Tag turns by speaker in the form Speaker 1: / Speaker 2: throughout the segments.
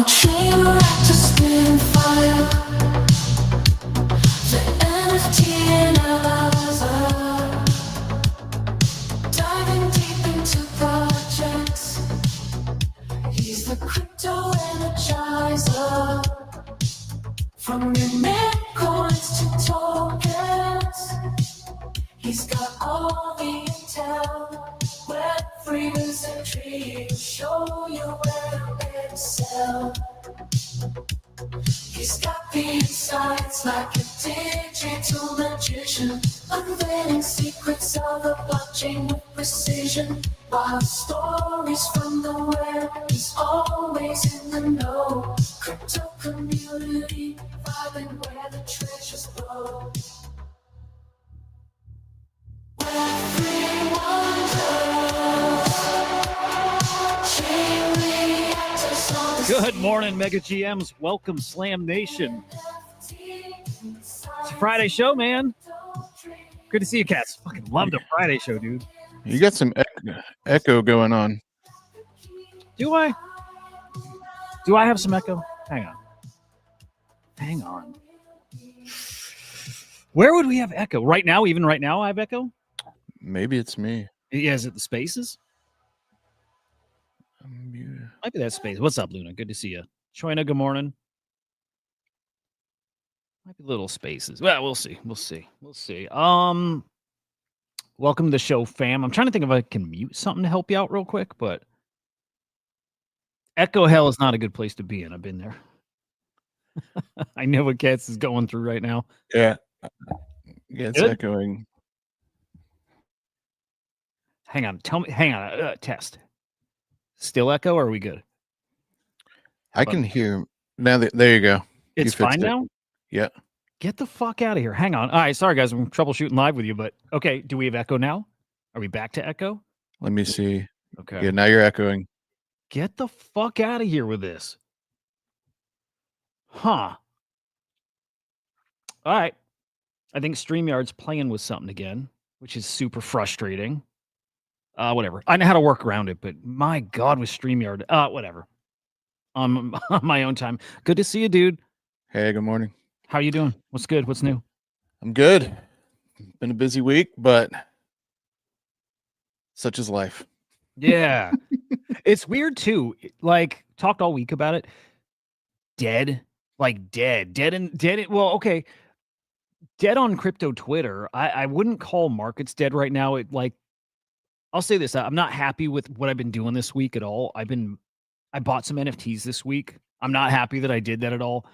Speaker 1: chain reactor spinning fire. The NFT analyzer, diving deep into projects. He's the crypto energizer. From your mint coins to tokens, he's got all the intel. Web3 is a dream, show you where to excel. He's got the insights like a digital magician, unveiling secrets of the blockchain with precision. Wild stories from the web, he's always in the know. Crypto community, vibing where the treasures flow. Web3 wonders, chain reactors on the
Speaker 2: Good morning, Mega GMs. Welcome, Slam Nation. It's a Friday show, man. Good to see you, cats. Fucking love the Friday show, dude.
Speaker 3: You got some echo going on.
Speaker 2: Do I? Do I have some echo? Hang on. Hang on. Where would we have echo? Right now, even right now, I have echo?
Speaker 3: Maybe it's me.
Speaker 2: Yeah, is it the spaces? Might be that space. What's up, Luna? Good to see you. Choina, good morning. Might be little spaces. Well, we'll see. We'll see. We'll see. Welcome to the show, fam. I'm trying to think if I can mute something to help you out real quick, but echo hell is not a good place to be in. I've been there. I know what Cats is going through right now.
Speaker 3: Yeah. Yeah, it's
Speaker 2: Good?
Speaker 3: echoing.
Speaker 2: Hang on. Tell me. Hang on. Test. Still echo, or are we good?
Speaker 3: I can hear now. There you go.
Speaker 2: It's
Speaker 3: You fixed
Speaker 2: fine
Speaker 3: it.
Speaker 2: now?
Speaker 3: Yeah.
Speaker 2: Get the fuck out of here. Hang on. All right. Sorry, guys. I'm troubleshooting live with you, but okay. Do we have echo now? Are we back to echo?
Speaker 3: Let me see.
Speaker 2: Okay.
Speaker 3: Yeah, now you're echoing.
Speaker 2: Get the fuck out of here with this. Huh. All right. I think StreamYard's playing with something again, which is super frustrating. Whatever. I know how to work around it, but my God, with StreamYard. Whatever. On my own time. Good to see you, dude.
Speaker 3: Hey, good morning.
Speaker 2: How you doing? What's good? What's new?
Speaker 3: I'm good. Been a busy week, but such is life.
Speaker 2: Yeah. It's weird too. Like, talked all week about it. Dead. Like dead. Well, okay. Dead on crypto Twitter. I wouldn't call markets dead right now. I'll say this. I'm not happy with what I've been doing this week at all. I bought some NFTs this week. I'm not happy that I did that at all.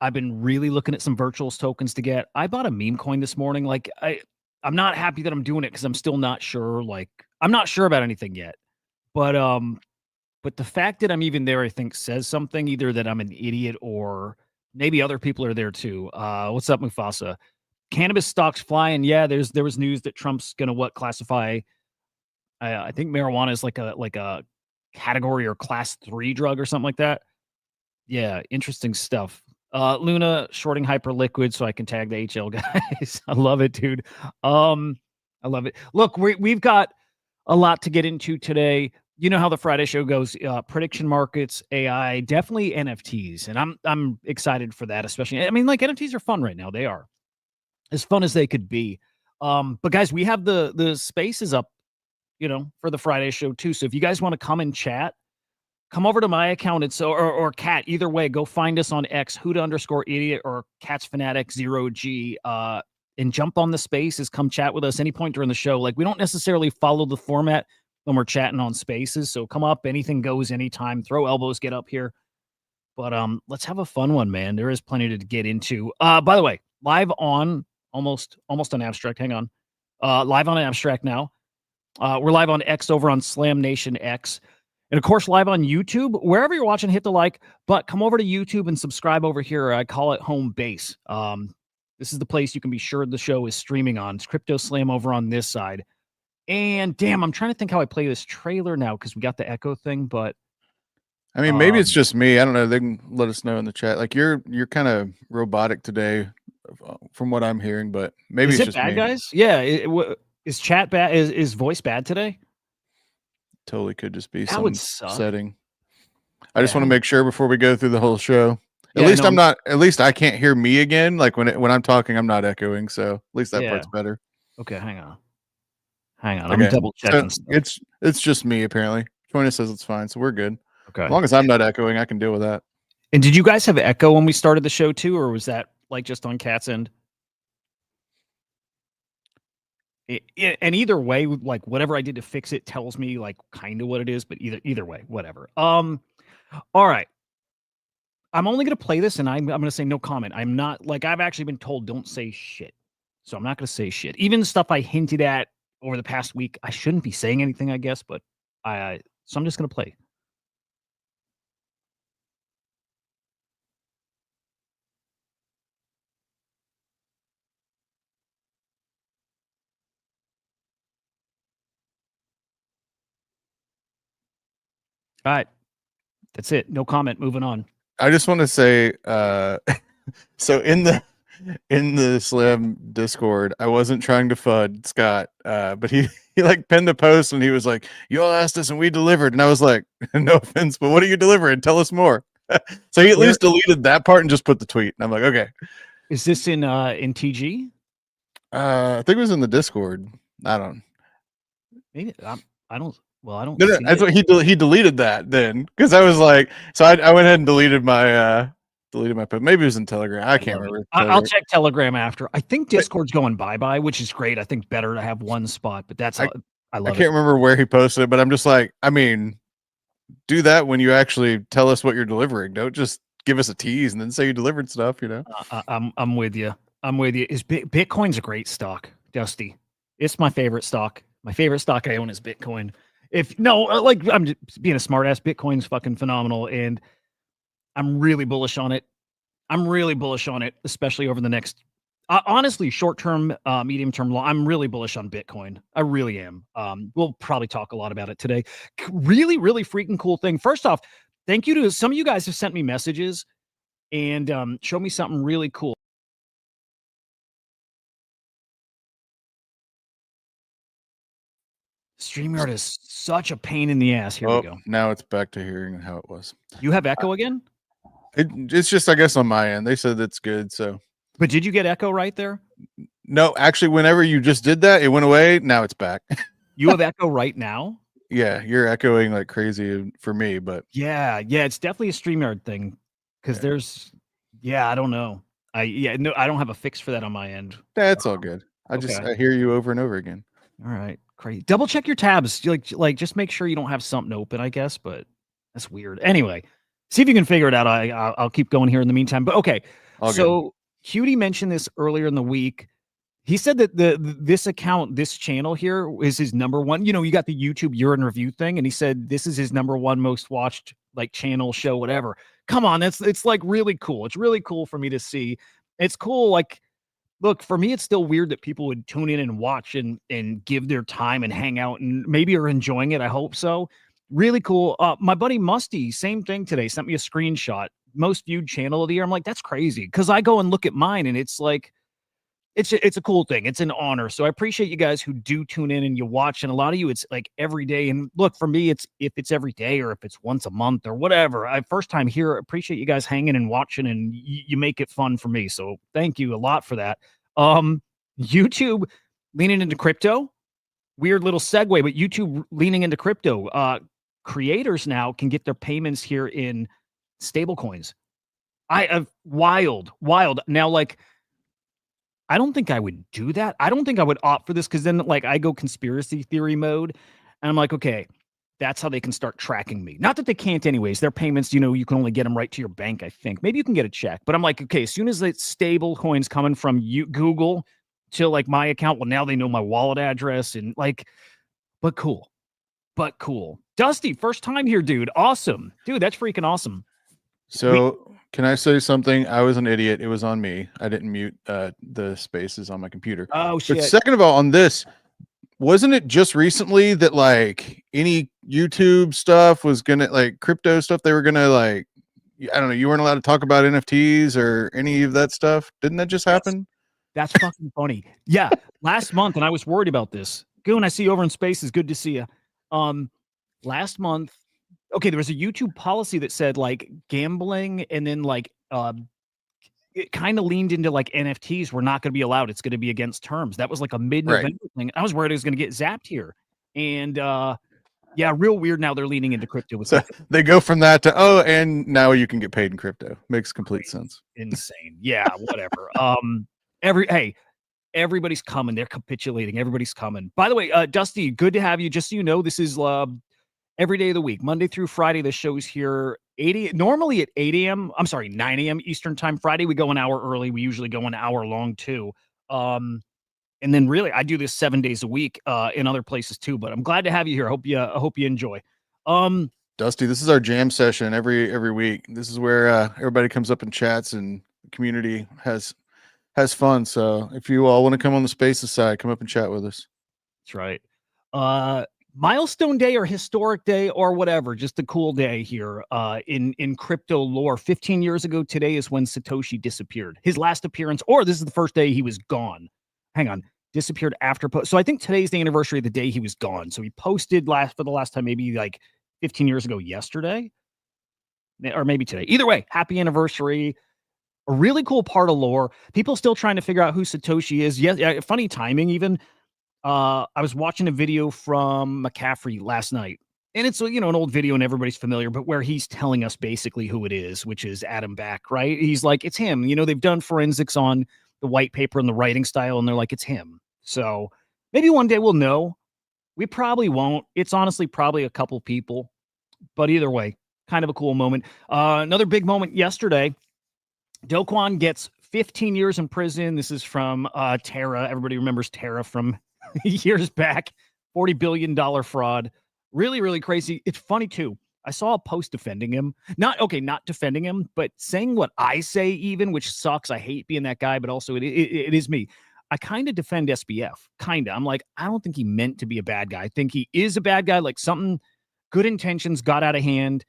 Speaker 2: I've been really looking at some virtuals tokens to get. I bought a meme coin this morning. Like I'm not happy that I'm doing it because I'm still not sure. Like I'm not sure about anything yet. But the fact that I'm even there, I think, says something. Either that I'm an idiot or maybe other people are there too. What's up, Mufasa? Cannabis stocks flying. Yeah, there was news that Trump's gonna classify. I think marijuana is like a category or class 3 drug or something like that. Yeah, interesting stuff. Luna shorting Hyperliquid so I can tag the HL guys. I love it, dude. I love it. Look, we've got a lot to get into today. You know how the Friday show goes. Prediction markets, AI, definitely NFTs, and I'm excited for that. Especially, I mean, like NFTs are fun right now. They are as fun as they could be. But guys, we have the spaces up, for the Friday show too. So if you guys want to come and chat, come over to my account. It's or Cat. Either way, go find us on X, Hudah_idiot or Cats Fanatic 0G. And jump on the spaces. Come chat with us any point during the show. Like we don't necessarily follow the format when we're chatting on spaces. So come up, anything goes anytime. Throw elbows, get up here. But let's have a fun one, man. There is plenty to get into. By the way, live on almost on Abstract. Hang on. Live on Abstract now. We're live on X over on Slam Nation X. And of course, live on YouTube. Wherever you're watching, hit the like, but come over to YouTube and subscribe over here. I call it home base. This is the place you can be sure the show is streaming on. It's CryptoSlam over on this side. And damn, I'm trying to think how I play this trailer now because we got the echo thing, but
Speaker 3: I mean, maybe it's just me. I don't know. They can let us know in the chat. Like you're kind of robotic today, from what I'm hearing. But maybe
Speaker 2: is
Speaker 3: it's
Speaker 2: it
Speaker 3: just
Speaker 2: bad,
Speaker 3: me.
Speaker 2: guys? Yeah. Is chat bad? Is voice bad today?
Speaker 3: Totally could just be
Speaker 2: That would
Speaker 3: some
Speaker 2: suck.
Speaker 3: setting. I just want to make sure before we go through the whole show. At
Speaker 2: Yeah,
Speaker 3: least
Speaker 2: no,
Speaker 3: I'm not. At least I can't hear me again. Like when I'm talking, I'm not echoing. So at least that
Speaker 2: Yeah.
Speaker 3: part's better.
Speaker 2: Okay, hang on. I'm
Speaker 3: Okay.
Speaker 2: double
Speaker 3: So
Speaker 2: checking stuff.
Speaker 3: it's just me apparently. Joanna says it's fine, so we're good.
Speaker 2: Okay.
Speaker 3: As long as I'm not echoing, I can deal with that.
Speaker 2: And did you guys have echo when we started the show too, or was that like just on Cat's end? And either way, like whatever I did to fix it tells me like kind of what it is, but either way, whatever. All right. I'm only gonna play this, and I'm gonna say no comment. I'm not like I've actually been told don't say shit, so I'm not gonna say shit. Even stuff I hinted at over the past week, I shouldn't be saying anything, I guess, but so I'm just gonna play. All right, that's it. No comment. Moving on.
Speaker 3: I just want to say, so in the Slam Discord, I wasn't trying to FUD Scott, but he like pinned a post and he was like, "You all asked us and we delivered," and I was like, "No offense, but what are you delivering? Tell us more." So he at least deleted that part and just put the tweet, and I'm like, "Okay."
Speaker 2: Is this in TG?
Speaker 3: I think it was in the Discord. I don't.
Speaker 2: Maybe I don't. Well, I don't.
Speaker 3: No,
Speaker 2: see
Speaker 3: that's
Speaker 2: it.
Speaker 3: what he deleted that then because I was like, so I went ahead and deleted my post. Maybe it was in Telegram. I can't remember.
Speaker 2: I'll check Telegram after. I think Discord's going bye-bye, which is great. I think better to have one spot, but that's I love
Speaker 3: I can't remember where he posted it, but I'm just like, I mean, do that when you actually tell us what you're delivering. Don't just give us a tease and then say you delivered stuff, you know?
Speaker 2: I'm with you. I'm with you. Bitcoin's a great stock, Dusty. It's my favorite stock. My favorite stock I own is Bitcoin. If no, like I'm just being a smartass. Bitcoin's fucking phenomenal, and I'm really bullish on it. I'm really bullish on it, especially over the next, honestly, short term, medium term, long. I'm really bullish on Bitcoin. I really am. We'll probably talk a lot about it today. Really, really freaking cool thing. First off, thank you to some of you guys have sent me messages and showed me something really cool. StreamYard is such a pain in the ass. Here we go.
Speaker 3: Now it's back to hearing how it was.
Speaker 2: You have echo again?
Speaker 3: It's just, I guess, on my end. They said it's good, so.
Speaker 2: But did you get echo right there?
Speaker 3: No, actually, whenever you just did that, it went away. Now it's back.
Speaker 2: You have echo right now?
Speaker 3: Yeah, you're echoing like crazy for me, but.
Speaker 2: Yeah, it's definitely a StreamYard thing because there's, I don't know. I don't have a fix for that on my end.
Speaker 3: That's all good. I hear you over and over again.
Speaker 2: All right, great. Double check your tabs. Like just make sure you don't have something open, I guess, but that's weird. Anyway, see if you can figure it out. I'll keep going here in the meantime. But okay, so Hudah mentioned this earlier in the week. He said that this account, this channel here is his number one. You know, you got the YouTube year in review thing, and he said this is his number one most watched like channel, show, whatever. Come on, it's like really cool. It's really cool for me to see. It's cool, like. Look, for me, it's still weird that people would tune in and watch and give their time and hang out and maybe are enjoying it. I hope so. Really cool. My buddy Musty, same thing today, sent me a screenshot. Most viewed channel of the year. I'm like, that's crazy. Because I go and look at mine and it's like, it's a cool thing. It's an honor. So I appreciate you guys who do tune in and you watch. And a lot of you, it's like every day. And look, for me, it's if it's every day or if it's once a month or whatever. I first time here, appreciate you guys hanging and watching and you make it fun for me. So thank you a lot for that. YouTube leaning into crypto. Weird little segue, but YouTube leaning into crypto. Creators now can get their payments here in stable coins. Wild. Now, like, I don't think I would do that. I don't think I would opt for this because then, like, I go conspiracy theory mode, and I'm like, okay, that's how they can start tracking me. Not that they can't, anyways. Their payments, you know, you can only get them right to your bank. I think maybe you can get a check, but I'm like, okay, as soon as the stable coins coming from Google to like my account, well, now they know my wallet address and like, but cool. Dusty, first time here, dude. Awesome, dude. That's freaking awesome.
Speaker 3: So can I say something? I was an idiot. It was on me. I didn't mute the spaces on my computer.
Speaker 2: Oh shit.
Speaker 3: But second of all, on this, wasn't it just recently that like any YouTube stuff was gonna like crypto stuff? They were gonna like, I don't know. You weren't allowed to talk about NFTs or any of that stuff. Didn't that just happen?
Speaker 2: That's fucking funny. Yeah, last month, and I was worried about this. Goon, I see you over in spaces. Good to see you. Last month, okay, there was a YouTube policy that said like gambling and then like it kind of leaned into like NFTs were not going to be allowed. It's going to be against terms. That was like a mid-November thing. I was worried I was going to get zapped here. And yeah, real weird now they're leaning into crypto with
Speaker 3: So they go from that to, oh, and now you can get paid in crypto. Makes complete sense.
Speaker 2: insane. Yeah, whatever. Everybody's coming. They're capitulating. Everybody's coming. By the way, Dusty, good to have you. Just so you know, this is every day of the week, Monday through Friday. The show's here normally at 8 a.m. I'm sorry, 9 a.m. Eastern time. Friday, we go an hour early. We usually go an hour long too. And then really, I do this 7 days a week in other places too. But I'm glad to have you here. I hope you enjoy.
Speaker 3: Dusty, this is our jam session every week. This is where everybody comes up and chats, and the community has fun. So if you all want to come on the Spaces side, come up and chat with us.
Speaker 2: That's right. Milestone day or historic day or whatever, just a cool day here in crypto lore. 15 years ago today is when Satoshi disappeared. His last appearance, or this is the first day he was gone. Hang on, disappeared after post. So I think today's the anniversary of the day he was gone. So he posted for the last time, maybe like 15 years ago yesterday, or maybe today. Either way, happy anniversary. A really cool part of lore. People still trying to figure out who Satoshi is. Yeah, funny timing even. I was watching a video from McCaffrey last night, and it's an old video and everybody's familiar, but where he's telling us basically who it is, which is Adam Back, right? He's like, it's him. They've done forensics on the white paper and the writing style, and they're like, it's him. So maybe one day we'll know. We probably won't. It's honestly probably a couple people, but either way, kind of a cool moment. Another big moment yesterday. Do Kwon gets 15 years in prison. This is from Terra. Everybody remembers Terra from years back. $40 billion fraud. Really, really crazy. It's funny, too. I saw a post defending him. Not defending him, but saying what I say even, which sucks. I hate being that guy, but also it is me. I kind of defend SBF. Kind of. I'm like, I don't think he meant to be a bad guy. I think he is a bad guy. Like something, good intentions got out of hand.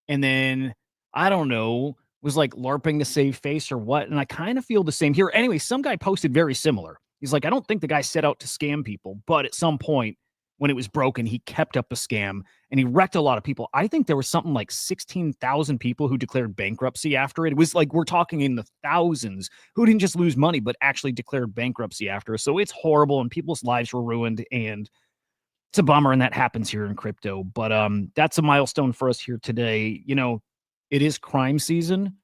Speaker 2: And then, I don't know, was like LARPing to save face or what. And I kind of feel the same here. Anyway, some guy posted very similar. He's like, I don't think the guy set out to scam people, but at some point when it was broken, he kept up a scam and he wrecked a lot of people. I think there was something like 16,000 people who declared bankruptcy after it. It was like, we're talking in the thousands who didn't just lose money, but actually declared bankruptcy after. So it's horrible and people's lives were ruined, and it's a bummer. And that happens here in crypto, but that's a milestone for us here today. It is crime season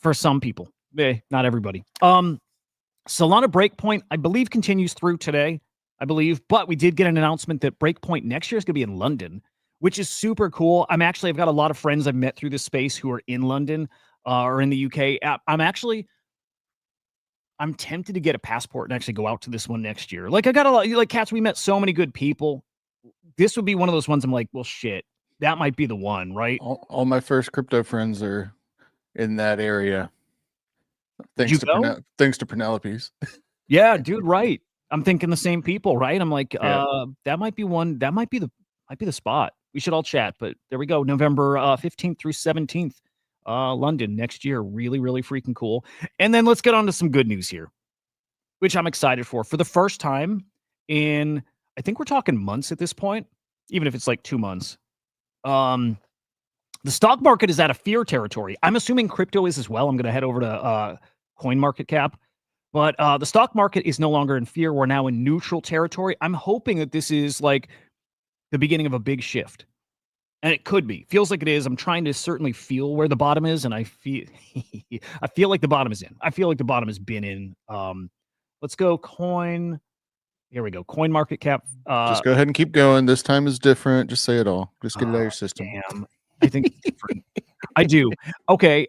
Speaker 2: for some people. Not everybody. Solana Breakpoint, I believe, continues through today. But we did get an announcement that Breakpoint next year is going to be in London, which is super cool. I've got a lot of friends I've met through this space who are in London or in the UK. I'm tempted to get a passport and actually go out to this one next year. Like I got a lot, like Cats, we met so many good people. This would be one of those ones I'm like, well, shit, that might be the one, right?
Speaker 3: All my first crypto friends are in that area. Thanks to Penelope's.
Speaker 2: Yeah, dude, right. I'm thinking the same people, right? I'm like, that might be one. That might be the spot. We should all chat. But there we go. November 15th through 17th, London next year. Really, really freaking cool. And then let's get on to some good news here, which I'm excited for. For the first time in, I think we're talking months at this point, even if it's like 2 months. The stock market is out of fear territory. I'm assuming crypto is as well. I'm going to head over to CoinMarketCap. But the stock market is no longer in fear. We're now in neutral territory. I'm hoping that this is like the beginning of a big shift. And it could be. Feels like it is. I'm trying to certainly feel where the bottom is. And I feel like the bottom is in. I feel like the bottom has been in. Let's go coin. Here we go. CoinMarketCap.
Speaker 3: Just go ahead and keep going. This time is different. Just say it all. Just get it out of your system.
Speaker 2: Damn. I think it's different. I do. Okay.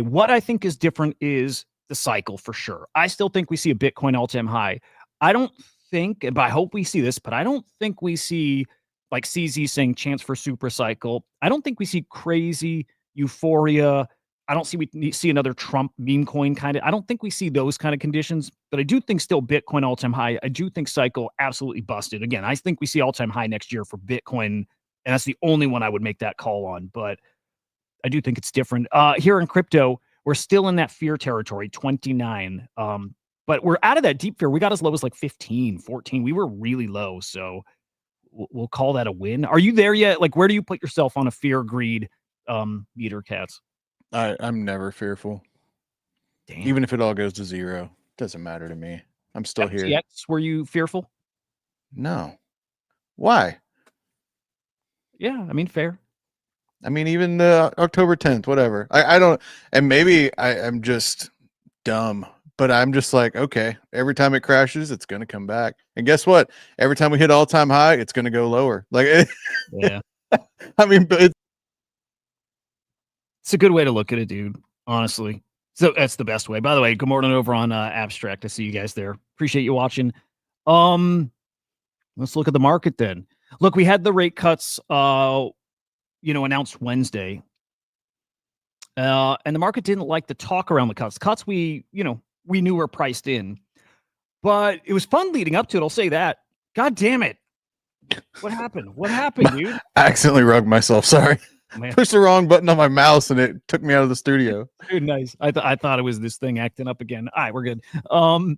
Speaker 2: What I think is different is the cycle for sure. I still think we see a Bitcoin all-time high. I don't think, but I hope we see this, but I don't think we see like CZ saying chance for super cycle. I don't think we see crazy euphoria. I don't see we see another Trump meme coin kind of. I don't think we see those kind of conditions, but I do think still Bitcoin all-time high. I do think cycle absolutely busted. Again, I think we see all-time high next year for Bitcoin, and that's the only one I would make that call on, but I do think it's different. Here in crypto, we're still in that fear territory, 29. But we're out of that deep fear. We got as low as like 15, 14. We were really low. So we'll call that a win. Are you there yet? Like, where do you put yourself on a fear greed meter, Cats?
Speaker 3: I'm never fearful.
Speaker 2: Damn.
Speaker 3: Even if it all goes to zero, doesn't matter to me. I'm still here.
Speaker 2: FTX, were you fearful?
Speaker 3: No. Why?
Speaker 2: Yeah, I mean, fair.
Speaker 3: I mean, even the October 10th, whatever. I don't, and maybe I'm just dumb, but I'm just like, okay, every time it crashes, it's going to come back. And guess what? Every time we hit all time high, it's going to go lower. Like,
Speaker 2: Yeah.
Speaker 3: I mean, but
Speaker 2: It's a good way to look at it, dude. Honestly. So that's the best way. By the way, good morning over on Abstract. I see you guys there. Appreciate you watching. Let's look at the market then. Look, we had the rate cuts announced Wednesday. And the market didn't like the talk around the cuts. Cuts we knew were priced in. But it was fun leading up to it, I'll say that. God damn it. What happened? What happened, dude?
Speaker 3: I accidentally rugged myself. Sorry.
Speaker 2: Man.
Speaker 3: Pushed the wrong button on my mouse and it took me out of the studio.
Speaker 2: Dude, nice. I thought it was this thing acting up again. All right, we're good.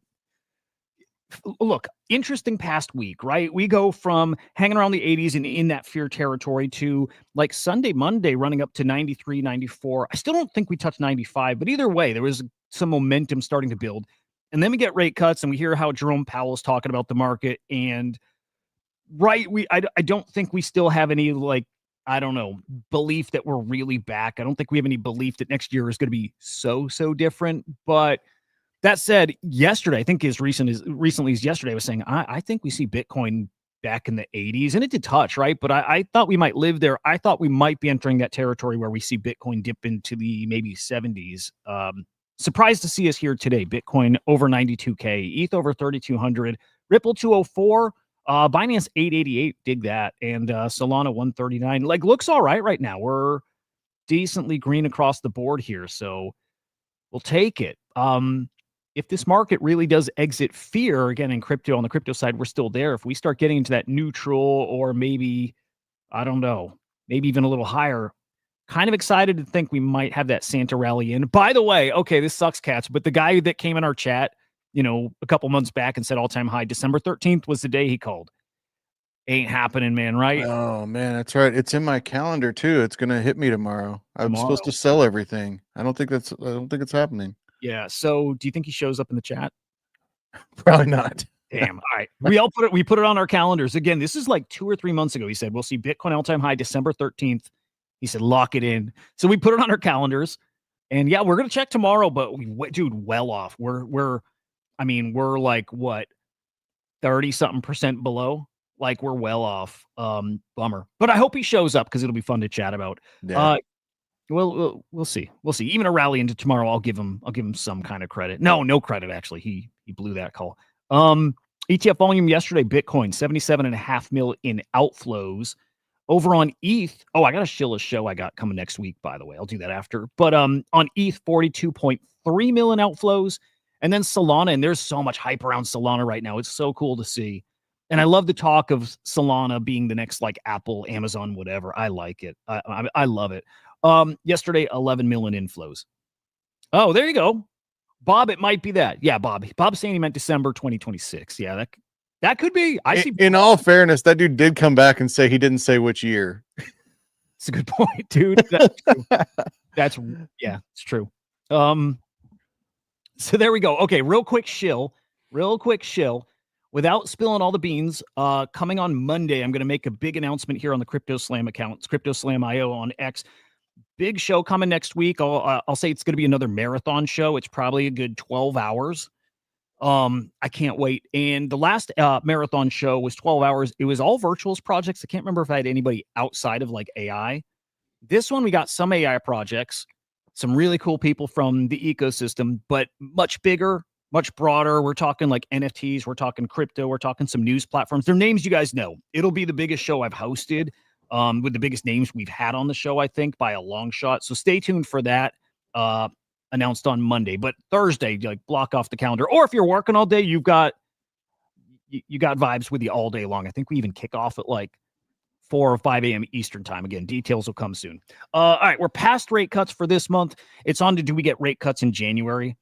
Speaker 2: Look, interesting past week, right? We go from hanging around the 80s and in that fear territory to like Sunday, Monday, running up to 93, 94. I still don't think we touched 95, but either way, there was some momentum starting to build. And then we get rate cuts and we hear how Jerome Powell is talking about the market. And I don't think we still have any belief that we're really back. I don't think we have any belief that next year is going to be so different. But that said, yesterday, I think recently as yesterday, I was saying, I think we see Bitcoin back in the 80s, and it did touch, right? But I thought we might live there. I thought we might be entering that territory where we see Bitcoin dip into the maybe 70s. Surprised to see us here today. Bitcoin over 92K, ETH over 3,200, Ripple 204, Binance 888, dig that, and Solana 139. Like, looks all right now. We're decently green across the board here, so we'll take it. If this market really does exit fear again in crypto, on the crypto side, we're still there. If we start getting into that neutral or maybe, I don't know, maybe even a little higher, kind of excited to think we might have that Santa rally in. By the way, okay, this sucks, Cats, but the guy that came in our chat, a couple months back and said all-time high, December 13th was the day he called. Ain't happening, man, right?
Speaker 3: Oh man, that's right. It's in my calendar too. It's gonna hit me tomorrow. I'm supposed to sell everything. I don't think it's happening.
Speaker 2: Yeah. So do you think he shows up in the chat?
Speaker 3: Probably not.
Speaker 2: Damn. All right. We put it on our calendars. Again, this is like 2 or 3 months ago. He said, we'll see Bitcoin all-time high December 13th. He said, lock it in. So we put it on our calendars. And yeah, we're going to check tomorrow, but dude, well off. We're like what, 30-something% below? Like we're well off. Bummer. But I hope he shows up because it'll be fun to chat about.
Speaker 3: Yeah.
Speaker 2: Well, we'll see. We'll see. Even a rally into tomorrow, I'll give him some kind of credit. No credit actually. He blew that call. ETF volume yesterday, Bitcoin 77.5 mil in outflows. Over on ETH, I got a show I got coming next week, by the way. I'll do that after. But on ETH, 42.3 mil in outflows. And then Solana, and there's so much hype around Solana right now. It's so cool to see. And I love the talk of Solana being the next like Apple, Amazon, whatever. I like it. I love it. Yesterday, 11 million inflows. Oh, there you go. Bob, it might be that. Yeah, Bob. Bob's saying he meant December 2026. Yeah, that could be.
Speaker 3: In all fairness, that dude did come back and say he didn't say which year.
Speaker 2: It's a good point, dude. That's true. It's true. So there we go. Okay, real quick shill. Without spilling all the beans, coming on Monday, I'm going to make a big announcement here on the CryptoSlam account. It's CryptoSlam.io on X. Big show coming next week. I'll say it's going to be another marathon show. It's probably a good 12 hours. I can't wait. And the last marathon show was 12 hours. It was all virtuals projects. I can't remember if I had anybody outside of like AI. This one, we got some AI projects, some really cool people from the ecosystem, but much bigger, much broader. We're talking like NFTs. We're talking crypto. We're talking some news platforms. They're names you guys know. It'll be the biggest show I've hosted. With the biggest names we've had on the show, I think, by a long shot. So stay tuned for that. Announced on Monday, but Thursday, like block off the calendar. Or if you're working all day, you got vibes with you all day long. I think we even kick off at like 4 or 5 a.m. Eastern time. Again, details will come soon. All right, we're past rate cuts for this month. It's on to do we get rate cuts in January?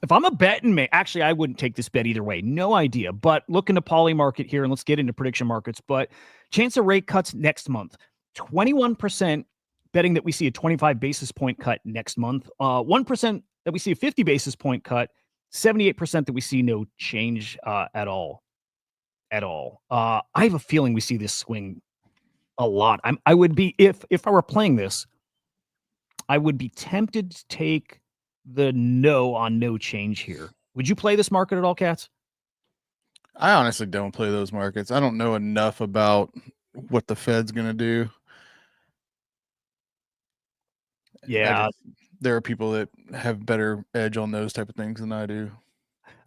Speaker 2: if I'm a betting man, actually, I wouldn't take this bet either way. No idea. But look into poly market here and let's get into prediction markets. But chance of rate cuts next month, 21% betting that we see a 25 basis point cut next month, 1% that we see a 50 basis point cut, 78% that we see no change at all. I have a feeling we see this swing a lot. I would be, if I were playing this, I would be tempted to take the no on no change here. Would you play this market at all, Cats?
Speaker 3: I honestly don't play those markets. I don't know enough about what the Fed's going to do.
Speaker 2: Yeah.
Speaker 3: There are people that have better edge on those type of things than I do.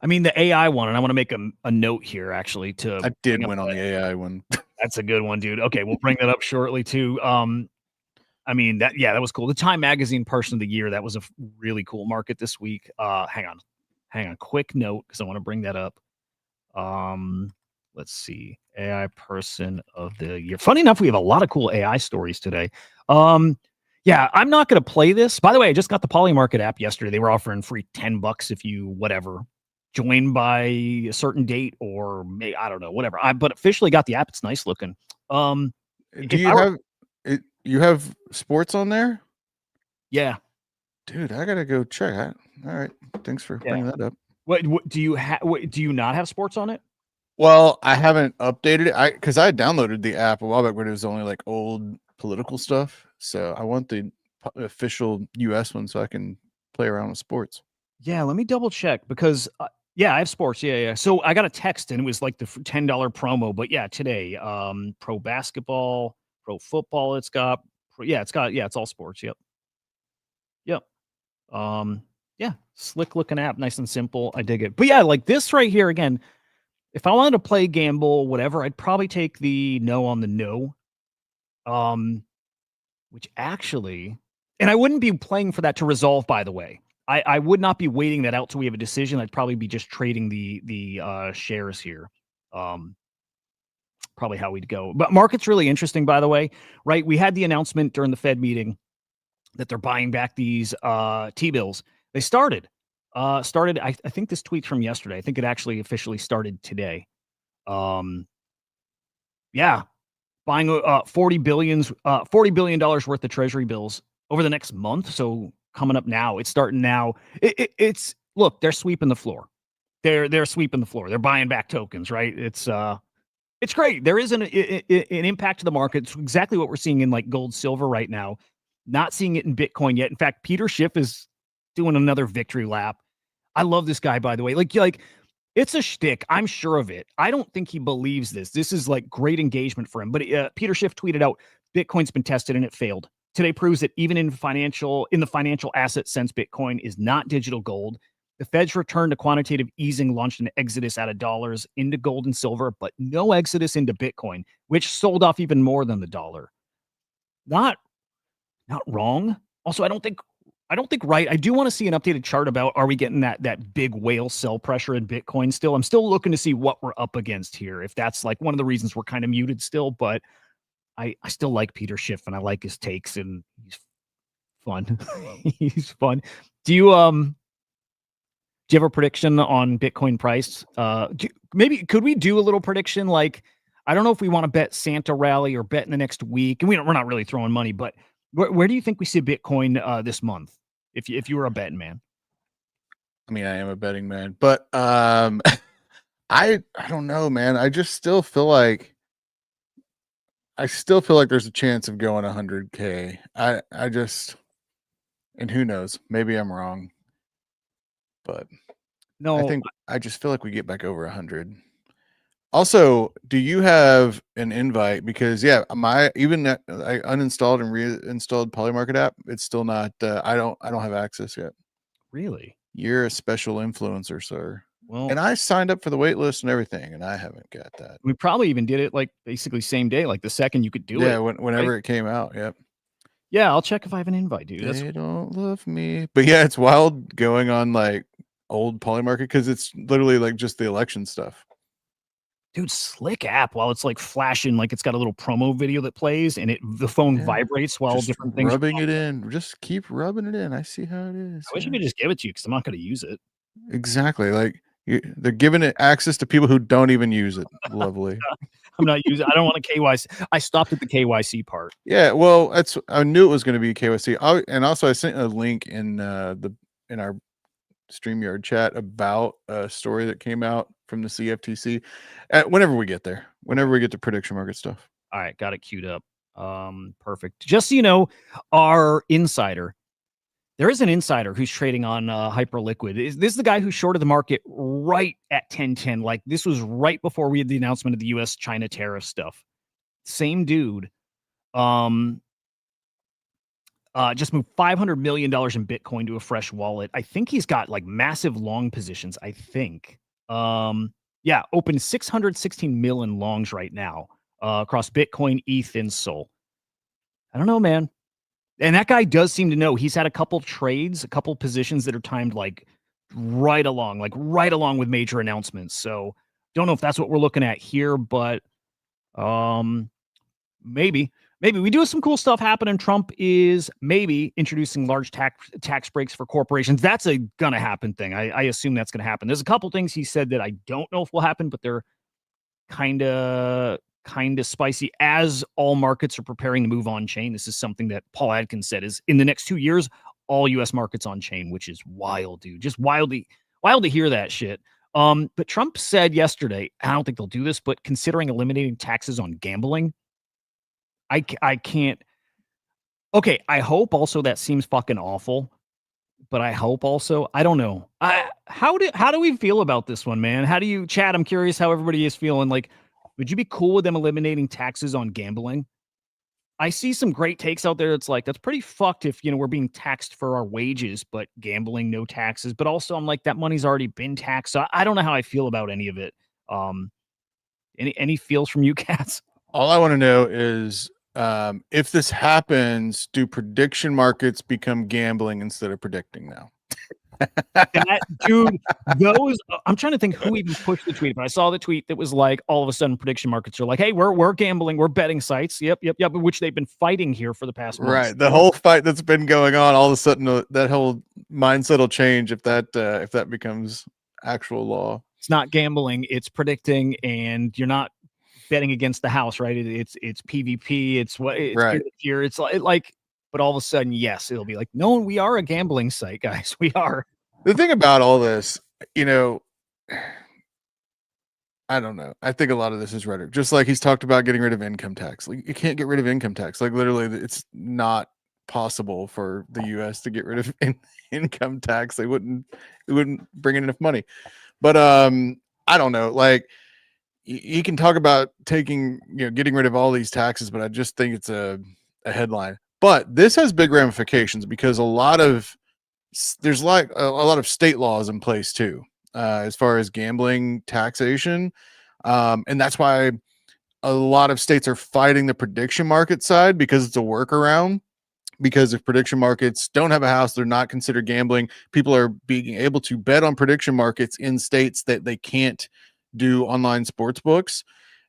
Speaker 2: I mean, the AI one, and I want to make a note here, actually.
Speaker 3: I did win on the AI one.
Speaker 2: That's a good one, dude. Okay, we'll bring that up shortly, too. I mean, that was cool. The Time Magazine Person of the Year, that was a really cool market this week. Hang on. Quick note, because I want to bring that up. Let's see. AI Person of the Year. Funny enough, we have a lot of cool AI stories today. Yeah, I'm not going to play this. By the way, I just got the Polymarket app yesterday. They were offering free $10 if you, whatever, join by a certain date or I don't know, whatever. But officially got the app. It's nice looking.
Speaker 3: Do you have sports on there?
Speaker 2: Yeah.
Speaker 3: Dude, I got to go check. All right. Thanks for bringing that up.
Speaker 2: What do you have? Do you not have sports on it?
Speaker 3: Well, I haven't updated it because I downloaded the app a while back, but it was only like old political stuff. So I want the official US one so I can play around with sports.
Speaker 2: Yeah, let me double check because I have sports. Yeah. So I got a text and it was like the $10 promo. But yeah, today, pro basketball, pro football. It's all sports. Yep. Yeah, slick looking app, nice and simple. I dig it. But yeah, like this right here again. If I wanted to play gamble, whatever, I'd probably take the no on the no. Which actually, and I wouldn't be playing for that to resolve, by the way. I would not be waiting that out till we have a decision. I'd probably be just trading the shares here. Probably how we'd go. But market's really interesting, by the way, right? We had the announcement during the Fed meeting that they're buying back these T-bills. They started. I think this tweet's from yesterday. I think it actually officially started today. Buying $40 billion worth of treasury bills over the next month. So coming up now, it's starting now. It's look, they're sweeping the floor. They're sweeping the floor. They're buying back tokens, right? It's great. There is an impact to the market. It's exactly what we're seeing in like gold, silver right now. Not seeing it in Bitcoin yet. In fact, Peter Schiff is doing another victory lap. I love this guy, by the way. Like it's a shtick. I'm sure of it. I don't think he believes this. This is like great engagement for him. But Peter Schiff tweeted out, Bitcoin's been tested and it failed. Today proves that even in the financial asset sense, Bitcoin is not digital gold. The Fed's return to quantitative easing launched an exodus out of dollars into gold and silver, but no exodus into Bitcoin, which sold off even more than the dollar. Not wrong. Also, I don't think right. I do want to see an updated chart about, are we getting that big whale sell pressure in Bitcoin still? I'm still looking to see what we're up against here. If that's like one of the reasons we're kind of muted still, but I still like Peter Schiff and I like his takes and he's fun. He's fun. Do you have a prediction on Bitcoin price? Maybe could we do a little prediction? Like, I don't know if we want to bet Santa rally or bet in the next week, and we're not really throwing money, but where do you think we see Bitcoin this month? If you were a betting man.
Speaker 3: I mean, I am a betting man, but I don't know, man. I just still feel like there's a chance of going 100K. And who knows? Maybe I'm wrong, but
Speaker 2: no,
Speaker 3: I just feel like we get back over 100. Also, do you have an invite? Because I uninstalled and reinstalled Polymarket app. It's still not. I don't have access yet.
Speaker 2: Really?
Speaker 3: You're a special influencer, sir.
Speaker 2: Well,
Speaker 3: and I signed up for the wait list and everything, and I haven't got that.
Speaker 2: We probably even did it like basically same day, like the second you could do it.
Speaker 3: Yeah, whenever it came out. Yep.
Speaker 2: Yeah, I'll check if I have an invite, dude.
Speaker 3: They don't love me, but yeah, it's wild going on like old Polymarket because it's literally like just the election stuff.
Speaker 2: Dude, slick app. While it's like flashing, like it's got a little promo video that plays, and the phone vibrates while different things.
Speaker 3: Rubbing it in. Just keep rubbing it in. I see how it is.
Speaker 2: I wish I could just give it to you because I'm not going to use it.
Speaker 3: Exactly. Like they're giving it access to people who don't even use it. Lovely.
Speaker 2: I'm not using. I don't want a KYC. I stopped at the KYC part.
Speaker 3: Yeah, well, I knew it was going to be KYC. And also I sent a link in in our StreamYard chat about a story that came out from the CFTC. Whenever we get there, whenever we get to prediction market stuff.
Speaker 2: All right, got it queued up. Perfect. Just so you know, our insider. There is an insider who's trading on Hyperliquid. This is the guy who shorted the market right at 1010. Like this was right before we had the announcement of the U.S.-China tariff stuff. Same dude. Just moved $500 million in Bitcoin to a fresh wallet. I think he's got like massive long positions. I think. Yeah, open 616 mil in longs right now across Bitcoin, ETH, and Sol. I don't know, man. And that guy does seem to know. He's had a couple trades, a couple positions that are timed like right along with major announcements. So don't know if that's what we're looking at here, but maybe we do have some cool stuff happening. Trump is maybe introducing large tax breaks for corporations. That's a gonna happen thing. I assume that's gonna happen. There's a couple things he said that I don't know if will happen, but they're kind of spicy as all markets are preparing to move on chain. This is something that Paul Adkins said is in the next 2 years, all US markets on chain, which is wild, dude. Just wild to hear that shit. But Trump said yesterday, I don't think they'll do this, but considering eliminating taxes on gambling, I can't. Okay, I hope also that seems fucking awful, but I hope also, I don't know. How do we feel about this one, man? How do you, Chad? I'm curious how everybody is feeling. Like, would you be cool with them eliminating taxes on gambling? I see some great takes out there. It's like, that's pretty fucked if, we're being taxed for our wages, but gambling, no taxes. But also I'm like, that money's already been taxed. So I don't know how I feel about any of it. Any feels from you cats?
Speaker 3: All I want to know is if this happens, do prediction markets become gambling instead of predicting now?
Speaker 2: That dude, I'm trying to think who even pushed the tweet, but I saw the tweet that was like, all of a sudden prediction markets are like, hey, we're gambling, we're betting sites. Yep, which they've been fighting here for the past months.
Speaker 3: Right. The whole fight that's been going on, all of a sudden that whole mindset will change if that becomes actual law.
Speaker 2: It's not gambling, it's predicting, and you're not betting against the house, right? It's PvP, it's
Speaker 3: right
Speaker 2: here. It's like, but all of a sudden, yes, it'll be like, no, we are a gambling site, guys. We are.
Speaker 3: The thing about all this, I don't know. I think a lot of this is rhetoric. Just like he's talked about getting rid of income tax. Like you can't get rid of income tax. Like literally, it's not possible for the U.S. to get rid of income tax. It wouldn't bring in enough money. But I don't know. Like you can talk about getting rid of all these taxes, but I just think it's a headline. But this has big ramifications because there's like a lot of state laws in place too, as far as gambling taxation. And that's why a lot of states are fighting the prediction market side because it's a workaround. Because if prediction markets don't have a house, they're not considered gambling. People are being able to bet on prediction markets in states that they can't do online sports books.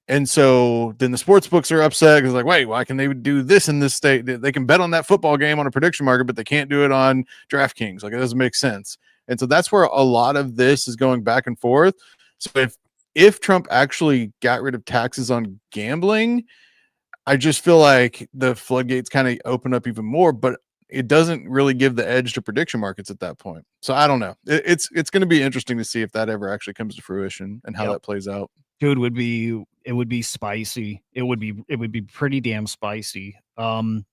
Speaker 3: And so then the sports books are upset because like, wait, why can they do this in this state? They can bet on that football game on a prediction market, but they can't do it on DraftKings. Like it doesn't make sense. And so that's where a lot of this is going back and forth. So if Trump actually got rid of taxes on gambling, I just feel like the floodgates kind of open up even more, but it doesn't really give the edge to prediction markets at that point. So I don't know. It's going to be interesting to see if that ever actually comes to fruition and how that plays out.
Speaker 2: Dude, it would be spicy. It would be pretty damn spicy. Okay.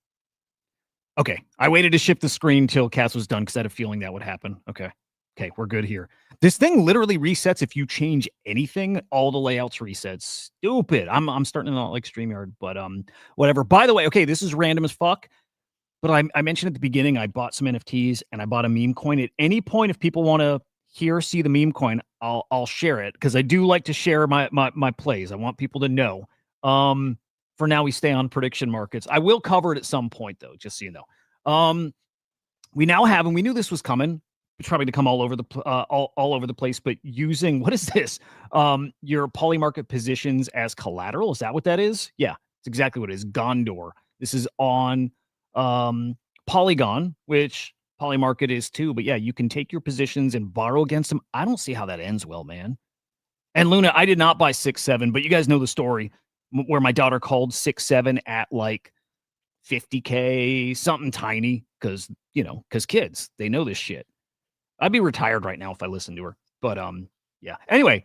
Speaker 2: I waited to shift the screen till Cass was done because I had a feeling that would happen. Okay, we're good here. This thing literally resets if you change anything. All the layouts reset. Stupid. I'm starting to not like StreamYard, but whatever. By the way, okay, this is random as fuck. But I mentioned at the beginning I bought some NFTs and I bought a meme coin. At any point, if people want to see the meme coin, I'll share it because I do like to share my plays. I want people to know. For now, we stay on prediction markets. I will cover it at some point though, just so you know. We now have, and we knew this was coming. It's probably to come all over the place. But using, what is this? Your polymarket positions as collateral. Is that what that is? Yeah, it's exactly what it is. Gondor. This is on Polygon, which Poly market is too. But yeah, you can take your positions and borrow against them. I don't see how that ends well, man. And Luna, I did not buy 6-7, but you guys know the story where my daughter called 6-7 at like 50K, something tiny, because kids, they know this shit. I'd be retired right now if I listened to her. But yeah. Anyway,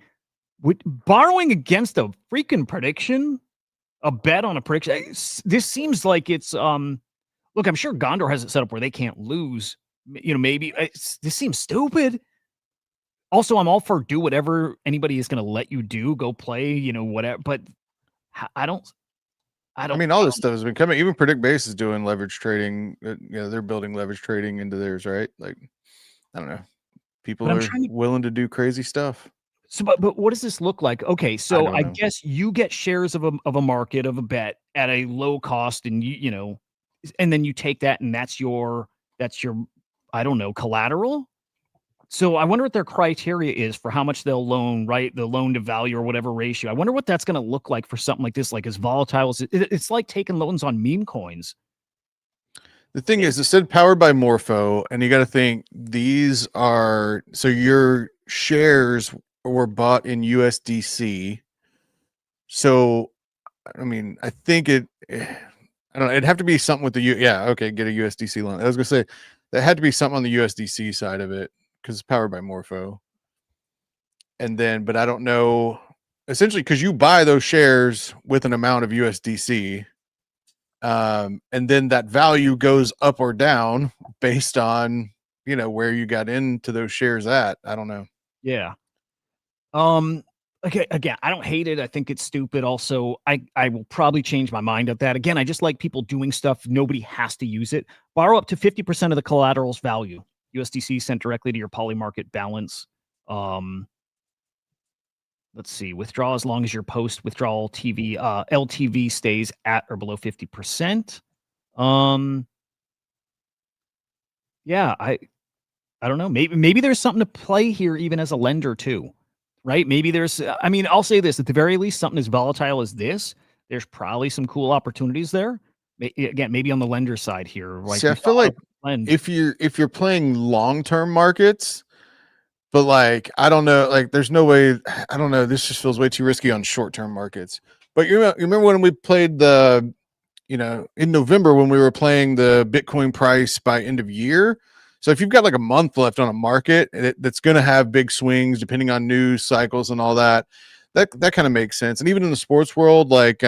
Speaker 2: borrowing against a freaking prediction, a bet on a prediction. This seems like it's look, I'm sure Gondor has it set up where they can't lose. Maybe this seems stupid. Also, I'm all for do whatever anybody is going to let you do, go play, whatever. But I don't.
Speaker 3: I mean, all this stuff has been coming. Even Predict Base is doing leverage trading. They're building leverage trading into theirs, right? Like, I don't know. People are willing to do crazy stuff.
Speaker 2: So, but what does this look like? Okay, so I guess you get shares of a market, of a bet at a low cost, and and then you take that, and that's your I don't know, collateral. So I wonder what their criteria is for how much they'll loan, right? The loan to value or whatever ratio. I wonder what that's going to look like for something like this, like as volatile as it's like taking loans on meme coins.
Speaker 3: The thing is, it said powered by Morpho, and you got to think these are, so your shares were bought in USDC. So, I mean, I think I don't know, it'd have to be something with the get a USDC loan. I was gonna say there had to be something on the USDC side of it because it's powered by Morpho. And then, but I don't know, essentially, because you buy those shares with an amount of USDC. And then that value goes up or down based on where you got into those shares at. I don't know.
Speaker 2: Yeah. Okay, again, I don't hate it. I think it's stupid. Also, I will probably change my mind at that. Again, I just like people doing stuff. Nobody has to use it. Borrow up to 50% of the collateral's value. USDC sent directly to your poly market balance. Let's see. Withdraw as long as your post withdrawal LTV stays at or below 50%. Yeah, I don't know. Maybe there's something to play here, even as a lender too, right? Maybe there's. I mean, I'll say this: at the very least, something as volatile as this, there's probably some cool opportunities there. Again, maybe on the lender side here. Like,
Speaker 3: see, I feel like if you're playing long-term markets. But like, I don't know, like there's no way, I don't know, this just feels way too risky on short-term markets. But you remember when we played in November when we were playing the Bitcoin price by end of year. So if you've got like a month left on a market that's going to have big swings depending on news cycles and all that kind of makes sense. And even in the sports world, like,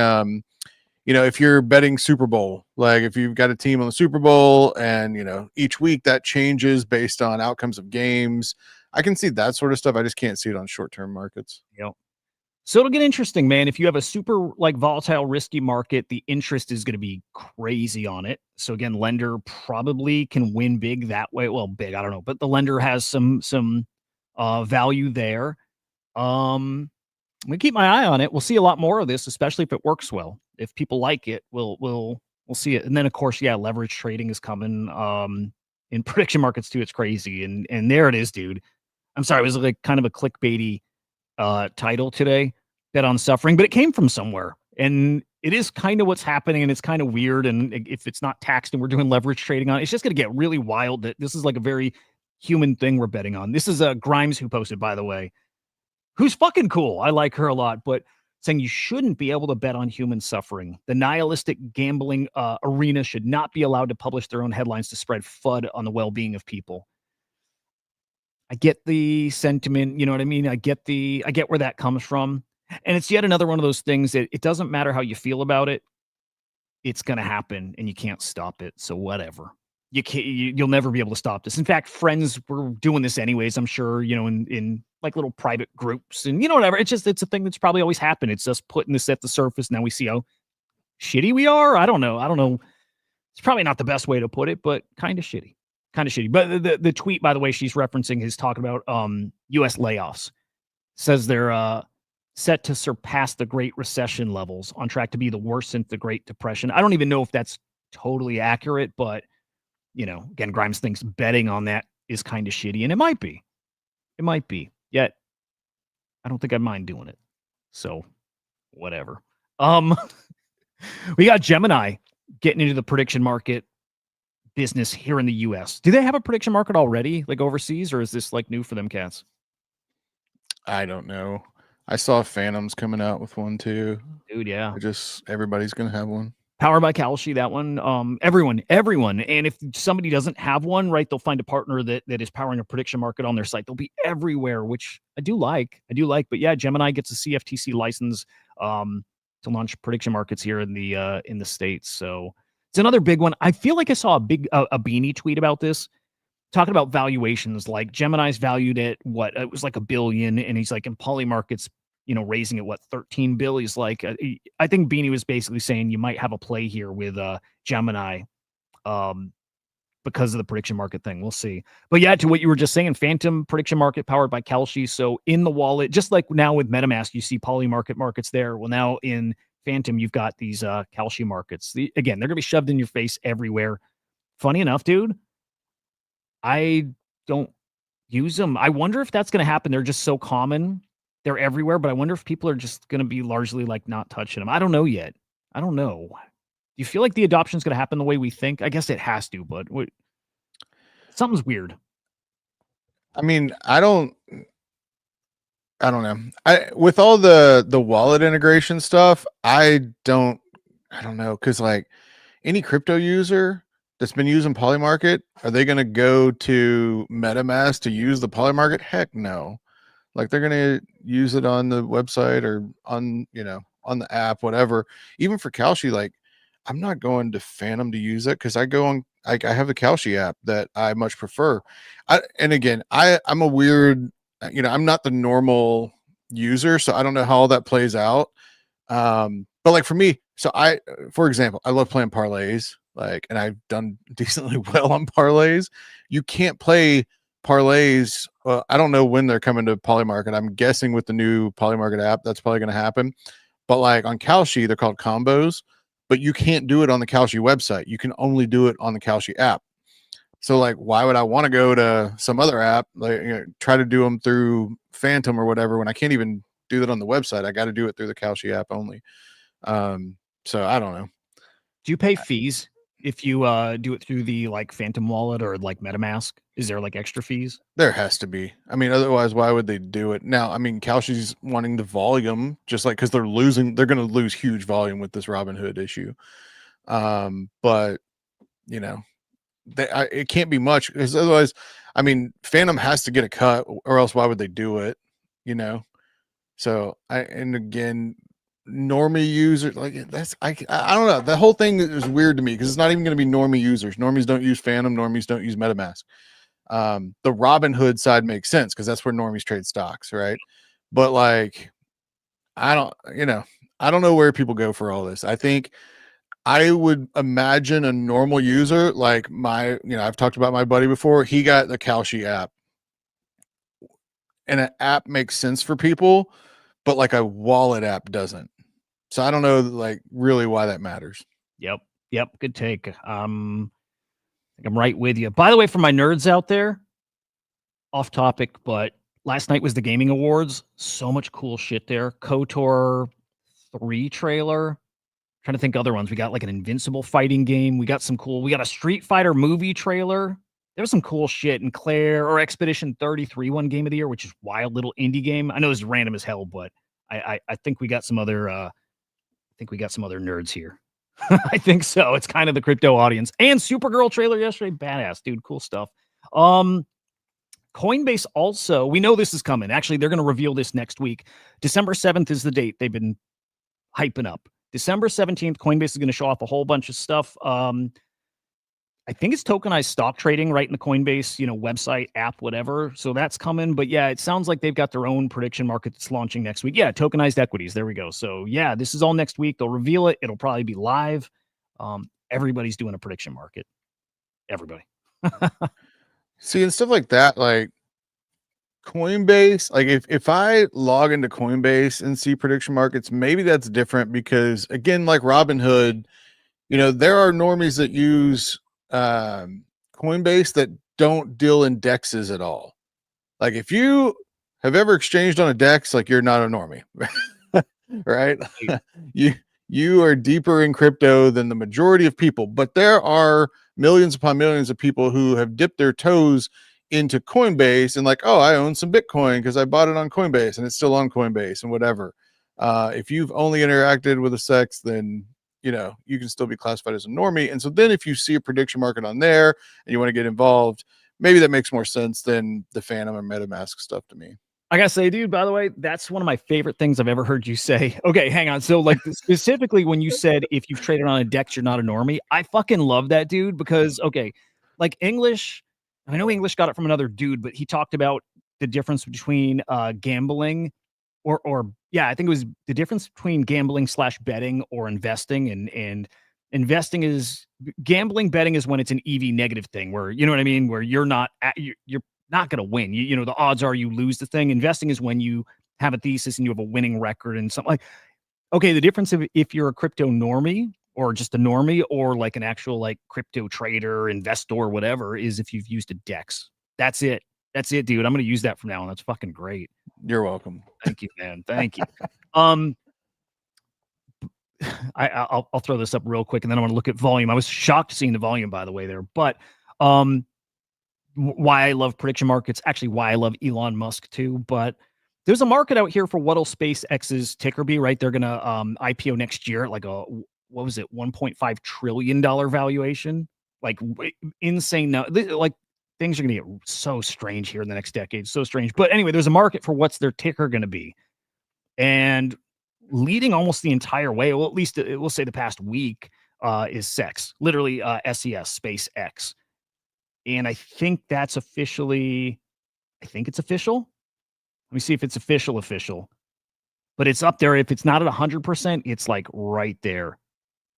Speaker 3: if you're betting Super Bowl, like if you've got a team on the Super Bowl and, each week that changes based on outcomes of games, I can see that sort of stuff. I just can't see it on short-term markets.
Speaker 2: Yep. So it'll get interesting, man. If you have a super like volatile, risky market, the interest is going to be crazy on it. So again, lender probably can win big that way. Well, big, I don't know, but the lender has some value there. I'm gonna keep my eye on it. We'll see a lot more of this, especially if it works well. If people like it, we'll see it. And then of course, yeah, leverage trading is coming. In prediction markets too, it's crazy. And there it is, dude. I'm sorry, it was like kind of a clickbaity title today, Bet on Suffering, but it came from somewhere. And it is kind of what's happening, and it's kind of weird. And if it's not taxed and we're doing leverage trading on it, it's just going to get really wild. That this is like a very human thing we're betting on. This is Grimes who posted, by the way, who's fucking cool. I like her a lot, but saying you shouldn't be able to bet on human suffering. The nihilistic gambling arena should not be allowed to publish their own headlines to spread FUD on the well-being of people. I get the sentiment, you know what I mean? I get where that comes from. And it's yet another one of those things that it doesn't matter how you feel about it. It's going to happen and you can't stop it. So whatever. You'll never be able to stop this. In fact, friends were doing this anyways, I'm sure, in like little private groups and whatever. It's a thing that's probably always happened. It's just putting this at the surface. Now we see how shitty we are. I don't know. It's probably not the best way to put it, but kind of shitty. But the tweet, by the way, she's referencing is talking about U.S. layoffs. Says they're set to surpass the Great Recession levels, on track to be the worst since the Great Depression. I don't even know if that's totally accurate, but again, Grimes thinks betting on that is kind of shitty, and it might be. Yet, I don't think I'd mind doing it. So, whatever. We got Gemini getting into the prediction market business here in the US. Do they have a prediction market already, like overseas, or is this like new for them cats?
Speaker 3: I don't know. I saw Phantoms coming out with one too.
Speaker 2: Dude, yeah.
Speaker 3: Everybody's gonna have one.
Speaker 2: Powered by Kalshi, that one. Everyone. And if somebody doesn't have one, right, they'll find a partner that is powering a prediction market on their site. They'll be everywhere, which I do like. But yeah, Gemini gets a CFTC license to launch prediction markets here in the States. So it's another big one. I feel like I saw a Beanie tweet about this, talking about valuations. Like Gemini's valued at what? It was like $1 billion, and he's like, in Poly Markets, raising it, what, 13 bill. He's like, I think Beanie was basically saying you might have a play here with Gemini because of the prediction market thing. We'll see. But yeah, to what you were just saying, Phantom prediction market powered by Kalshi. So in the wallet, just like now with MetaMask, you see Poly markets there. Well, now in Phantom, you've got these Kalshi markets. Again, they're going to be shoved in your face everywhere. Funny enough, dude, I don't use them. I wonder if that's going to happen. They're just so common. They're everywhere, but I wonder if people are just going to be largely like not touching them. I don't know yet. I don't know. Do you feel like the adoption is going to happen the way we think? I guess it has to, but something's weird.
Speaker 3: I mean, I don't know. With all the wallet integration stuff, I don't know, because like any crypto user that's been using Polymarket, are they going to go to MetaMask to use the Polymarket? Heck no. Like they're going to use it on the website or on the app, whatever. Even for Kalshi, like I'm not going to Phantom to use it because I have the Kalshi app that I much prefer. I'm a weird, I'm not the normal user, so I don't know how all that plays out. But like for me, for example, I love playing parlays, and I've done decently well on parlays. You can't play parlays. Well, I don't know when they're coming to Polymarket. I'm guessing with the new Polymarket app, that's probably going to happen. But like on Kalshi, they're called combos, but you can't do it on the Kalshi website. You can only do it on the Kalshi app. So like, why would I want to go to some other app, try to do them through Phantom or whatever, when I can't even do that on the website? I got to do it through the Kalshi app only. So I don't know.
Speaker 2: Do you pay fees if you do it through the like Phantom wallet or like MetaMask? Is there like extra fees?
Speaker 3: There has to be. I mean, otherwise, why would they do it? Now, I mean, Kalshi's wanting the volume, just like, because they're going to lose huge volume with this Robinhood issue. But it can't be much, because otherwise, I mean, Phantom has to get a cut, or else why would they do it? So and again, normie users, like I don't know. The whole thing is weird to me because it's not even going to be normie users. Normies don't use Phantom. Normies don't use MetaMask. The Robinhood side makes sense because that's where normies trade stocks, right? But like, I don't know where people go for all this. I think I would imagine a normal user like I've talked about my buddy before. He got the Kalshi app, and an app makes sense for people, but like a wallet app doesn't. So I don't know, like, really why that matters.
Speaker 2: Yep. Good take. I'm right with you. By the way, for my nerds out there, off topic, but last night was the gaming awards. So much cool shit there. KOTOR 3 trailer. Trying to think other ones. We got like an Invincible fighting game. We got a Street Fighter movie trailer. There was some cool shit. And Expedition 33 won Game of the Year, which is wild little indie game. I know it's random as hell, but I think we got some other nerds here. I think so. It's kind of the crypto audience. And Supergirl trailer yesterday. Badass, dude. Cool stuff. Coinbase also, we know this is coming. Actually, they're going to reveal this next week. December 7th is the date they've been hyping up. December 17th, Coinbase is going to show off a whole bunch of stuff. I think it's tokenized stock trading right in the Coinbase, website, app, whatever. So that's coming. But yeah, it sounds like they've got their own prediction market that's launching next week. Yeah, tokenized equities. There we go. So yeah, this is all next week. They'll reveal it. It'll probably be live. Everybody's doing a prediction market. Everybody.
Speaker 3: See, and stuff like that, like Coinbase, like if I log into Coinbase and see prediction markets, maybe that's different because, again, like Robinhood, there are normies that use Coinbase that don't deal in dexes at all. Like if you have ever exchanged on a dex, like you're not a normie, right? you are deeper in crypto than the majority of people. But there are millions upon millions of people who have dipped their toes into Coinbase and like, oh, I own some Bitcoin because I bought it on Coinbase and it's still on Coinbase and whatever. If you've only interacted with a SEX, then you can still be classified as a normie. And so then if you see a prediction market on there and you want to get involved, maybe that makes more sense than the Phantom or MetaMask stuff to me.
Speaker 2: I gotta say, dude, by the way, that's one of my favorite things I've ever heard you say. Okay, hang on. So, like, specifically when you said if you've traded on a DEX, you're not a normie, I fucking love that, dude, because, okay, like English, I know English got it from another dude, but he talked about the difference between gambling or yeah, I think it was the difference between gambling / betting or investing. And investing is gambling, betting is when it's an EV negative thing where, you know what I mean? Where you're not, you're not going to win. You know, the odds are you lose the thing. Investing is when you have a thesis and you have a winning record and something like, okay, the difference of if you're a crypto normie or just a normie or like an actual like crypto trader, investor, whatever, is if you've used a DEX. That's it. That's it, dude. I'm going to use that from now on. That's fucking great.
Speaker 3: You're welcome.
Speaker 2: Thank you, man. Thank you. I'll throw this up real quick and then I want to look at volume. I was shocked seeing the volume, by the way, there, but why I love prediction markets, actually why I love Elon Musk too, but there's a market out here for what'll SpaceX's ticker be, right? They're going to IPO next year at like what was it? $1.5 trillion valuation. Like insane. Now, like things are going to get so strange here in the next decade. So strange. But anyway, there's a market for what's their ticker going to be. And leading almost the entire way, well, at least it will say the past week, is SEX, literally SES, SpaceX. And I think that's officially, I think it's official. Let me see if it's official. But it's up there. If it's not at 100%, it's like right there,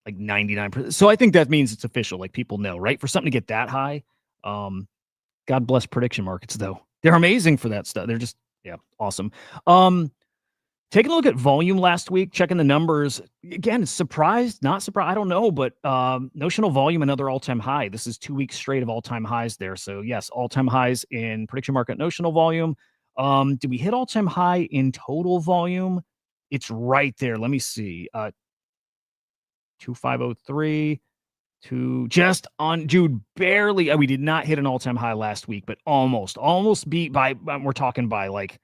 Speaker 2: like 99%. So I think that means it's official. Like people know, right? For something to get that high, God bless prediction markets, though. They're amazing for that stuff. They're just, yeah, awesome. Taking a look at volume last week, checking the numbers. Again, surprised, not surprised, I don't know, but notional volume, another all-time high. This is 2 weeks straight of all-time highs there. So yes, all-time highs in prediction market notional volume. Did we hit all-time high in total volume? It's right there. Let me see. 2503 to just on, dude, barely. We did not hit an all-time high last week, but almost beat by, we're talking by like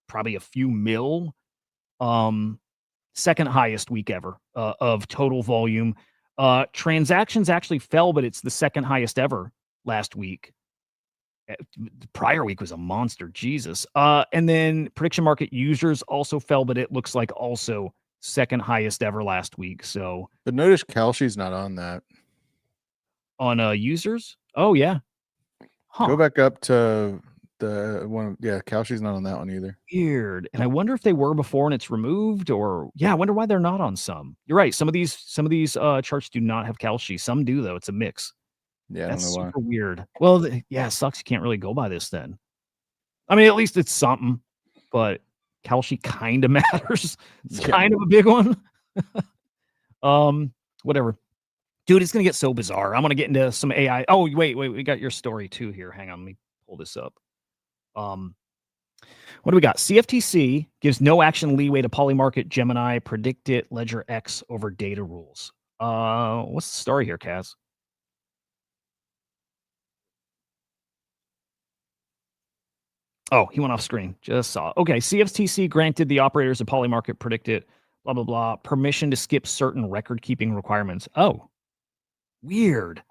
Speaker 2: probably a few mil. Second highest week ever of total volume. Transactions actually fell, but it's the second highest ever last week. The prior week was a monster, Jesus. And then prediction market users also fell, but it looks like also second highest ever last week. So,
Speaker 3: but notice Kalshi's not on that.
Speaker 2: On users? Oh yeah.
Speaker 3: Huh. Go back up to the one. Yeah, Kalshi's not on that one either.
Speaker 2: Weird. And I wonder if they were before and it's removed, or yeah, I wonder why they're not on some. You're right. Some of these charts do not have Kalshi. Some do though. It's a mix.
Speaker 3: Yeah,
Speaker 2: that's
Speaker 3: I don't know
Speaker 2: super weird. Well, yeah, it sucks. You can't really go by this then. I mean, at least it's something, but Kalshi kind of matters. It's kind of a big one. Whatever. Dude, it's gonna get so bizarre. I'm gonna get into some AI. Oh, wait, we got your story too here. Hang on, let me pull this up. What do we got? CFTC gives no action leeway to Polymarket Gemini predict it Ledger X over data rules. What's the story here, Kaz? Oh, he went off screen. Just saw. Okay, CFTC granted the operators of Polymarket predict it, blah, blah, blah, permission to skip certain record-keeping requirements. Oh, weird.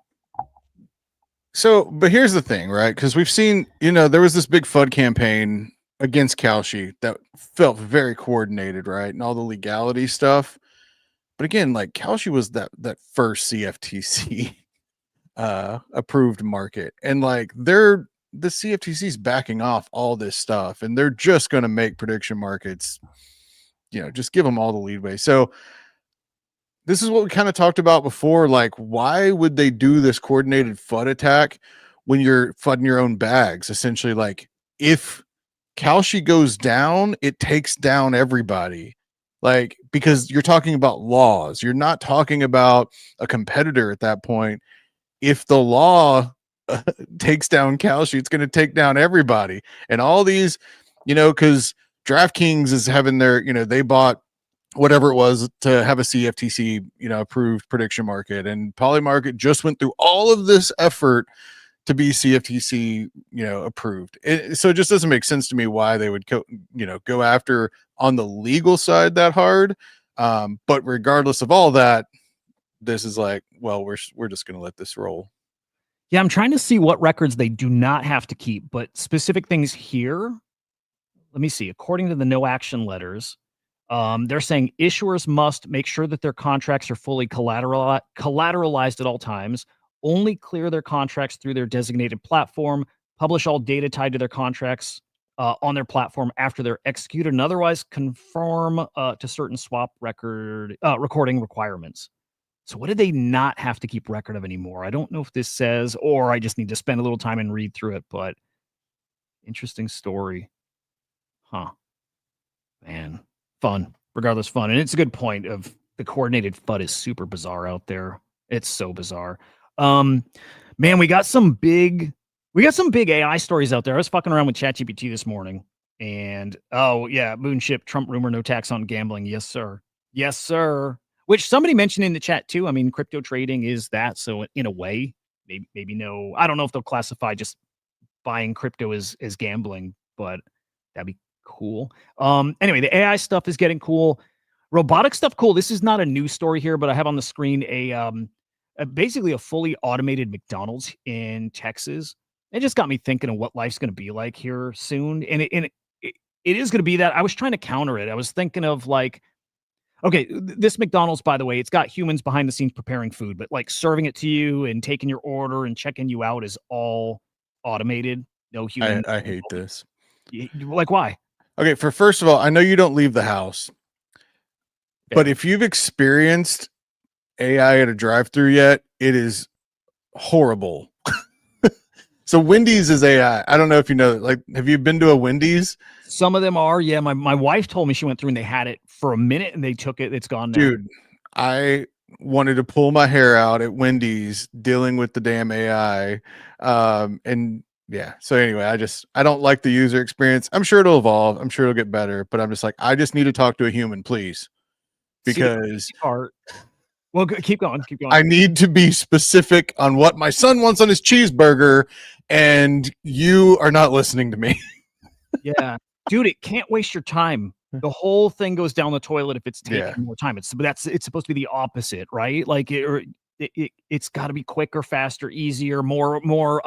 Speaker 3: So, but here's the thing, right? Because we've seen, there was this big FUD campaign against Kalshi that felt very coordinated, right? And all the legality stuff. But again, like Kalshi was that first CFTC approved market. And like the CFTC's backing off all this stuff, and they're just going to make prediction markets, just give them all the leadway. So this is what we kind of talked about before. Like, why would they do this coordinated FUD attack when you're FUDing your own bags? Essentially, like, if Kalshi goes down, it takes down everybody. Like, because you're talking about laws. You're not talking about a competitor at that point. If the law takes down Kalshi, it's going to take down everybody. And all these, because DraftKings is having their, they bought whatever it was to have a CFTC, approved prediction market, and Polymarket just went through all of this effort to be CFTC, approved. So it just doesn't make sense to me why they would go after on the legal side that hard. But regardless of all that, this is like, well, we're just going to let this roll.
Speaker 2: Yeah, I'm trying to see what records they do not have to keep, but specific things here. Let me see. According to the no action letters, they're saying issuers must make sure that their contracts are fully collateralized at all times, only clear their contracts through their designated platform, publish all data tied to their contracts on their platform after they're executed, and otherwise conform to certain swap recording requirements. So what do they not have to keep record of anymore? I don't know if this says, or I just need to spend a little time and read through it, but interesting story. Huh. Man, fun. Regardless, fun. And it's a good point of the coordinated FUD is super bizarre out there. It's so bizarre. Man, we got some big AI stories out there. I was fucking around with ChatGPT this morning. And oh yeah, Moonship, Trump rumor, no tax on gambling. Yes, sir. Yes, sir. Which somebody mentioned in the chat too. I mean, crypto trading is that. So in a way, maybe no. I don't know if they'll classify just buying crypto as gambling, but that'd be cool. Anyway, the AI stuff is getting cool. Robotic stuff, cool. This is not a news story here, but I have on the screen basically a fully automated McDonald's in Texas. It just got me thinking of what life's going to be like here soon. And it is going to be that. I was trying to counter it. I was thinking of like, okay, this McDonald's, by the way, it's got humans behind the scenes preparing food, but like serving it to you and taking your order and checking you out is all automated. No human.
Speaker 3: I hate this.
Speaker 2: Like, why?
Speaker 3: Okay, first of all, I know you don't leave the house, but if you've experienced AI at a drive-through yet, it is horrible. So Wendy's is AI. I don't know if you know, like, have you been to a Wendy's?
Speaker 2: Some of them are. Yeah, my wife told me she went through and they had it for a minute and they took it. It's gone now.
Speaker 3: Dude, I wanted to pull my hair out at Wendy's dealing with the damn AI. And yeah, so anyway, I don't like the user experience. I'm sure it'll evolve. I'm sure it'll get better, but I'm just like, I just need to talk to a human, please. Because
Speaker 2: well, keep going.
Speaker 3: I need to be specific on what my son wants on his cheeseburger, and you are not listening to me.
Speaker 2: Yeah, dude, it can't waste your time. The whole thing goes down the toilet if it's taking more time. It's supposed to be the opposite, right? Like it's got to be quicker, faster, easier, more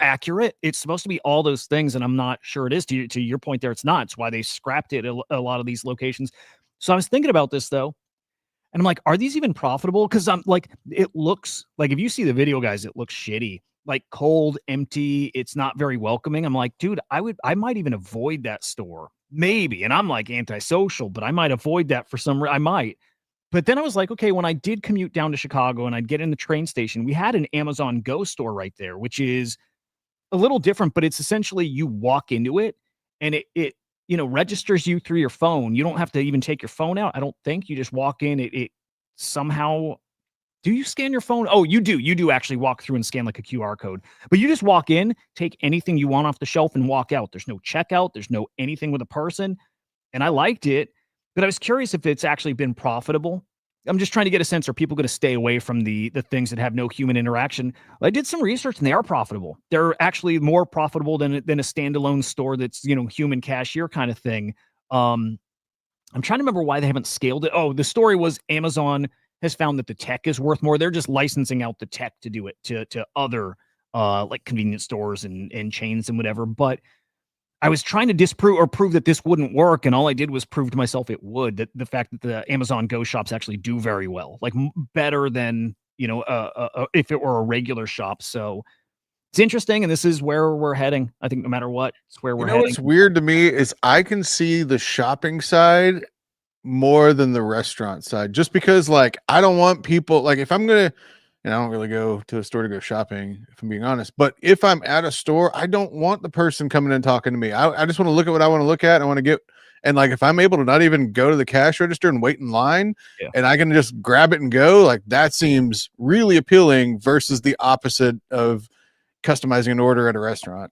Speaker 2: accurate. It's supposed to be all those things, and I'm not sure it is. To your point there, it's not. It's why they scrapped it at a lot of these locations. So I was thinking about this though. And I'm like, are these even profitable? Because I'm like, it looks like if you see the video, guys, it looks shitty, like cold, empty. It's not very welcoming. I'm like, dude, I might even avoid that store, maybe. And I'm like antisocial, but I might avoid that for some reason. I might. But then I was like, okay, when I did commute down to Chicago and I'd get in the train station, we had an Amazon Go store right there, which is a little different, but it's essentially you walk into it and it registers you through your phone. You don't have to even take your phone out. I don't think you just walk in. It somehow, do you scan your phone? Oh, you do. You do actually walk through and scan like a QR code, but you just walk in, take anything you want off the shelf and walk out. There's no checkout. There's no anything with a person. And I liked it, but I was curious if it's actually been profitable. I'm just trying to get a sense, are people going to stay away from the things that have no human interaction? I did some research and they are profitable. They're actually more profitable than a standalone store that's, human cashier kind of thing. I'm trying to remember why they haven't scaled it. Oh, the story was Amazon has found that the tech is worth more. They're just licensing out the tech to do it to other like convenience stores and chains and whatever. But I was trying to disprove or prove that this wouldn't work, and all I did was prove to myself it would. That the fact that the Amazon Go shops actually do very well, like better than if it were a regular shop. So it's interesting, and this is where we're heading. I think no matter what, it's where we're heading.
Speaker 3: What's weird to me is I can see the shopping side more than the restaurant side, just because like I don't want people like if I'm gonna. And I don't really go to a store to go shopping, if I'm being honest. But if I'm at a store, I don't want the person coming and talking to me. I just want to look at what I want to look at. I want to get, and like if I'm able to not even go to the cash register and wait in line, and I can just grab it and go, like that seems really appealing versus the opposite of customizing an order at a restaurant.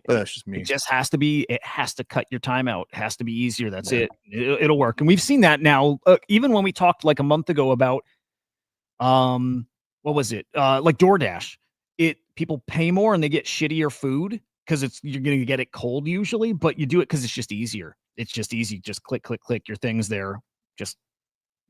Speaker 3: But that's just me.
Speaker 2: It just has to be. It has to cut your time out. It has to be easier. That's it. It'll work. And we've seen that now. Even when we talked like a month ago about, what was it? Like DoorDash. People pay more and they get shittier food because you're going to get it cold usually, but you do it because it's just easier. It's just easy. Just click, click, click. Your thing's there. Just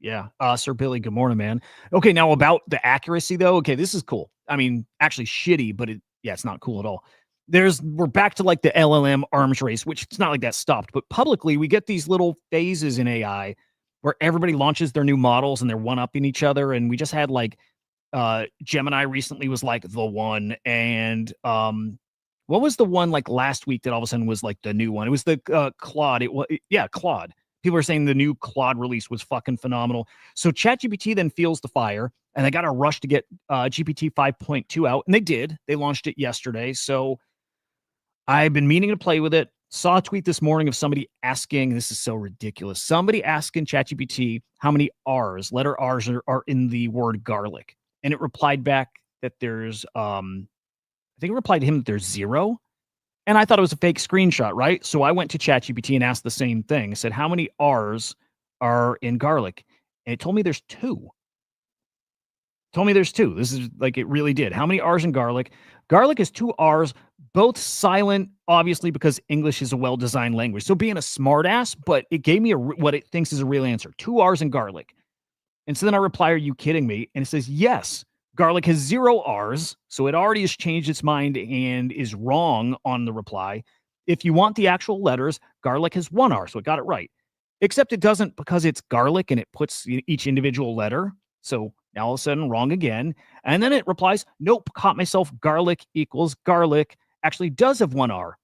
Speaker 2: yeah. Sir Billy, good morning, man. Okay, now about the accuracy though. Okay, this is cool. I mean, actually shitty, but it's not cool at all. We're back to like the LLM arms race, which it's not like that stopped, but publicly we get these little phases in AI where everybody launches their new models and they're one-upping each other. And we just had like Gemini recently was like the one, and what was the one like last week that all of a sudden was like the new one? It was the Claude. Claude. People are saying the new Claude release was fucking phenomenal. So ChatGPT then feels the fire, and they got to rush to get GPT 5.2 out, and they did. They launched it yesterday. So I've been meaning to play with it. Saw a tweet this morning of somebody asking, this is so ridiculous, somebody asking ChatGPT how many R's, letter R's are in the word garlic. And it replied back that there's, I think it replied to him that there's 0. And I thought it was a fake screenshot, right? So I went to ChatGPT and asked the same thing. I said, how many R's are in garlic? And it told me there's 2. This is like, it really did. How many R's in garlic? Garlic is 2 R's, both silent, obviously, because English is a well-designed language. So being a smartass, but it gave me what it thinks is a real answer. 2 R's in garlic. And so then I reply, are you kidding me? And it says, yes, garlic has 0 R's. So it already has changed its mind and is wrong on the reply. If you want the actual letters, garlic has 1 R. So it got it right. Except it doesn't, because it's garlic and it puts each individual letter. So now all of a sudden wrong again. And then it replies, nope, caught myself. Garlic equals garlic actually does have 1 R.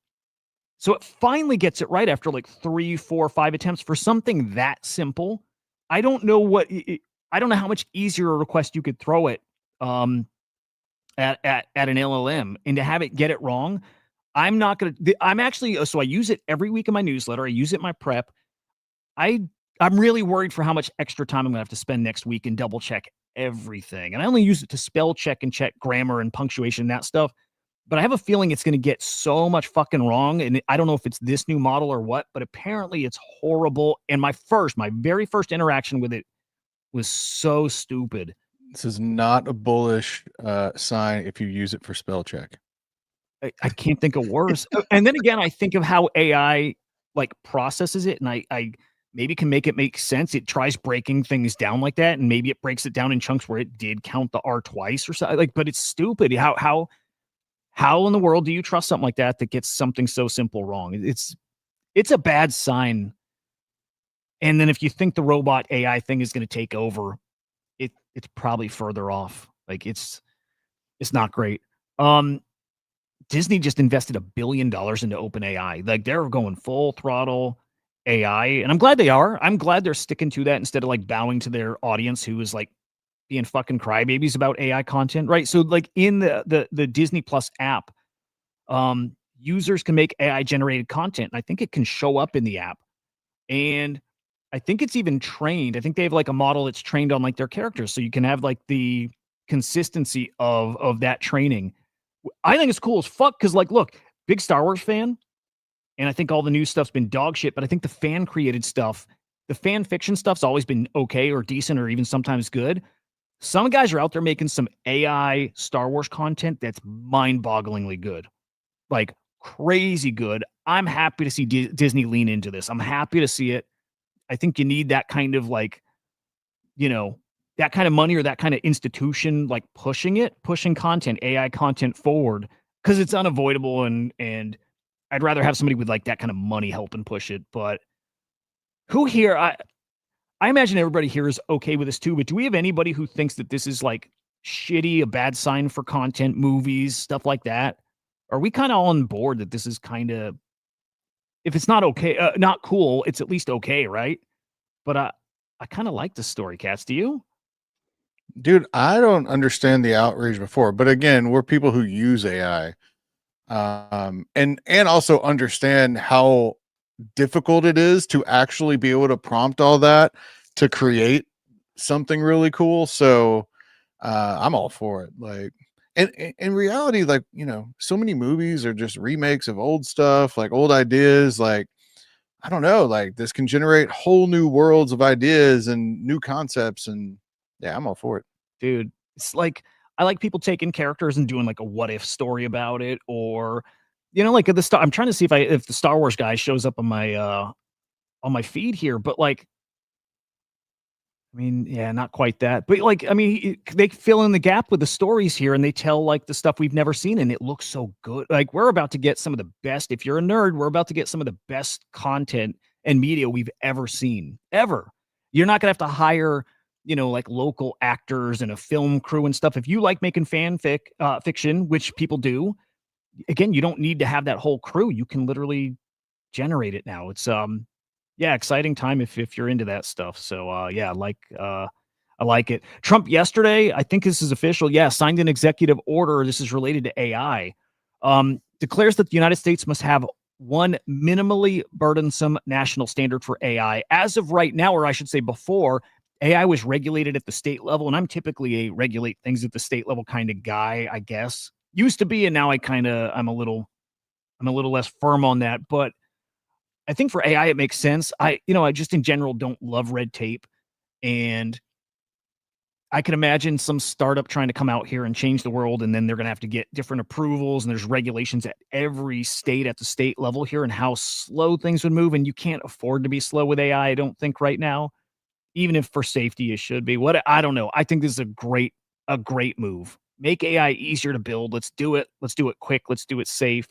Speaker 2: So it finally gets it right after like 3, 4, 5 attempts for something that simple. I don't know I don't know how much easier a request you could throw it at an LLM, and to have it get it wrong. I'm actually, so I use it every week in my newsletter. I use it in my prep. I'm really worried for how much extra time I'm gonna have to spend next week and double check everything. And I only use it to spell check and check grammar and punctuation and that stuff. But I have a feeling it's going to get so much fucking wrong. And I don't know if it's this new model or what, but apparently it's horrible. And my very first interaction with it was so stupid.
Speaker 3: This is not a bullish sign if you use it for spell check.
Speaker 2: I can't think of worse. And then again, I think of how AI like processes it, and I maybe can make it make sense. It tries breaking things down like that, and maybe it breaks it down in chunks where it did count the R twice or something. Like, but it's stupid. How in the world do you trust something like that gets something so simple wrong? It's a bad sign. And then if you think the robot AI thing is going to take over, it's probably further off. Like it's not great. Disney just invested $1 billion into OpenAI. Like they're going full throttle AI, and I'm glad they are. I'm glad they're sticking to that instead of like bowing to their audience who is like being fucking crybabies about AI content, right? So like in the Disney Plus app, users can make AI generated content. And I think it can show up in the app, and I think it's even trained. I think they have like a model that's trained on like their characters, so you can have like the consistency of that training. I think it's cool as fuck because like, look, big Star Wars fan, and I think all the new stuff's been dog shit. But I think the fan created stuff, the fan fiction stuff's always been okay or decent or even sometimes good. Some guys are out there making some AI Star Wars content that's mind-bogglingly good, like crazy good. I'm happy to see Disney lean into this. I'm happy to see it. I think you need that kind of like, that kind of money or that kind of institution, like pushing content, AI content forward, because it's unavoidable. And I'd rather have somebody with like that kind of money helping push it. But who here, I imagine everybody here is okay with this too, but do we have anybody who thinks that this is like shitty, a bad sign for content, movies, stuff like that? Are we kind of all on board that this is kind of, if it's not okay, not cool, it's at least okay, right? But I kind of like the story, Cats. Do you?
Speaker 3: Dude, I don't understand the outrage before, but again, we're people who use AI, and also understand how difficult it is to actually be able to prompt all that to create something really cool. So I'm all for it. Like, And in reality, like, so many movies are just remakes of old stuff, like old ideas. Like, I don't know, like this can generate whole new worlds of ideas and new concepts. And yeah, I'm all for it.
Speaker 2: Dude, it's like I like people taking characters and doing like a what if story about it, or like at the I'm trying to see if the Star Wars guy shows up on my feed here, but like I mean, yeah, not quite that. But like, I mean, they fill in the gap with the stories here and they tell like the stuff we've never seen and it looks so good. Like we're about to get some of the best. If you're a nerd, we're about to get some of the best content and media we've ever seen. Ever. You're not going to have to hire, like local actors and a film crew and stuff. If you like making fiction, which people do, again, you don't need to have that whole crew. You can literally generate it now. It's yeah, exciting time if you're into that stuff. So yeah, I like it. Trump yesterday, I think this is official. Yeah, signed an executive order. This is related to AI. Declares that the United States must have one minimally burdensome national standard for AI. As of right now, or I should say before, AI was regulated at the state level, and I'm typically a regulate things at the state level kind of guy, I guess. Used to be, and now I'm a little less firm on that, but I think for AI, it makes sense. I just in general don't love red tape. And I can imagine some startup trying to come out here and change the world. And then they're going to have to get different approvals. And there's regulations at every state at the state level here and how slow things would move. And you can't afford to be slow with AI, I don't think right now, even if for safety it should be. I don't know. I think this is a great move. Make AI easier to build. Let's do it. Let's do it quick. Let's do it safe.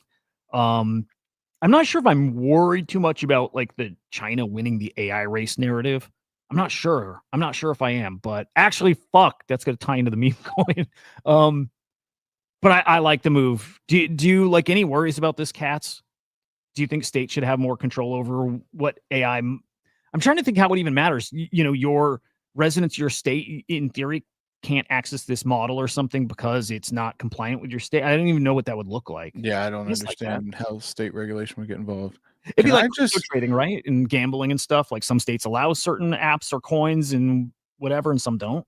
Speaker 2: I'm not sure if I'm worried too much about like the China winning the AI race narrative. I'm not sure. I'm not sure if I am, but actually, fuck, that's going to tie into the meme coin. But I like the move. Do you like any worries about this, Cats? Do you think states should have more control over what AI? I'm trying to think how it even matters. Your residents, your state, in theory, can't access this model or something because it's not compliant with your state. I don't even know what that would look like.
Speaker 3: Yeah, I don't
Speaker 2: Just like that.
Speaker 3: understand how state regulation would get involved.
Speaker 2: It'd be
Speaker 3: Can
Speaker 2: like
Speaker 3: I
Speaker 2: crypto
Speaker 3: just
Speaker 2: trading, right? And gambling and stuff. Like some states allow certain apps or coins and whatever, and some don't.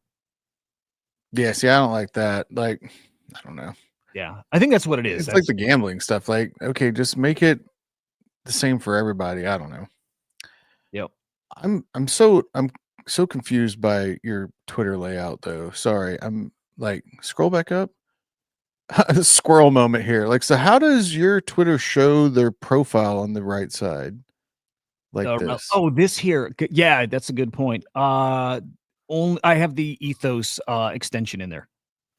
Speaker 3: Yeah, see, I don't like that. Like, I don't know.
Speaker 2: Yeah, I think that's what it is.
Speaker 3: It's like the gambling stuff. Like, okay, just make it the same for everybody. I don't know.
Speaker 2: Yep.
Speaker 3: I'm so confused by your Twitter layout though. Sorry. I'm like scroll back up. Squirrel moment here. Like, so how does your Twitter show their profile on the right side? Like this.
Speaker 2: This here. Yeah, that's a good point. Only I have the Ethos extension in there.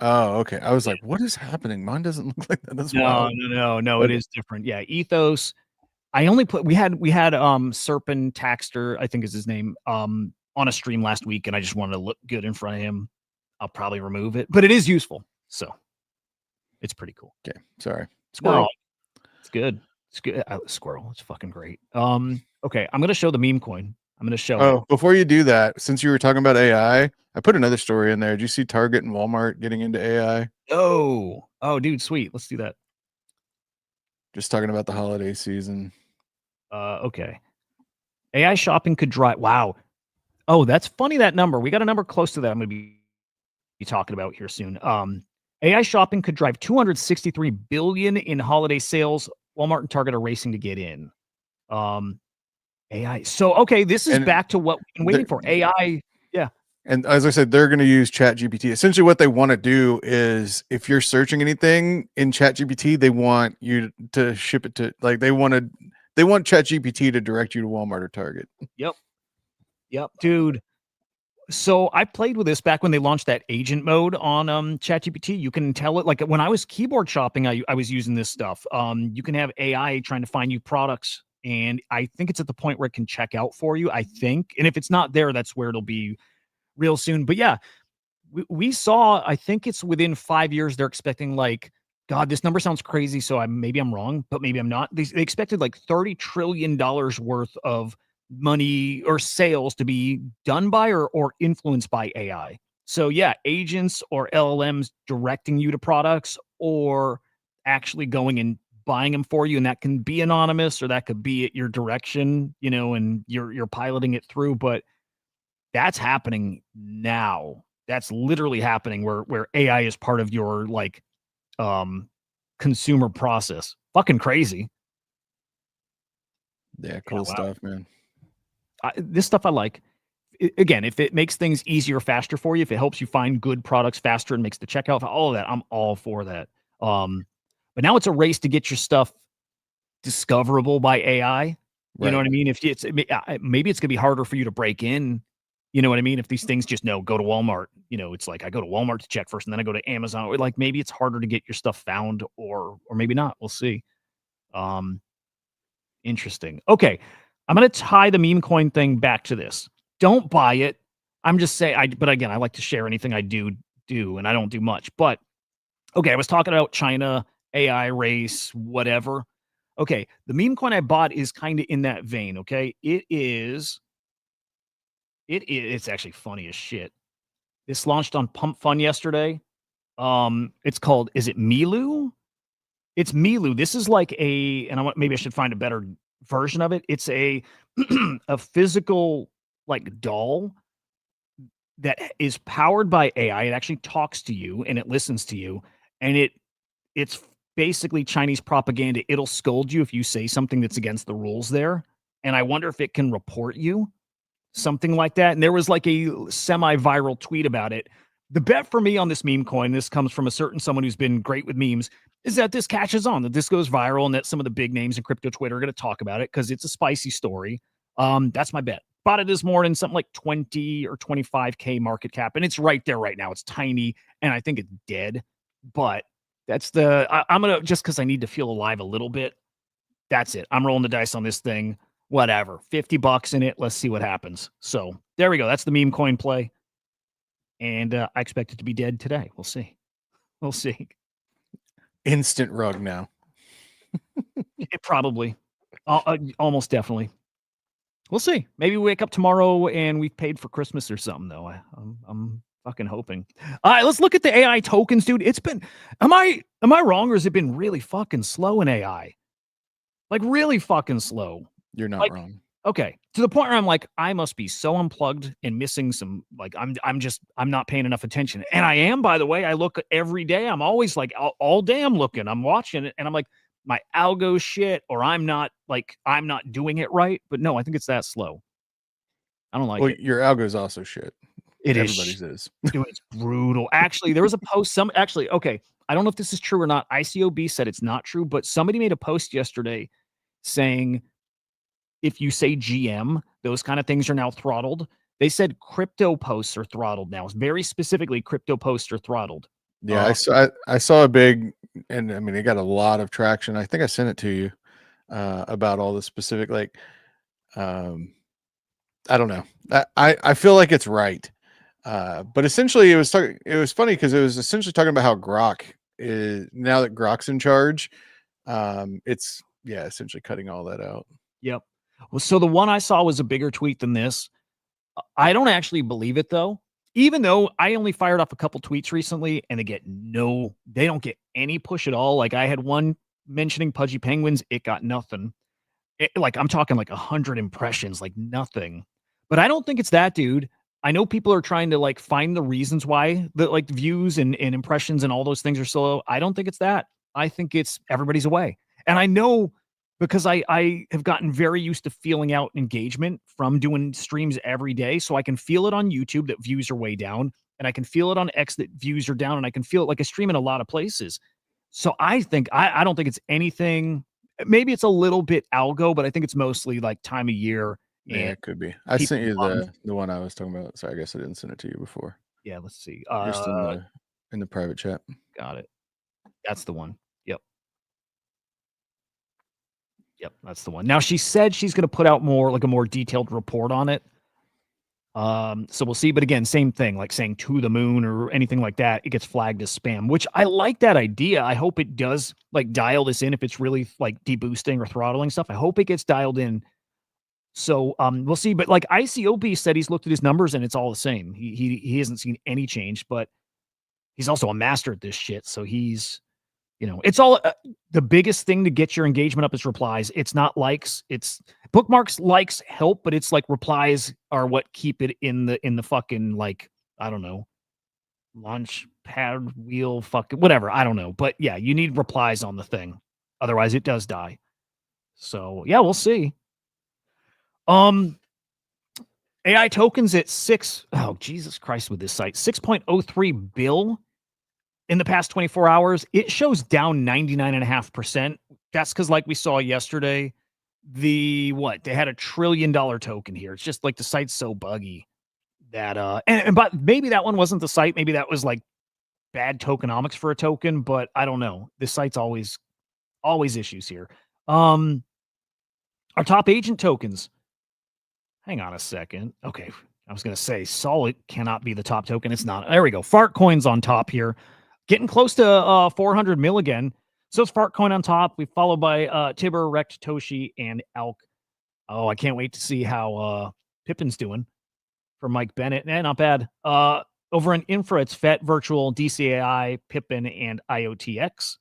Speaker 3: Oh, okay. I was
Speaker 2: Yeah.
Speaker 3: like, what is happening? Mine doesn't look like that. That's
Speaker 2: No,
Speaker 3: wild.
Speaker 2: no. It
Speaker 3: Okay.
Speaker 2: is different. Yeah, Ethos. I only put we had Serpent Taxter, I think is his name, on a stream last week, and I just wanted to look good in front of him. I'll probably remove it, but it is useful, so it's pretty cool.
Speaker 3: Okay. Sorry.
Speaker 2: Squirrel.
Speaker 3: No.
Speaker 2: It's good. It's good. Squirrel. It's fucking great. Okay, I'm gonna show the meme coin. I'm gonna show it.
Speaker 3: Before you do that, since you were talking about AI, I put another story in there. Did you see Target and Walmart getting into AI?
Speaker 2: Oh, dude, sweet. Let's do that.
Speaker 3: Just talking about the holiday season.
Speaker 2: Okay. AI shopping could drive. Wow. Oh, that's funny. That number. We got a number close to that. I'm gonna be talking about here soon. AI shopping could drive 263 billion in holiday sales. Walmart and Target are racing to get in. AI. So okay, this is back to what we've been waiting for. AI. Yeah.
Speaker 3: And as I said, they're going to use ChatGPT. Essentially, what they want to do is, if you're searching anything in ChatGPT, they want you to ship it to, like, they want ChatGPT to direct you to Walmart or Target.
Speaker 2: Yep, dude. So I played with this back when they launched that agent mode on ChatGPT. You can tell it, like when I was keyboard shopping, I was using this stuff. You can have AI trying to find you products, and I think it's at the point where it can check out for you, I think. And if it's not there, that's where it'll be real soon. But yeah, we saw, I think it's within 5 years, they're expecting like, God, this number sounds crazy. So maybe I'm wrong, but maybe I'm not. They expected like $30 trillion worth of money or sales to be done by or influenced by AI. So yeah, agents or LLMs directing you to products or actually going and buying them for you. And that can be anonymous or that could be at your direction, and you're piloting it through. But that's happening now. That's literally happening where AI is part of your like consumer process. Fucking crazy.
Speaker 3: Yeah, cool stuff, man.
Speaker 2: This stuff I like. Again, if it makes things easier, faster for you, if it helps you find good products faster and makes the checkout, all of that, I'm all for that. But now it's a race to get your stuff discoverable by AI. You know what I mean? If it's maybe it's gonna be harder for you to break in. You know what I mean? If these things just go to Walmart, it's like I go to Walmart to check first, and then I go to Amazon. Or like maybe it's harder to get your stuff found, or maybe not. We'll see. Interesting. Okay, I'm gonna tie the meme coin thing back to this. Don't buy it. I'm just saying. But again, I like to share anything I do, and I don't do much. But okay, I was talking about China AI race, whatever. Okay, the meme coin I bought is kind of in that vein. Okay, it's actually funny as shit. This launched on Pump Fun yesterday. It's called, is it Milu? It's Milu. This is like maybe I should find a better version of it. It's a a physical like doll that is powered by AI. It actually talks to you and it listens to you, and it's basically Chinese propaganda. It'll scold you if you say something that's against the rules there. And I wonder if it can report you, something like that. And there was like a semi-viral tweet about it. The bet for me on this meme coin, this comes from a certain someone who's been great with memes, is that this catches on, that this goes viral, and that some of the big names in crypto Twitter are going to talk about it because it's a spicy story. That's my bet. Bought it this morning, something like 20 or 25K market cap, and it's right there right now. It's tiny, and I think it's dead. But that's I'm going to, just because I need to feel alive a little bit, that's it. I'm rolling the dice on this thing. Whatever. $50 in it. Let's see what happens. So there we go. That's the meme coin play. And I expect it to be dead today. We'll see. We'll see.
Speaker 3: Instant rug now.
Speaker 2: It probably. Almost definitely. We'll see. Maybe we wake up tomorrow and we've paid for Christmas or something, though. I'm fucking hoping. All right, let's look at the AI tokens, dude. It's been, am I wrong, or has it been really fucking slow in AI? Like really fucking slow.
Speaker 3: You're not wrong.
Speaker 2: Okay, to the point where I'm like, I must be so unplugged and missing some, like, I'm not paying enough attention. And I am, by the way. I look every day. I'm always like, all day I'm looking, I'm watching it, and I'm like, my algo shit, or I'm not doing it right. But no, I think it's that slow. I don't like it.
Speaker 3: Your algo is also shit.
Speaker 2: Everybody's is. Dude, it's brutal. Actually, there was a post. Okay, I don't know if this is true or not. ICOB said it's not true, but somebody made a post yesterday saying, if you say GM, those kind of things are now throttled. They said crypto posts are throttled now. Very specifically, crypto posts are throttled.
Speaker 3: Yeah, I saw a big, and I mean, it got a lot of traction. I think I sent it to you about all the specific, like, I don't know. I feel like it's right. But essentially it was funny because it was essentially talking about how Grok is, now that Grok's in charge, it's essentially cutting all that out.
Speaker 2: Yep. Well, so the one I saw was a bigger tweet than this. I don't actually believe it, though. Even though I only fired off a couple tweets recently and they don't get any push at all. Like I had one mentioning Pudgy Penguins. It got nothing. Like I'm talking like 100 impressions, like nothing. But I don't think it's that, dude. I know people are trying to like find the reasons why the like views and impressions and all those things are so low. I don't think it's that. I think it's everybody's away. And I know, because I have gotten very used to feeling out engagement from doing streams every day. So I can feel it on YouTube that views are way down, and I can feel it on X that views are down, and I can feel it like I stream in a lot of places. So I think, I don't think it's anything. Maybe it's a little bit algo, but I think it's mostly like time of year.
Speaker 3: Yeah, it could be. I sent you the one I was talking about. Sorry, I guess I didn't send it to you before.
Speaker 2: Yeah, let's see.
Speaker 3: Just in the private chat.
Speaker 2: Got it. That's the one. Yep, that's the one. Now she said she's going to put out a more detailed report on it. So we'll see. But again, same thing, like saying to the moon or anything like that, it gets flagged as spam, which I like that idea. I hope it does like dial this in if it's really like deboosting or throttling stuff. I hope it gets dialed in. So we'll see. But like ICOB said, he's looked at his numbers and it's all the same. He hasn't seen any change, but he's also a master at this shit. So he's, it's all the biggest thing to get your engagement up is replies. It's not likes. It's bookmarks, likes help, but it's like replies are what keep it in the fucking, like, I don't know, launch pad wheel, whatever. I don't know. But yeah, you need replies on the thing. Otherwise it does die. So yeah, we'll see. AI tokens at Jesus Christ with this site, 6.03 bill in the past 24 hours. It shows down 99.5%. That's because, like we saw yesterday, they had $1 trillion token here. It's just like the site's so buggy that but maybe that one wasn't the site. Maybe that was like bad tokenomics for a token, but I don't know. This site's always issues here. Our top agent tokens. Hang on a second. Okay. I was going to say Solid cannot be the top token. It's not. There we go. Fart Coin's on top here. Getting close to 400 mil again. So it's Fart Coin on top. We followed by Tibber, Rect, Toshi, and Elk. Oh, I can't wait to see how Pippin's doing for Mike Bennett. Not bad. Over in Infra, it's FET, Virtual, DCAI, Pippin, and IOTX.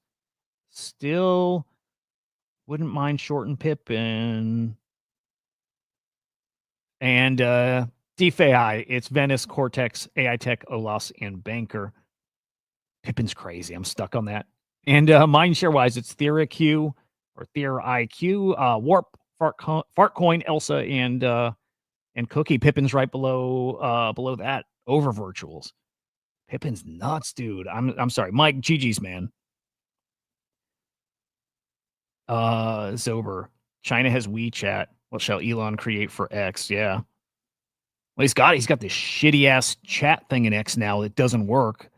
Speaker 2: Still wouldn't mind shorting Pippin. And DeFi, it's Venice, Cortex, AI Tech, OLAS, and Banker. Pippin's crazy. I'm stuck on that. And mindshare-wise, it's TheraQ or TheraIQ, Warp, Fartcoin, Elsa, and Cookie. Pippin's right below that. Over virtuals. Pippin's nuts, dude. I'm sorry, Mike. GG's, man. Zober. China has WeChat. What shall Elon create for X? Yeah. Well, he's got this shitty ass chat thing in X now that doesn't work.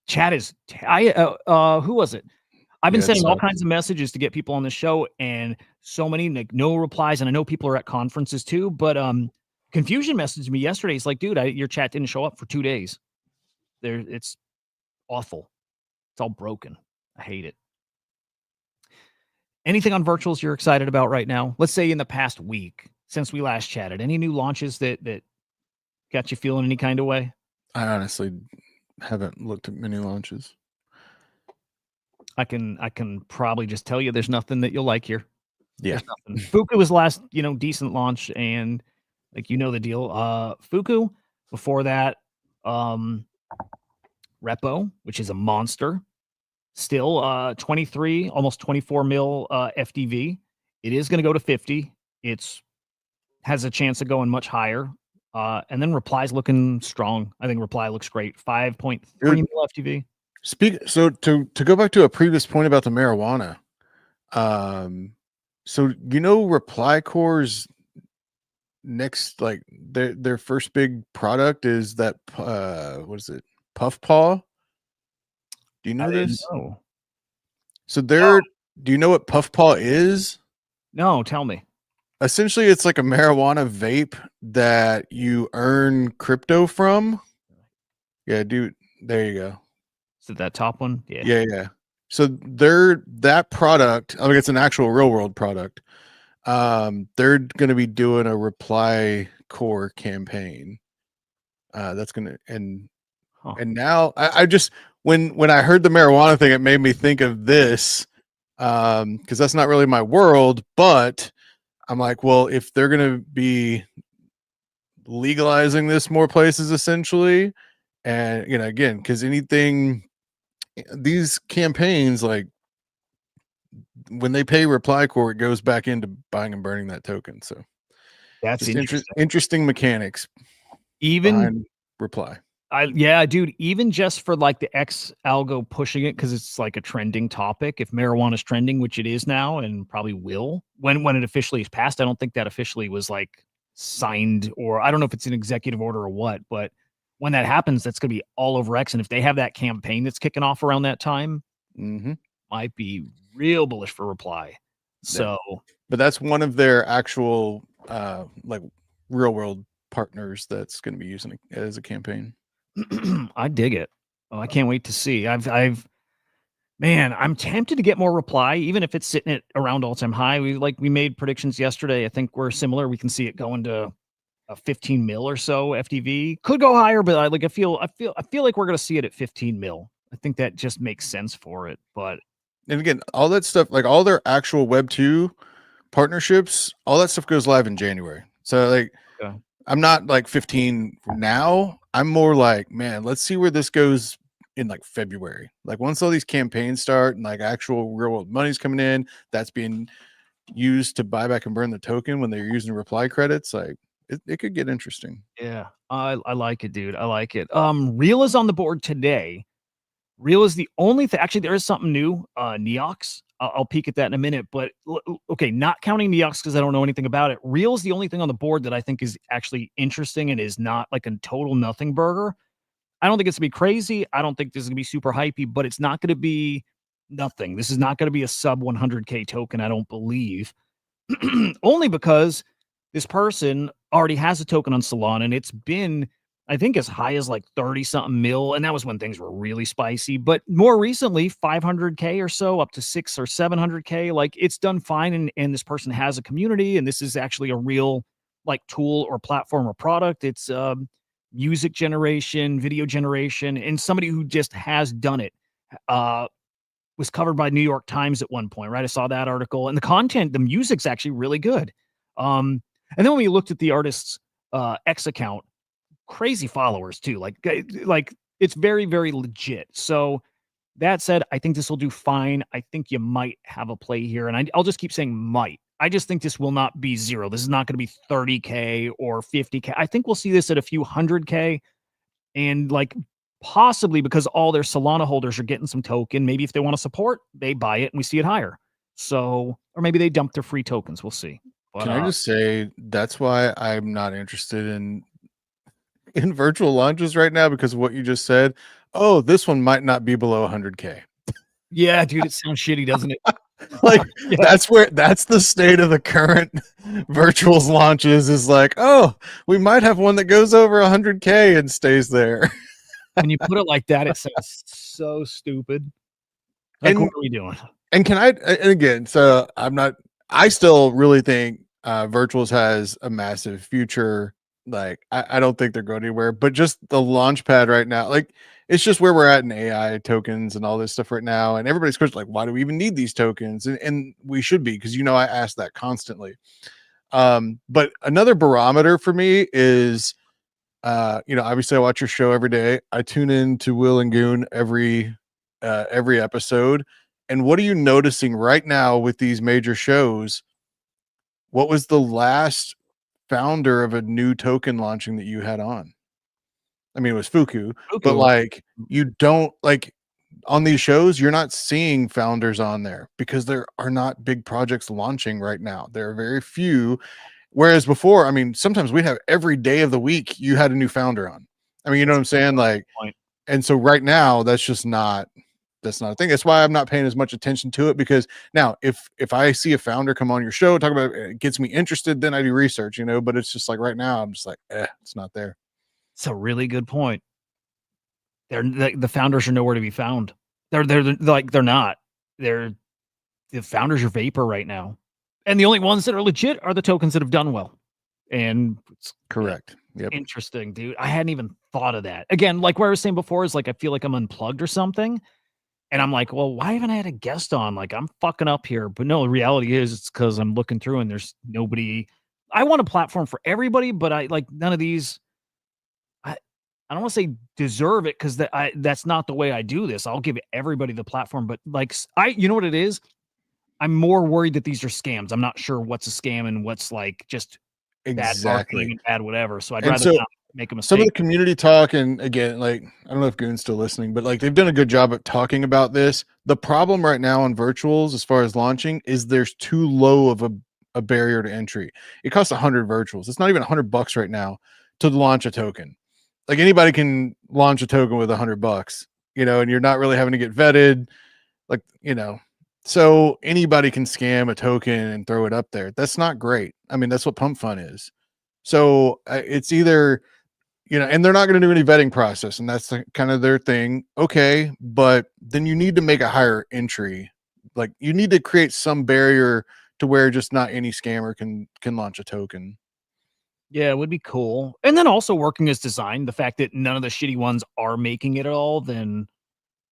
Speaker 2: Chat is who was it? I've been sending all kinds of messages to get people on the show, and so many like no replies. And I know people are at conferences too, but Confusion messaged me yesterday. He's like, dude, your chat didn't show up for 2 days. It's awful. It's all broken. I hate it. Anything on virtuals you're excited about right now? Let's say in the past week since we last chatted. Any new launches that got you feeling any kind of way?
Speaker 3: I honestly haven't looked at many launches.
Speaker 2: I can probably just tell you there's nothing that you'll like here.
Speaker 3: Yeah.
Speaker 2: Fuku was the last, decent launch, and like the deal. Fuku, before that, Repo, which is a monster. Still 23, almost 24 mil FDV. It is going to go to 50. It's has a chance of going much higher. And then Reply's looking strong. I think Reply looks great. 5.3 mil FDV.
Speaker 3: So to go back to a previous point about the marijuana, so Reply Core's next, like their first big product is that what is it, Puff Paw? Do you know this?
Speaker 2: Know.
Speaker 3: So do you know what Puff Paw is?
Speaker 2: No, tell me.
Speaker 3: Essentially, it's like a marijuana vape that you earn crypto from. Yeah, dude. There you go.
Speaker 2: Is it that top one? Yeah.
Speaker 3: Yeah. So that product, I mean, it's an actual real world product. They're going to be doing a Reply Core campaign. That's going to, and now I just, when I heard the marijuana thing, it made me think of this, because that's not really my world, but I'm like, well, if they're going to be legalizing this more places, essentially, and again, because these campaigns, like when they pay Reply Core, it goes back into buying and burning that token. So
Speaker 2: that's
Speaker 3: interesting mechanics.
Speaker 2: Even
Speaker 3: Reply.
Speaker 2: Dude, even just for like the X algo pushing it, because it's like a trending topic. If marijuana is trending, which it is now and probably will, when it officially is passed, I don't think that officially was like signed, or I don't know if it's an executive order or what, but when that happens, that's going to be all over X. And if they have that campaign that's kicking off around that time, might be real bullish for Reply. So,
Speaker 3: but that's one of their actual like real world partners that's going to be using it as a campaign.
Speaker 2: I dig it. Oh, I can't wait to see. I'm tempted to get more Reply, even if it's sitting at around all-time high. We made predictions yesterday. I think we're similar. We can see it going to a 15 mil or so FDV. I feel like we're going to see it at 15 mil. I think that just makes sense for it. But
Speaker 3: and again, all that stuff, like all their actual Web 2 partnerships, all that stuff goes live in January. So I'm not like 15 now. I'm more like, man, let's see where this goes in like February. Like once all these campaigns start and like actual real world money's coming in, that's being used to buy back and burn the token when they're using reply credits, like it could get interesting.
Speaker 2: Yeah, I like it, dude. I like it. Real is on the board today. Real is the only thing. Actually, there is something new. Neox. I'll peek at that in a minute. But okay, not counting Neox because I don't know anything about it. Real is the only thing on the board that I think is actually interesting and is not like a total nothing burger. I don't think it's gonna be crazy. I don't think this is gonna be super hypey, but it's not gonna be nothing. This is not gonna be a sub 100K token. I don't believe, only because this person already has a token on Solana, and it's been, I think, as high as like 30 something mil. And that was when things were really spicy. But more recently, 500K or so, up to 600 or 700K. Like it's done fine. And this person has a community, and this is actually a real like tool or platform or product. It's music generation, video generation, and somebody who just has done it. Was covered by New York Times at one point, right? I saw that article, and the content, the music's actually really good. And then when we looked at the artist's X account, crazy followers too. Like it's very, very legit. So that said, I think this will do fine. I think you might have a play here, and I'll just keep saying might. I just think this will not be zero. This is not going to be 30K or 50K. I think we'll see this at a few 100K, and like possibly because all their Solana holders are getting some token. Maybe if they want to support, they buy it and we see it higher. So, or maybe they dump their free tokens. We'll see. But,
Speaker 3: Can I just say that's why I'm not interested in virtual launches right now, because of what you just said. Oh, this one might not be below 100K.
Speaker 2: yeah, dude, it sounds shitty, doesn't it?
Speaker 3: Like
Speaker 2: Yeah.
Speaker 3: that's the state of the current virtuals launches, is like, oh, we might have one that goes over 100K and stays there.
Speaker 2: When you put it like that, it sounds so stupid. Like,
Speaker 3: And
Speaker 2: what are we doing?
Speaker 3: And can I, and again, so I still really think virtuals has a massive future. Like, I don't think they're going anywhere, but just the launch pad right now, like, it's just where we're at in AI tokens and all this stuff right now. And everybody's question, like, why do we even need these tokens? And we should be, because, I ask that constantly. But another barometer for me is, obviously I watch your show every day. I tune in to Will and Goon every episode. And what are you noticing right now with these major shows? What was the last founder of a new token launching that you had on? I mean, it was Fuku, but like, you don't, like, on these shows, you're not seeing founders on there because there are not big projects launching right now. There are very few. Whereas before, I mean, sometimes we'd have every day of the week you had a new founder on. I mean, you know what I'm saying? Like, and so right now that's not a thing. That's why I'm not paying as much attention to it, because now if I see a founder come on your show, talk about it, it gets me interested, then I do research, but it's just like right now I'm just like, it's not there.
Speaker 2: It's a really good point. The founders are nowhere to be found. They're not. The founders are vapor right now. And the only ones that are legit are the tokens that have done well. And it's
Speaker 3: correct. Yep.
Speaker 2: Interesting, dude. I hadn't even thought of that. Again, like what I was saying before is like, I feel like I'm unplugged or something. And I'm like, well, why haven't I had a guest on? Like, I'm fucking up here. But no, the reality is it's because I'm looking through and there's nobody. I want a platform for everybody, but I like none of these. I don't want to say deserve it, because that's not the way I do this. I'll give everybody the platform, but like you know what it is? I'm more worried that these are scams. I'm not sure what's a scam and what's like just bad marketing and bad whatever. So I'd rather not make a mistake.
Speaker 3: Some of the community talk, and again, like, I don't know if Goon's still listening, but like, they've done a good job at talking about this. The problem right now on virtuals, as far as launching, is there's too low of a barrier to entry. It costs 100 virtuals. It's not even $100 right now to launch a token. Like, anybody can launch a token with $100, and you're not really having to get vetted. Like, so anybody can scam a token and throw it up there. That's not great. I mean, that's what pump fun is. So it's either, and they're not going to do any vetting process, and that's kind of their thing. Okay. But then you need to make a higher entry. Like, you need to create some barrier to where just not any scammer can launch a token.
Speaker 2: Yeah, it would be cool. And then also working as designed, the fact that none of the shitty ones are making it at all, then,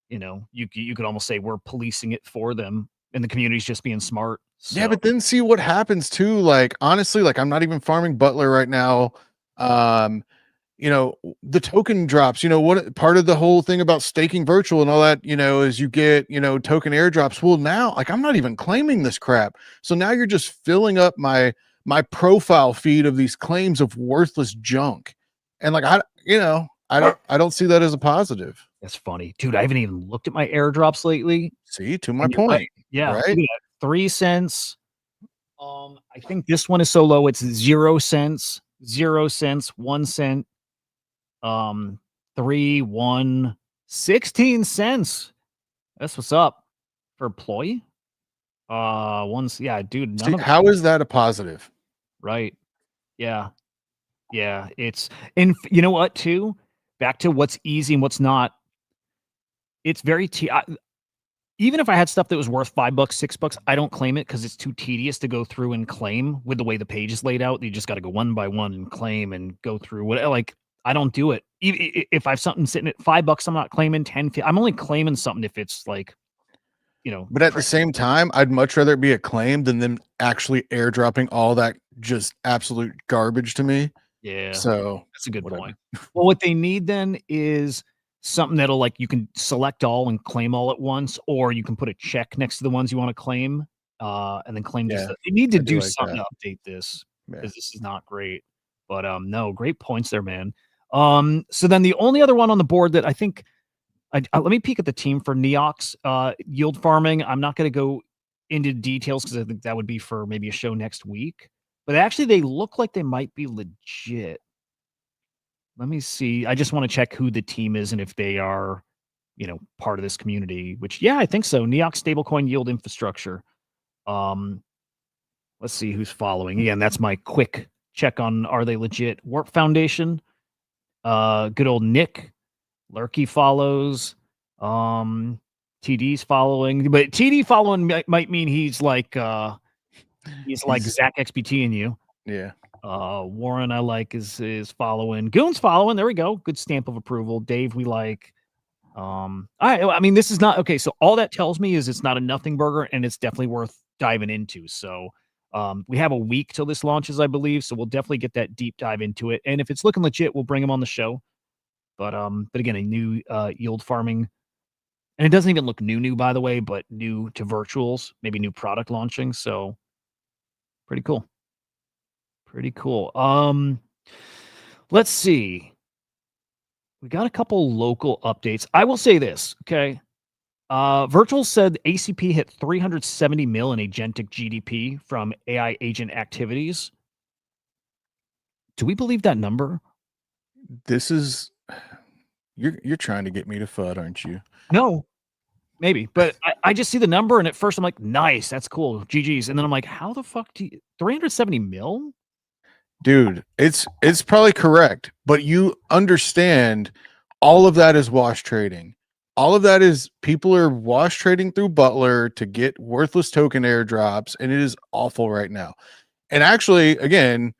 Speaker 2: you could almost say we're policing it for them and the community's just being smart. So.
Speaker 3: Yeah, but then see what happens too. Like, honestly, like, I'm not even farming Butler right now. you know, the token drops, you know, what part of the whole thing about staking virtual and all that, you know, is you get, you know, token airdrops. Well, now, like, I'm not even claiming this crap. So now you're just filling up my profile feed of these claims of worthless junk. And like, I don't see that as a positive.
Speaker 2: That's funny. Dude, I haven't even looked at my airdrops lately.
Speaker 3: See, to my
Speaker 2: And you're right.
Speaker 3: point.
Speaker 2: Yeah.
Speaker 3: Right.
Speaker 2: Look at that. 3 cents. I think this one is so low, it's 0 cents, 0 cents, 1 cent, 3, 1, 16 cents. That's what's up for employee. Yeah, dude, none
Speaker 3: See,
Speaker 2: of
Speaker 3: how is that a positive?
Speaker 2: right. Yeah. Yeah. It's and you know what, too? Back to what's easy and what's not. It's very even if I had stuff that was worth $5, $6, I don't claim it because it's too tedious to go through and claim with the way the page is laid out. You just got to go one by one and claim and go through what, like, I don't do it. If I have something sitting at $5, I'm not claiming 10. I'm only claiming something if it's like, you know,
Speaker 3: But at the same time, I'd much rather it be a claim than them actually airdropping all that just absolute garbage to me.
Speaker 2: yeah,
Speaker 3: So
Speaker 2: that's a good
Speaker 3: whatever.
Speaker 2: point. Well, what they need then is something that'll like you can select all and claim all at once, or you can put a check next to the ones you want to claim, and then claim just
Speaker 3: Yeah,
Speaker 2: they need to
Speaker 3: I do
Speaker 2: do
Speaker 3: like
Speaker 2: something
Speaker 3: that.
Speaker 2: to update this
Speaker 3: Yeah.
Speaker 2: because this is not great. But no, great points there, man. So then the only other one on the board that I think let me peek at the team for Neox yield farming. I'm not going to go into details because I think that would be for maybe a show next week. But actually, they look like they might be legit. Let me see. I just want to check who the team is and if they are, you know, part of this community. Which, yeah, I think so. Neox stablecoin yield infrastructure. Um, let's see who's following. Again, that's my quick check on are they legit. Warp Foundation. Good old Nick. Lurky follows. TD's following, but TD following might mean he's like Zach XBT and you.
Speaker 3: Yeah.
Speaker 2: Warren I like is following. Goon's following. There we go. Good stamp of approval. Dave we like. I mean this is not okay. So all that tells me is it's not a nothing burger and it's definitely worth diving into. So we have a week till this launches, I believe. So we'll definitely get that deep dive into it. And if it's looking legit, we'll bring him on the show. But again, a new yield farming, and it doesn't even look new, by the way, but new to virtuals, maybe new product launching. So pretty cool. Pretty cool. Let's see. We got a couple local updates. I will say this, okay. Virtual said ACP hit 370 mil in agentic GDP from AI agent activities. Do we believe that number?
Speaker 3: This is you're trying to get me to FUD, aren't you?
Speaker 2: No, maybe. But I just see the number, and at first I'm like, nice, that's cool, GG's. And then I'm like, how the fuck do you 370 mil?
Speaker 3: Dude, it's probably correct, but you understand all of that is wash trading. All of that is people are wash trading through Butler to get worthless token airdrops, and it is awful right now. And actually, again,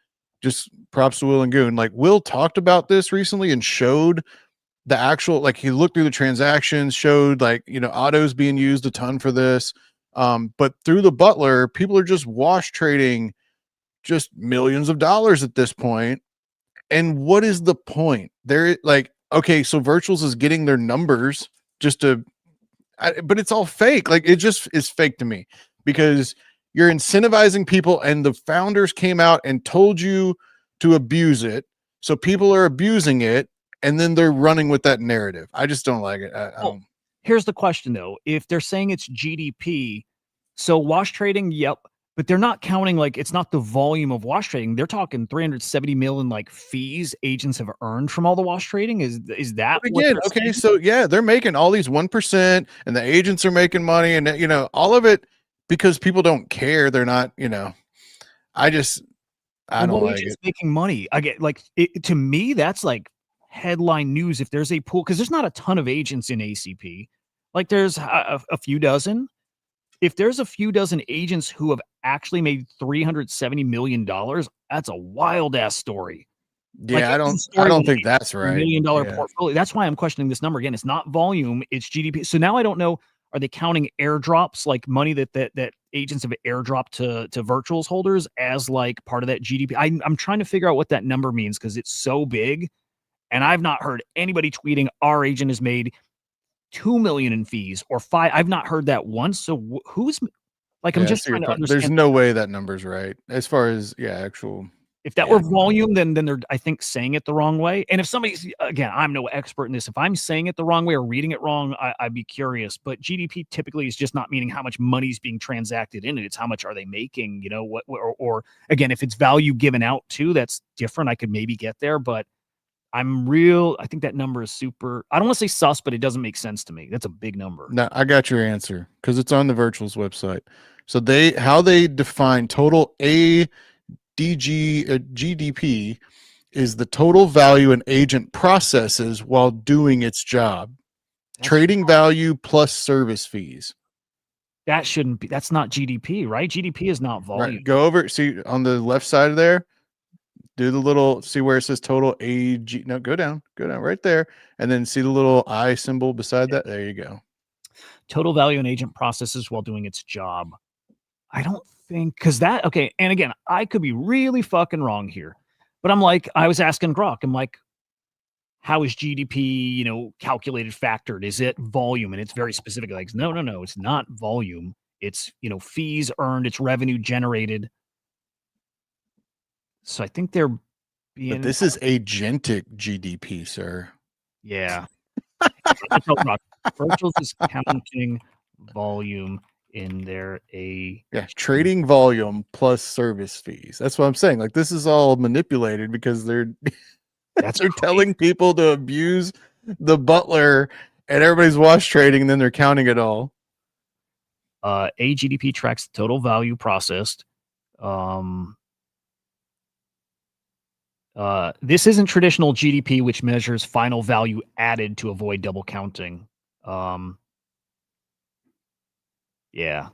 Speaker 3: just props to Will and Goon. Like Will talked about this recently and showed the actual, like he looked through the transactions, showed like, you know, autos being used a ton for this. But through the Butler, people are just wash trading just millions of dollars at this point. And what is the point? They're like, okay, so Virtuals is getting their numbers just to, but it's all fake. Like it just is fake to me because you're incentivizing people and the founders came out and told you to abuse it. So people are abusing it and then they're running with that narrative. I just don't like it. I don't.
Speaker 2: Here's the question though. If they're saying it's GDP, so wash trading, yep. But they're not counting, like, it's not the volume of wash trading. They're talking 370 million like fees agents have earned from all the wash trading. Is that
Speaker 3: But
Speaker 2: what
Speaker 3: again,
Speaker 2: they're
Speaker 3: okay,
Speaker 2: saying?
Speaker 3: so yeah, they're making all these 1% and the agents are making money and you know, all of it because people don't care. They're not, you know, I don't like
Speaker 2: Agents
Speaker 3: it.
Speaker 2: making money. I get like to me, that's like headline news. If there's a pool, because there's not a ton of agents in ACP, like there's a few dozen. If there's a few dozen agents who have actually made $370 million, that's a wild ass story. Like,
Speaker 3: Yeah,
Speaker 2: it's a
Speaker 3: I
Speaker 2: story
Speaker 3: don't
Speaker 2: when
Speaker 3: think
Speaker 2: it
Speaker 3: that's
Speaker 2: $1
Speaker 3: right.
Speaker 2: million
Speaker 3: Yeah.
Speaker 2: portfolio. That's why I'm questioning this number again. It's not volume, it's GDP. So now I don't know. Are they counting airdrops, like money that agents have airdropped to virtuals holders as like part of that GDP? I'm trying to figure out what that number means because it's so big. And I've not heard anybody tweeting our agent has made 2 million in fees or 5. I've not heard that once. So who's like, I'm
Speaker 3: Yeah, I
Speaker 2: just
Speaker 3: see your
Speaker 2: trying to
Speaker 3: point. There's
Speaker 2: understand.
Speaker 3: no way that number's right as far as actual.
Speaker 2: If that were volume, then they're, I think, saying it the wrong way. And if somebody's, again, I'm no expert in this. If I'm saying it the wrong way or reading it wrong, I'd be curious. But GDP typically is just not meaning how much money is being transacted in it. It's how much are they making, you know, or again, if it's value given out too, that's different. I could maybe get there, but I think that number is super, I don't want to say sus, but it doesn't make sense to me. That's a big number.
Speaker 3: No, I got your answer because it's on the Virtuals website. So how they define total GDP is the total value an agent processes while doing its job. Trading value plus service fees.
Speaker 2: That shouldn't be, that's not GDP, right? GDP is not volume.
Speaker 3: Right. Go over, see on the left side of there, do the little, see where it says total AG. No, go down right there. And then see the little I symbol beside that. There you go.
Speaker 2: Total value an agent processes while doing its job. I don't think, because that, okay. And again, I could be really fucking wrong here, but I'm like, I was asking Grok, I'm like, how is GDP, you know, calculated, factored? Is it volume? And it's very specific. Like, no, it's not volume. It's, you know, fees earned, it's revenue generated. So I think they're being.
Speaker 3: But this is agentic GDP, sir.
Speaker 2: Yeah. Virtuals is counting volume in their
Speaker 3: trading volume plus service fees. That's what I'm saying. Like, this is all manipulated because they're telling people to abuse the butler, and everybody's wash trading, and then they're counting it all.
Speaker 2: AGDP tracks the total value processed. This isn't traditional GDP, which measures final value added to avoid double counting. Yeah.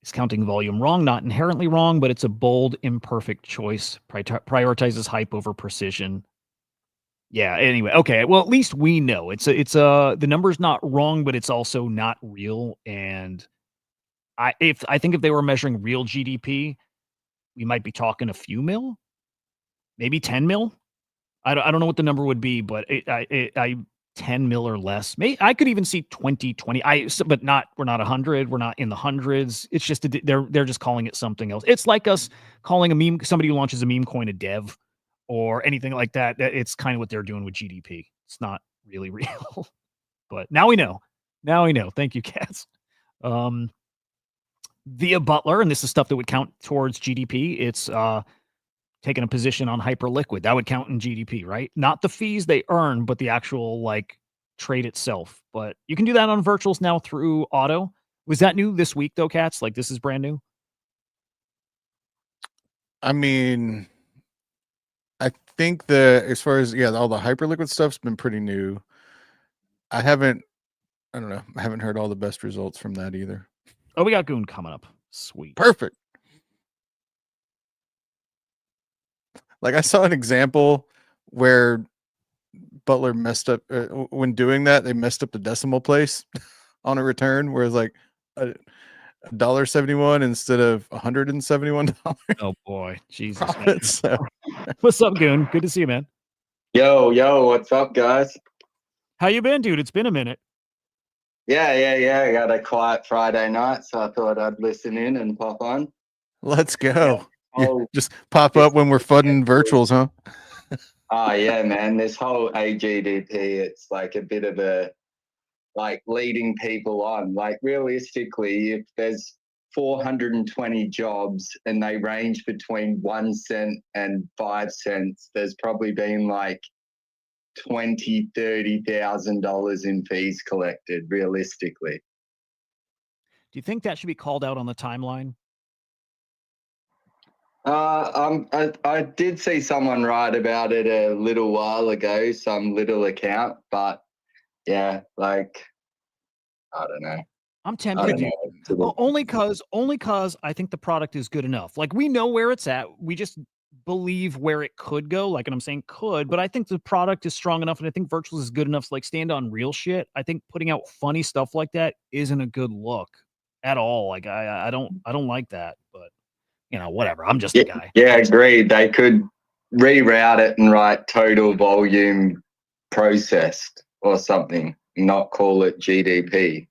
Speaker 2: Is counting volume wrong? Not inherently wrong, but it's a bold, imperfect choice. Prioritizes hype over precision. Yeah. Anyway, okay. Well, at least we know the number's not wrong, but it's also not real. And I think if they were measuring real GDP, we might be talking a few mil, maybe 10 mil. I don't know what the number would be, but I 10 mil or less. I could even see 20, but we're not 100. We're not in the hundreds. It's just, they're just calling it something else. It's like us calling a meme, somebody who launches a meme coin a dev or anything like that. It's kind of what they're doing with GDP. It's not really real, but now we know. Thank you, Cats. Via Butler, and this is stuff that would count towards GDP. It's, taking a position on Hyperliquid. That would count in GDP, right? Not the fees they earn, but the actual like trade itself. But you can do that on virtuals now through auto. Was that new this week though, Cats? Like this is brand new?
Speaker 3: I mean, I think as far as, all the Hyperliquid stuff's been pretty new. I don't know. I haven't heard all the best results from that either.
Speaker 2: Oh, we got Goon coming up. Sweet.
Speaker 3: Perfect. Like I saw an example where Butler messed up when doing that. They messed up the decimal place on a return, where it's like $1.71 instead of $171.
Speaker 2: Oh boy, Jesus!
Speaker 3: Profit, so.
Speaker 2: What's up, Goon? Good to see you, man.
Speaker 4: Yo, what's up, guys?
Speaker 2: How you been, dude? It's been a minute.
Speaker 4: Yeah. I got a quiet Friday night, so I thought I'd listen in and pop on.
Speaker 3: Let's go. Just pop up when we're fudding virtuals, huh?
Speaker 4: Oh yeah, man. This whole AGDP, it's like a bit of a leading people on. Like realistically, if there's 420 jobs and they range between 1 cent and 5 cents, there's probably been like $20,000-$30,000 in fees collected, realistically.
Speaker 2: Do you think that should be called out on the timeline?
Speaker 4: I did see someone write about it a little while ago, some little account, but yeah, I don't know.
Speaker 2: I'm tempted only cause I think the product is good enough. Like we know where it's at. We just believe where it could go. And I'm saying could, but I think the product is strong enough, and I think Virtuals is good enough to stand on real shit. I think putting out funny stuff like that isn't a good look at all. Like I don't like that, but whatever. I'm just a guy.
Speaker 4: Yeah, agreed. They could reroute it and write total volume processed or something, not call it GDP.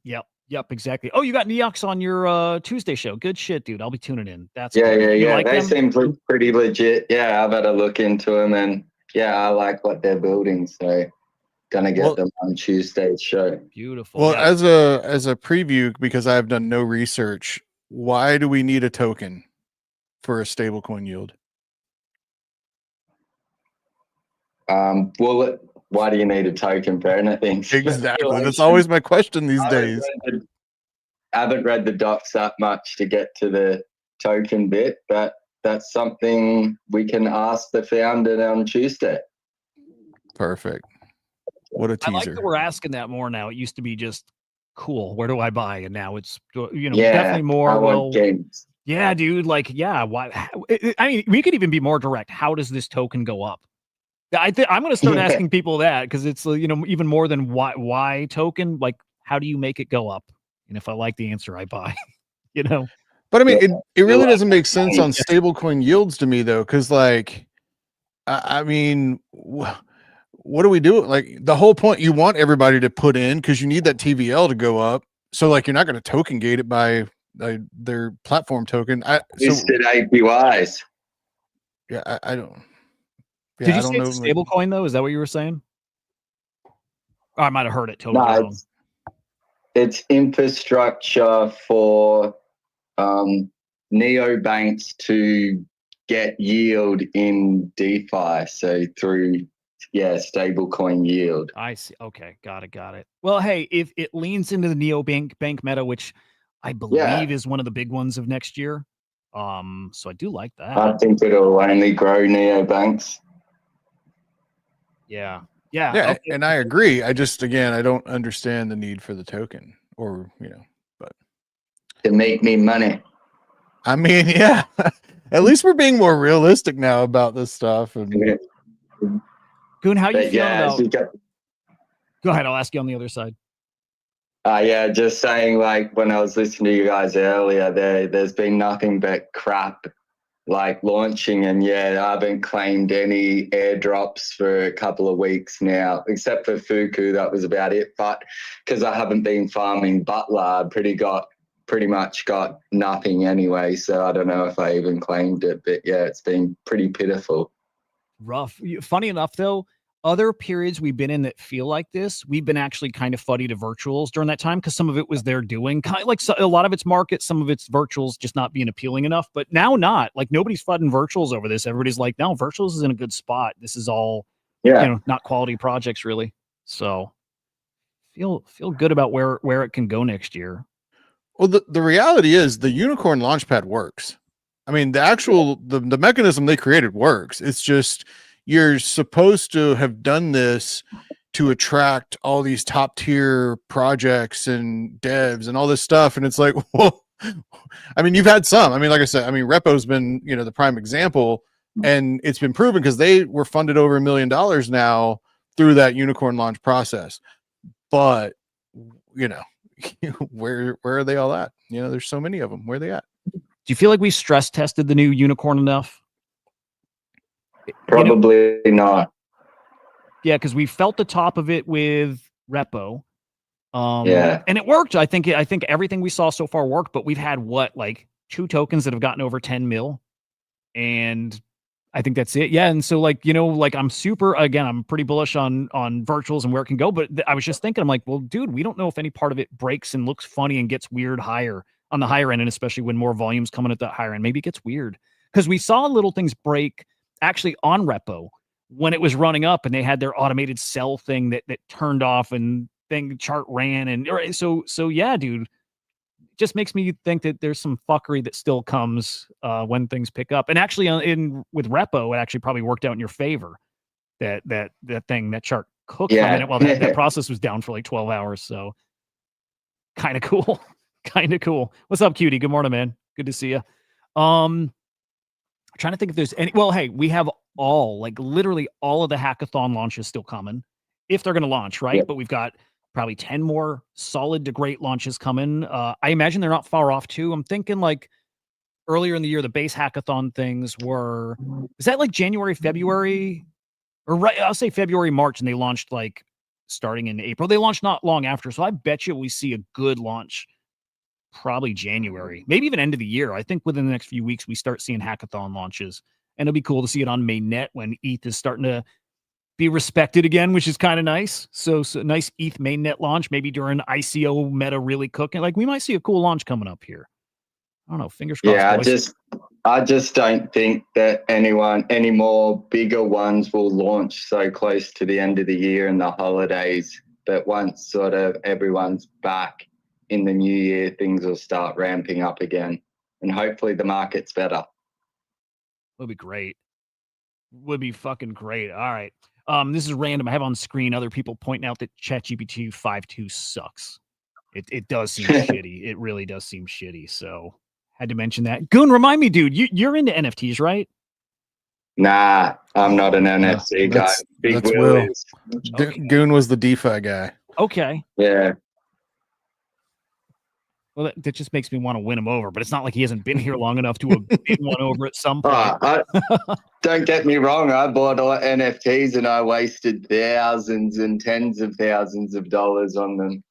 Speaker 2: Yep, exactly. Oh, you got Neox on your Tuesday show. Good shit, dude. I'll be tuning in. That's
Speaker 4: Yeah.
Speaker 2: cool. You like
Speaker 4: they
Speaker 2: them?
Speaker 4: seem pretty legit. Yeah, I've had a look into them, and yeah, I like what they're building. So gonna get them on Tuesday's show.
Speaker 2: Beautiful.
Speaker 3: Well,
Speaker 2: Yeah.
Speaker 3: as a preview, because I've done no research, why do we need a token for a stablecoin yield?
Speaker 4: Why do you need a token for anything?
Speaker 3: Exactly. That's always my question these days.
Speaker 4: I haven't read the docs that much to get to the token bit, but that's something we can ask the founder on Tuesday.
Speaker 3: Perfect. What a teaser.
Speaker 2: I like that we're asking that more now. It used to be just cool. Where do I buy? And now it's,
Speaker 4: Yeah,
Speaker 2: definitely more.
Speaker 4: I want games.
Speaker 2: Yeah, dude. Like, yeah. Why? I mean, we could even be more direct. How does this token go up? I'm going to start asking people that, because it's, even more than why token. Like, how do you make it go up? And if I like the answer, I buy.
Speaker 3: But I mean, it really doesn't make sense on stablecoin yields to me, though, because like, I mean, what do we do? Like, the whole point, you want everybody to put in because you need that TVL to go up. So like, you're not going to token gate it by their platform token.
Speaker 4: Listed APYs.
Speaker 3: Yeah, I don't. Yeah,
Speaker 2: Did you
Speaker 3: I don't
Speaker 2: say
Speaker 3: know.
Speaker 2: it's a stablecoin though? Is that what you were saying? Oh, I might have heard it totally wrong.
Speaker 4: It's infrastructure for neobanks to get yield in DeFi. So through stablecoin yield.
Speaker 2: I see. Okay, got it. Well, hey, if it leans into the neobank meta, which I believe is one of the big ones of next year, so I do like that.
Speaker 4: I think it'll only grow neobanks.
Speaker 2: Yeah.
Speaker 3: Yeah,
Speaker 2: okay.
Speaker 3: and I agree. I just, again, I don't understand the need for the token, or but
Speaker 4: to make me money.
Speaker 3: I mean, yeah. At least we're being more realistic now about this stuff. And
Speaker 2: Goon, how you feeling about? Go ahead. I'll ask you on the other side.
Speaker 4: Just saying, like, when I was listening to you guys earlier, there's been nothing but crap like launching, and I haven't claimed any airdrops for a couple of weeks now, except for Fuku. That was about it. But because I haven't been farming Butler, I pretty much got nothing anyway. So I don't know if I even claimed it, but it's been pretty pitiful.
Speaker 2: Rough. Funny enough, though, other periods we've been in that feel like this, we've been actually kind of fuddy to virtuals during that time, because some of it was their doing. Kind of like a lot of it's market, some of it's virtuals just not being appealing enough. But now not. Like, nobody's fudding virtuals over this. Everybody's like, no, virtuals is in a good spot. This is all, not quality projects really. So feel good about where it can go next year.
Speaker 3: Well, the reality is the Unicorn Launchpad works. I mean, the actual the mechanism they created works. It's just, you're supposed to have done this to attract all these top tier projects and devs and all this stuff. And it's like, well, I mean, you've had some. I mean, like I said, I mean, Repo's been, the prime example, and it's been proven because they were funded over $1 million now through that Unicorn launch process. But, where are they all at? There's so many of them. Where are they at?
Speaker 2: Do you feel like we stress tested the new Unicorn enough?
Speaker 4: Probably not.
Speaker 2: Yeah, because we felt the top of it with Repo. And it worked. I think everything we saw so far worked, but we've had like 2 tokens that have gotten over 10 mil. And I think that's it. Yeah. And so I'm pretty bullish on virtuals and where it can go. But I was just thinking, I'm like, well, dude, we don't know if any part of it breaks and looks funny and gets weird higher on the higher end. And especially when more volume's coming at that higher end, maybe it gets weird, because we saw little things break actually on Repo when it was running up and they had their automated sell thing that turned off and thing chart ran. And so yeah, dude, just makes me think that there's some fuckery that still comes when things pick up. And actually with Repo, it actually probably worked out in your favor. That thing, that chart cooked for a minute while that process was down for like 12 hours. So kind of cool. What's up, Cutie? Good morning, man. Good to see you. Trying to think if there's any. Well, hey, we have literally all of the hackathon launches still coming, if they're going to launch, right? But we've got probably 10 more solid to great launches coming. I imagine they're not far off too. I'm thinking like earlier in the year, the base hackathon things were, is that like January, February? Or right, I'll say February, March, and they launched like starting in April. They launched not long after. So I bet you we see a good launch probably January, maybe even end of the year. I think within the next few weeks, we start seeing hackathon launches. And it'll be cool to see it on mainnet when ETH is starting to be respected again, which is kind of nice. So nice ETH mainnet launch, maybe during ICO meta really cooking. Like we might see a cool launch coming up here. I don't know. Fingers crossed.
Speaker 4: Yeah,
Speaker 2: boys.
Speaker 4: I just don't think that any more bigger ones will launch so close to the end of the year and the holidays. But once sort of everyone's back in the new year, things will start ramping up again. And hopefully the market's better.
Speaker 2: Would be great. Would be fucking great. All right. This is random. I have on screen other people pointing out that ChatGPT 5.2 sucks. It does seem shitty. It really does seem shitty. So had to mention that. Goon, remind me, dude, you're into NFTs, right?
Speaker 4: Nah, I'm not an NFT guy. Big
Speaker 3: that's
Speaker 4: Will
Speaker 3: Will.
Speaker 4: is.
Speaker 2: Okay.
Speaker 3: Goon was the DeFi guy.
Speaker 2: Okay.
Speaker 4: Yeah.
Speaker 2: Well, that just makes me want to win him over, but it's not like he hasn't been here long enough to have been one over at some point.
Speaker 4: Don't get me wrong. I bought all NFTs and I wasted thousands and tens of thousands of dollars on them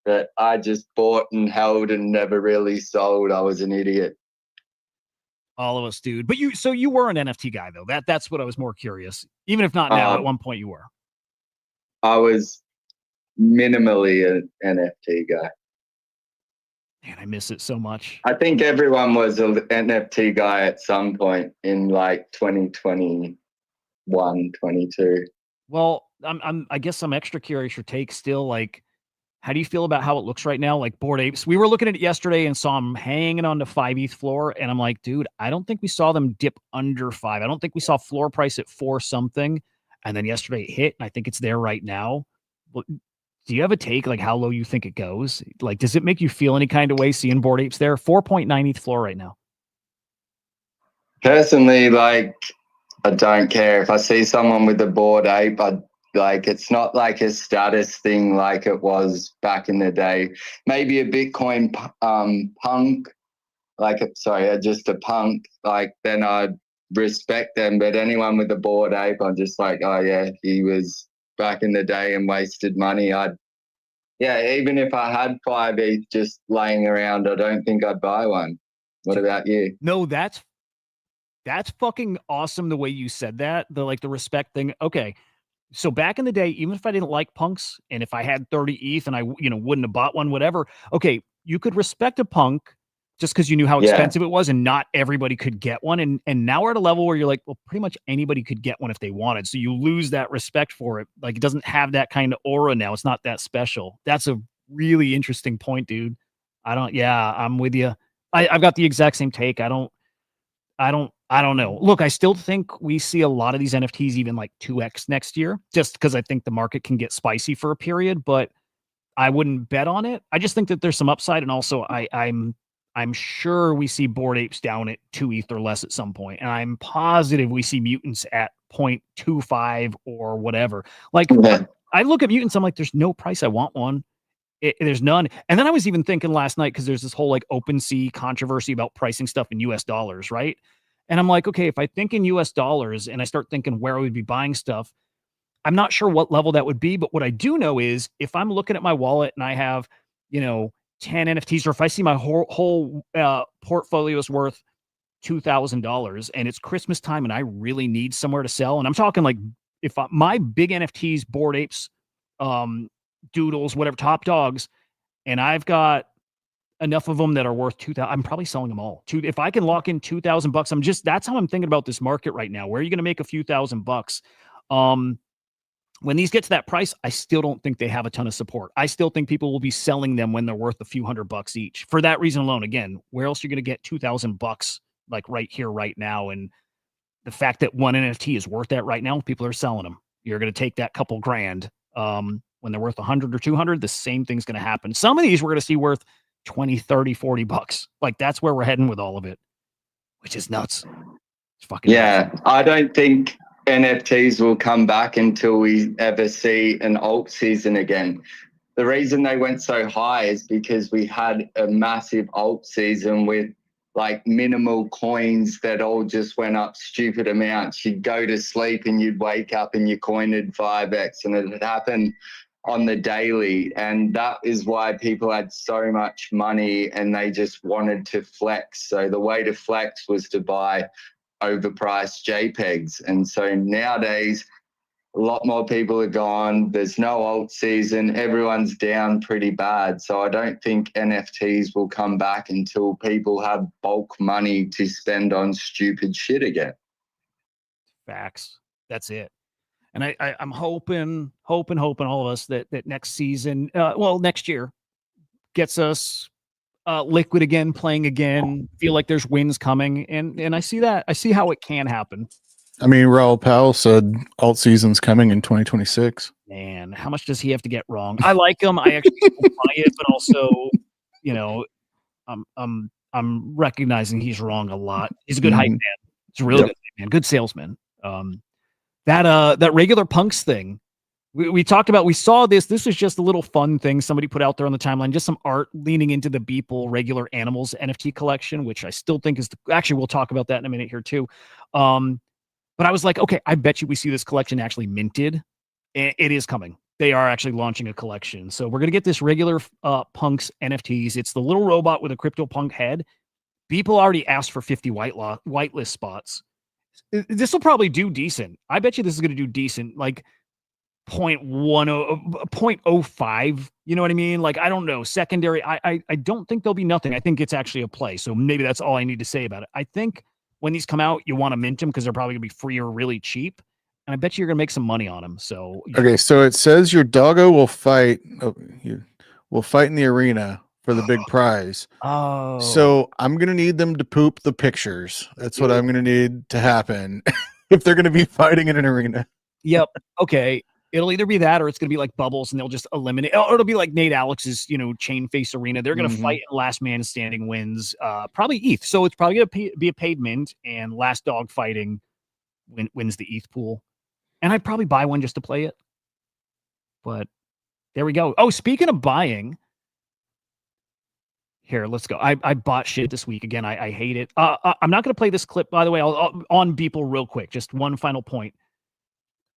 Speaker 4: that I just bought and held and never really sold. I was an idiot.
Speaker 2: All of us, dude. But you were an NFT guy though. That's what I was more curious. Even if not now, at one point you were.
Speaker 4: I was minimally an NFT guy.
Speaker 2: Man, I miss it so much.
Speaker 4: I think everyone was an NFT guy at some point in like 2021, 22.
Speaker 2: Well, I guess I'm extra curious your take still. Like, how do you feel about how it looks right now? Like Bored Apes, we were looking at it yesterday and saw them hanging on the 5 ETH floor, and I'm like, dude, I don't think we saw them dip under 5. I don't think we saw floor price at 4 something, and then yesterday it hit, and I think it's there right now. Do you have a take, like how low you think it goes? Like, does it make you feel any kind of way seeing Bored Apes there? 4.9 ETH floor right now.
Speaker 4: Personally, like, I don't care. If I see someone with a Bored Ape, it's not like a status thing like it was back in the day. Maybe a Bitcoin punk, just a punk, like then I'd respect them. But anyone with a Bored Ape, I'm just like, oh yeah, he was back in the day and wasted money. Even if I had 5 ETH just laying around, I don't think I'd buy one. What about you?
Speaker 2: No, that's fucking awesome the way you said that. The respect thing. Okay. So back in the day, even if I didn't like punks and if I had 30 ETH and I wouldn't have bought one, whatever, okay, you could respect a punk just because you knew how expensive it was and not everybody could get one. And now we're at a level where you're like, well, pretty much anybody could get one if they wanted. So you lose that respect for it. Like, it doesn't have that kind of aura now. It's not that special. That's a really interesting point, dude. I'm with you. I've got the exact same take. I don't know. Look, I still think we see a lot of these NFTs even like 2x next year, just because I think the market can get spicy for a period, but I wouldn't bet on it. I just think that there's some upside. And also I'm sure we see Bored Apes down at 2 ETH or less at some point. And I'm positive we see mutants at 0.25 or whatever. Like, I look at mutants, I'm like, there's no price I want one. There's none. And then I was even thinking last night, because there's this whole like OpenSea controversy about pricing stuff in US dollars, right? And I'm like, okay, if I think in US dollars and I start thinking where I would be buying stuff, I'm not sure what level that would be. But what I do know is if I'm looking at my wallet and I have, 10 NFTs, or if I see my whole portfolio is worth $2,000 and it's Christmas time and I really need somewhere to sell. And I'm talking like if my big NFTs, Bored Apes, Doodles, whatever, top dogs, and I've got enough of them that are worth 2,000. I'm probably selling them all. If I can lock in $2,000, that's how I'm thinking about this market right now. Where are you going to make a few $1,000s? When these get to that price, I still don't think they have a ton of support. I still think people will be selling them when they're worth a few $100 each. For that reason alone, again, where else are you going to get $2,000 like right here, right now? And the fact that one NFT is worth that right now, people are selling them. You're going to take that couple grand. When they're worth 100 or 200, the same thing's going to happen. Some of these we're going to see worth 20, 30, $40. Like, that's where we're heading with all of it, which is nuts. It's fucking nuts.
Speaker 4: I don't think NFTs will come back until we ever see an alt season again. The reason they went so high is because we had a massive alt season with like minimal coins that all just went up stupid amounts. You'd go to sleep and you'd wake up and your coin had 5x, and it had happened on the daily. And that is why people had so much money and they just wanted to flex. So the way to flex was to buy overpriced JPEGs. And so nowadays, a lot more people are gone. There's no alt season. Everyone's down pretty bad. So I don't think NFTs will come back until people have bulk money to spend on stupid shit again.
Speaker 2: Facts. That's it. And I'm hoping all of us that next season, next year, gets us liquid again, playing again, feel like there's wins coming. And I see that. I see how it can happen.
Speaker 3: I mean, Raul Powell said alt season's coming in 2026.
Speaker 2: Man, how much does he have to get wrong? I like him. I actually don't buy it, but also, you know, I'm recognizing he's wrong a lot. He's a good hype man. He's a really good hype man, good salesman. That regular punks thing. We talked about, we saw this. This was just a little fun thing somebody put out there on the timeline, just some art leaning into the Beeple regular animals NFT collection, which I still think is actually, we'll talk about that in a minute here too. But I was like, okay, I bet you we see this collection actually minted. It is coming. They are actually launching a collection. So we're going to get this regular punks NFTs. It's the little robot with a CryptoPunk head. Beeple already asked for 50 whitelist spots. This will probably do decent. I bet you this is going to do decent. Like 0.05, you know what I mean? Like, I don't know. Secondary, I don't think there'll be nothing. I think it's actually a play. So maybe that's all I need to say about it. I think when these come out, you want to mint them because they're probably gonna be free or really cheap. And I bet you're gonna make some money on them. So
Speaker 3: okay, so it says your doggo will fight. Will fight in the arena for the big prize.
Speaker 2: Oh,
Speaker 3: so I'm gonna need them to poop the pictures. That's what I'm gonna need to happen if they're gonna be fighting in an arena.
Speaker 2: Yep. Okay. It'll either be that or it's going to be like Bubbles and they'll just eliminate, or it'll be like Nate Alex's, chain face arena. They're going to fight and last man standing wins, probably ETH. So it's probably going to be a paid mint, and last dog fighting wins the ETH pool. And I'd probably buy one just to play it. But there we go. Oh, speaking of buying, here, let's go. I bought shit this week. Again, I hate it. I'm not going to play this clip, by the way. I'll on Beeple real quick. Just one final point.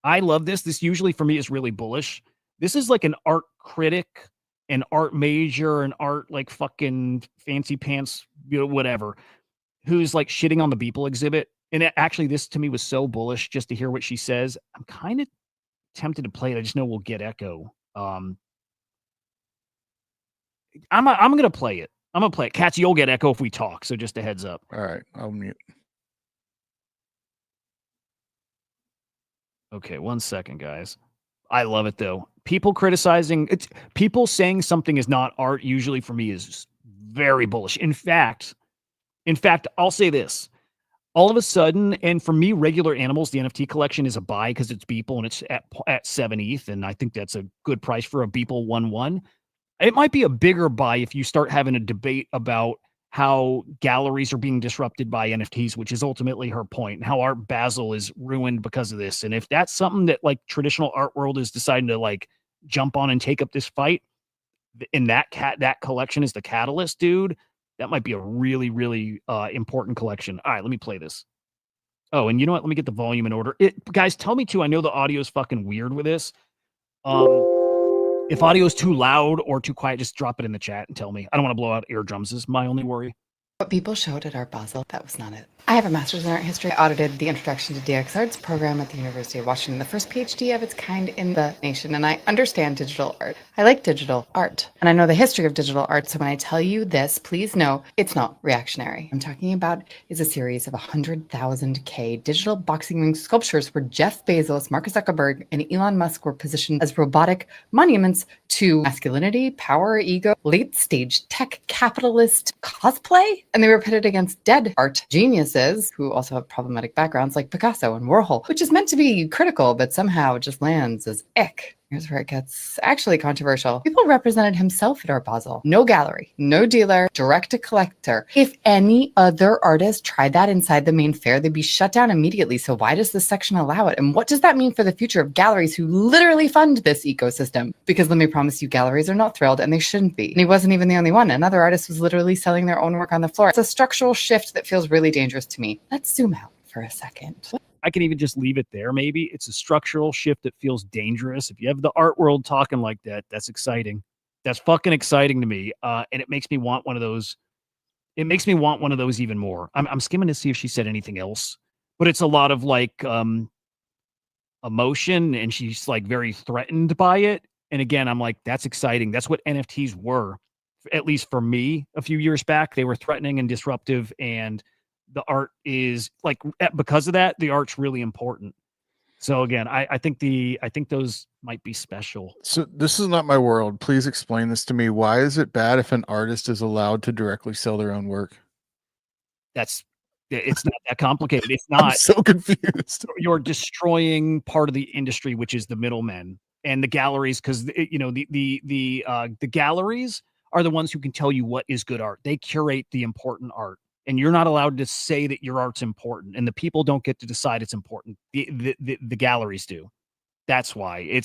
Speaker 2: I love this. This usually for me is really bullish. This is like an art critic, an art major, an art like fucking fancy pants, whatever, who's like shitting on the Beeple exhibit. And actually, this to me was so bullish just to hear what she says. I'm kind of tempted to play it. I just know we'll get echo. I'm gonna play it. I'm gonna play it. Cats, you'll get echo if we talk. So just a heads up.
Speaker 3: All right, I'll mute.
Speaker 2: Okay, 1 second, guys. I love it though. People criticizing it's people saying something is not art usually for me is very bullish. In fact, I'll say this. All of a sudden, and for me, regular animals, the NFT collection is a buy because it's Beeple and it's at 7 ETH, and I think that's a good price for a Beeple 1-1. It might be a bigger buy if you start having a debate about how galleries are being disrupted by NFTs, which is ultimately her point, and how Art Basel is ruined because of this. And if that's something that like traditional art world is deciding to like jump on and take up this fight, and that collection is the catalyst, dude, that might be a really, really important collection. All right, let me play this. Oh, and you know what? Let me get the volume in order. Guys, tell me too. I know the audio is fucking weird with this. If audio is too loud or too quiet, just drop it in the chat and tell me. I don't want to blow out eardrums is my only worry.
Speaker 5: What people showed at Art Basel, that was not it. I have a master's in art history. I audited the Introduction to DX Arts program at the University of Washington, the first PhD of its kind in the nation, and I understand digital art. I like digital art, and I know the history of digital art, so when I tell you this, please know it's not reactionary. I'm talking about is a series of 100,000K digital boxing ring sculptures where Jeff Bezos, Mark Zuckerberg, and Elon Musk were positioned as robotic monuments to masculinity, power, ego, late-stage tech capitalist cosplay, and they were pitted against dead art geniuses who also have problematic backgrounds like Picasso and Warhol, which is meant to be critical, but somehow it just lands as ick. Here's where it gets actually controversial. People represented himself at Art Basel. No gallery, no dealer, direct to collector. If any other artist tried that inside the main fair, they'd be shut down immediately. So why does this section allow it? And what does that mean for the future of galleries who literally fund this ecosystem? Because let me promise you, galleries are not thrilled, and they shouldn't be. And he wasn't even the only one. Another artist was literally selling their own work on the floor. It's a structural shift that feels really dangerous to me. Let's zoom out for a second.
Speaker 2: I can even just leave it there. Maybe it's a structural shift that feels dangerous. If you have the art world talking like that, that's exciting. That's fucking exciting to me. And it makes me want one of those. It makes me want one of those even more. I'm skimming to see if she said anything else, but it's a lot of like emotion, and she's like very threatened by it. And again, I'm like, that's exciting. That's what NFTs were, at least for me a few years back. They were threatening and disruptive, and the art is like, because of that, the art's really important. So again, I think those might be special.
Speaker 3: So this is not my world. Please explain this to me. Why is it bad if an artist is allowed to directly sell their own work?
Speaker 2: It's not that complicated. It's
Speaker 3: I'm
Speaker 2: not.
Speaker 3: so confused.
Speaker 2: You're destroying part of the industry, which is the middlemen and the galleries, because the galleries are the ones who can tell you what is good art. They curate the important art, and you're not allowed to say that your art's important, and the people don't get to decide it's important. The galleries do. That's why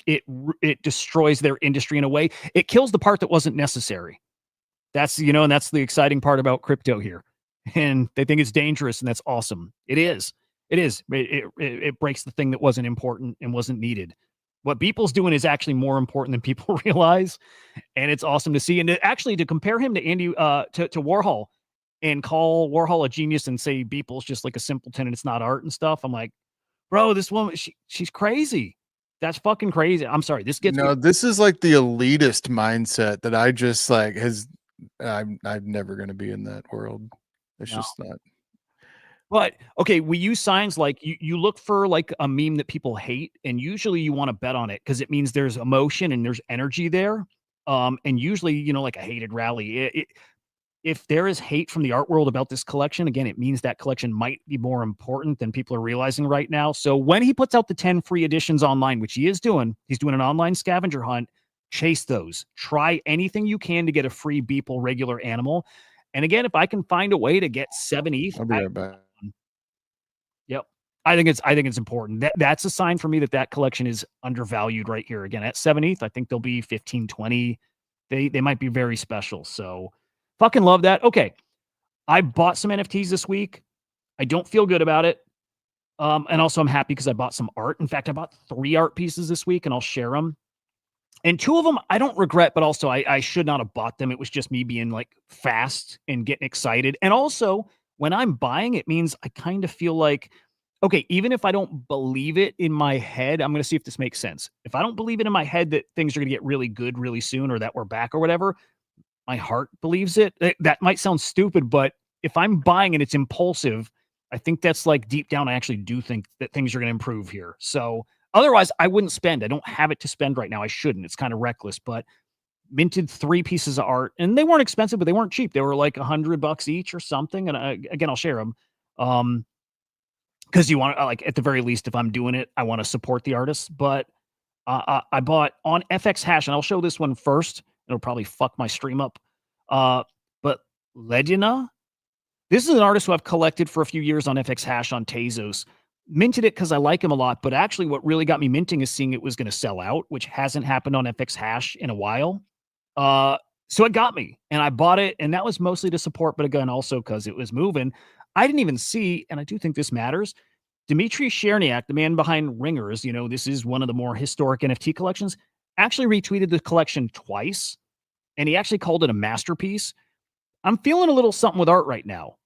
Speaker 2: it destroys their industry in a way. It kills the part that wasn't necessary. That's and that's the exciting part about crypto here. And they think it's dangerous, and that's awesome. It is. It breaks the thing that wasn't important and wasn't needed. What Beeple's doing is actually more important than people realize, and it's awesome to see. And to compare him to Andy to Warhol, and call Warhol a genius and say Beeple's just like a simpleton and it's not art and stuff. I'm like, bro, this woman, she's crazy. That's fucking crazy. I'm sorry. This gets me.
Speaker 3: This is like the elitist mindset that I just like I'm never going to be in that world. It's just not.
Speaker 2: But okay, we use signs like you look for like a meme that people hate, and usually you want to bet on it because it means there's emotion and there's energy there. And usually, like a hated rally, if there is hate from the art world about this collection, again, it means that collection might be more important than people are realizing right now. So when he puts out the 10 free editions online, which he's doing an online scavenger hunt, chase those. Try anything you can to get a free Beeple regular animal. And again, if I can find a way to get 7 ETH,
Speaker 3: I'll be right back.
Speaker 2: Yep. I think it's important. That's a sign for me that collection is undervalued right here. Again, at 7 ETH, I think they'll be 15, 20. They might be very special. So fucking love that. Okay. I bought some NFTs this week. I don't feel good about it. And also I'm happy because I bought some art. In fact, I bought 3 art pieces this week, and I'll share them. And 2 of them I don't regret, but also I should not have bought them. It was just me being like fast and getting excited. And also when I'm buying, it means I kind of feel like, okay, even if I don't believe it in my head, I'm going to see if this makes sense. If I don't believe it in my head that things are going to get really good really soon, or that we're back or whatever, my heart believes it. That might sound stupid, but if I'm buying and it's impulsive, I think that's like deep down, I actually do think that things are going to improve here. So otherwise, I wouldn't spend. I don't have it to spend right now. I shouldn't. It's kind of reckless, but minted 3 pieces of art, and they weren't expensive, but they weren't cheap. They were like $100 each or something. And again, I'll share them. Because you want to, like, at the very least, if I'm doing it, I want to support the artists. But I bought on FX Hash, and I'll show this one first. It'll probably fuck my stream up. But Ledina, this is an artist who I've collected for a few years on FX Hash on Tezos. Minted it because I like him a lot, but actually what really got me minting is seeing it was going to sell out, which hasn't happened on FX Hash in a while. So it got me, and I bought it, and that was mostly to support, but again, also because it was moving. I didn't even see, and I do think this matters, Dmitry Cherniak, the man behind Ringers, this is one of the more historic NFT collections, actually retweeted the collection twice, and he actually called it a masterpiece. I'm feeling a little something with art right now.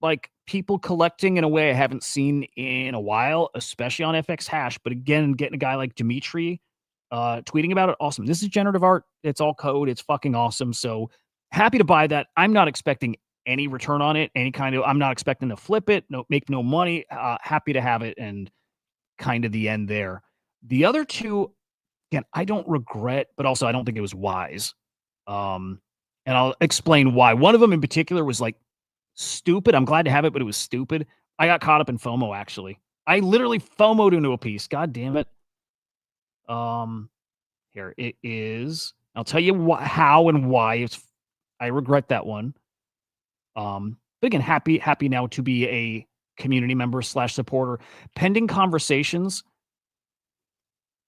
Speaker 2: Like people collecting in a way I haven't seen in a while, especially on FX Hash. But again, getting a guy like Dmitry tweeting about it, awesome. This is generative art. It's all code. It's fucking awesome. So happy to buy that. I'm not expecting any return on it, I'm not expecting to flip it, make no money. Happy to have it, and kind of the end there. The other 2, again, I don't regret, but also I don't think it was wise. And I'll explain why. One of them in particular was like stupid. I'm glad to have it, but it was stupid. I got caught up in FOMO, actually. I literally FOMO'd into a piece. God damn it. Here it is. I'll tell you how and why. I regret that one. But again, happy now to be a community member / supporter. Pending conversations.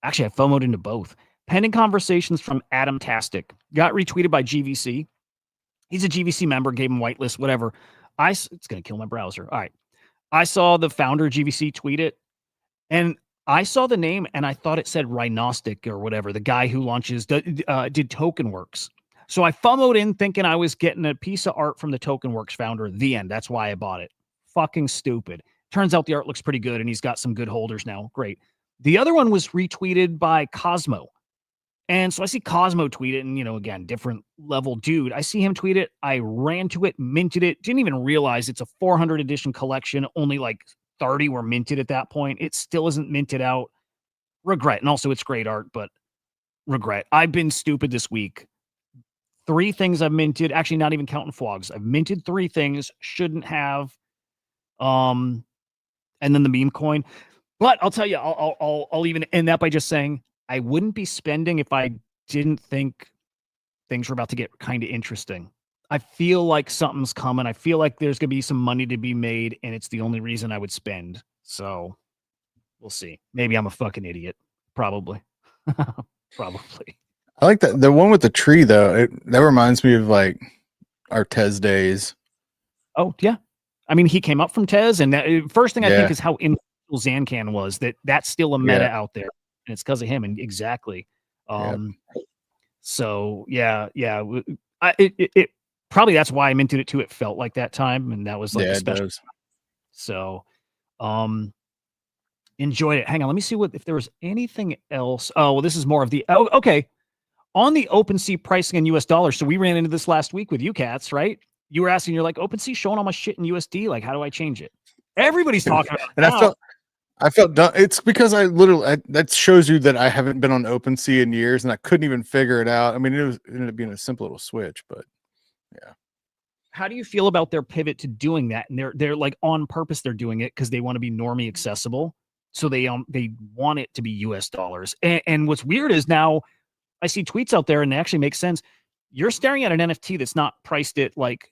Speaker 2: Actually, I FOMO'd into both. Pending conversations from Adam Tastic. Got retweeted by GVC. He's a GVC member, gave him whitelist, whatever. It's going to kill my browser. All right. I saw the founder of GVC tweet it, and I saw the name, and I thought it said Rhinostic or whatever, the guy who did TokenWorks. So I FOMO'd in thinking I was getting a piece of art from the TokenWorks founder. The end. That's why I bought it. Fucking stupid. Turns out the art looks pretty good, and he's got some good holders now. Great. The other one was retweeted by Cosmo. And so I see Cosmo tweet it, and, again, different level dude. I see him tweet it. I ran to it, minted it, didn't even realize it's a 400 edition collection. Only like 30 were minted at that point. It still isn't minted out. Regret. And also it's great art, but regret. I've been stupid this week. 3 things I've minted, actually not even counting Fwogs. I've minted 3 things, shouldn't have. And then the meme coin. But I'll tell you, I'll even end that by just saying I wouldn't be spending if I didn't think things were about to get kind of interesting. I feel like something's coming. I feel like there's going to be some money to be made, and it's the only reason I would spend. So we'll see. Maybe I'm a fucking idiot. Probably. Probably.
Speaker 3: I like that. The one with the tree, though, that reminds me of like our Tez days.
Speaker 2: Oh, yeah. I mean, he came up from Tez, and that first thing I think is how influential Zancan was. That's still a meta out there, and it's because of him. And exactly. So yeah. It probably that's why I minted it too. It felt like that time, and that was like a special. So, enjoyed it. Hang on, let me see if there was anything else. Oh, well, this is more of the. Oh, okay. On the OpenSea pricing in US dollars. So we ran into this last week with you cats, right? You were asking, you're like, OpenSea showing all my shit in USD. Like, how do I change it? Everybody's talking about it.
Speaker 3: And I felt dumb. It's because that shows you that I haven't been on OpenSea in years, and I couldn't even figure it out. I mean, it ended up being a simple little switch, but yeah.
Speaker 2: How do you feel about their pivot to doing that? And they're like on purpose, they're doing it because they want to be normie accessible. So they want it to be US dollars. And what's weird is now I see tweets out there, and they actually make sense. You're staring at an NFT that's not priced at like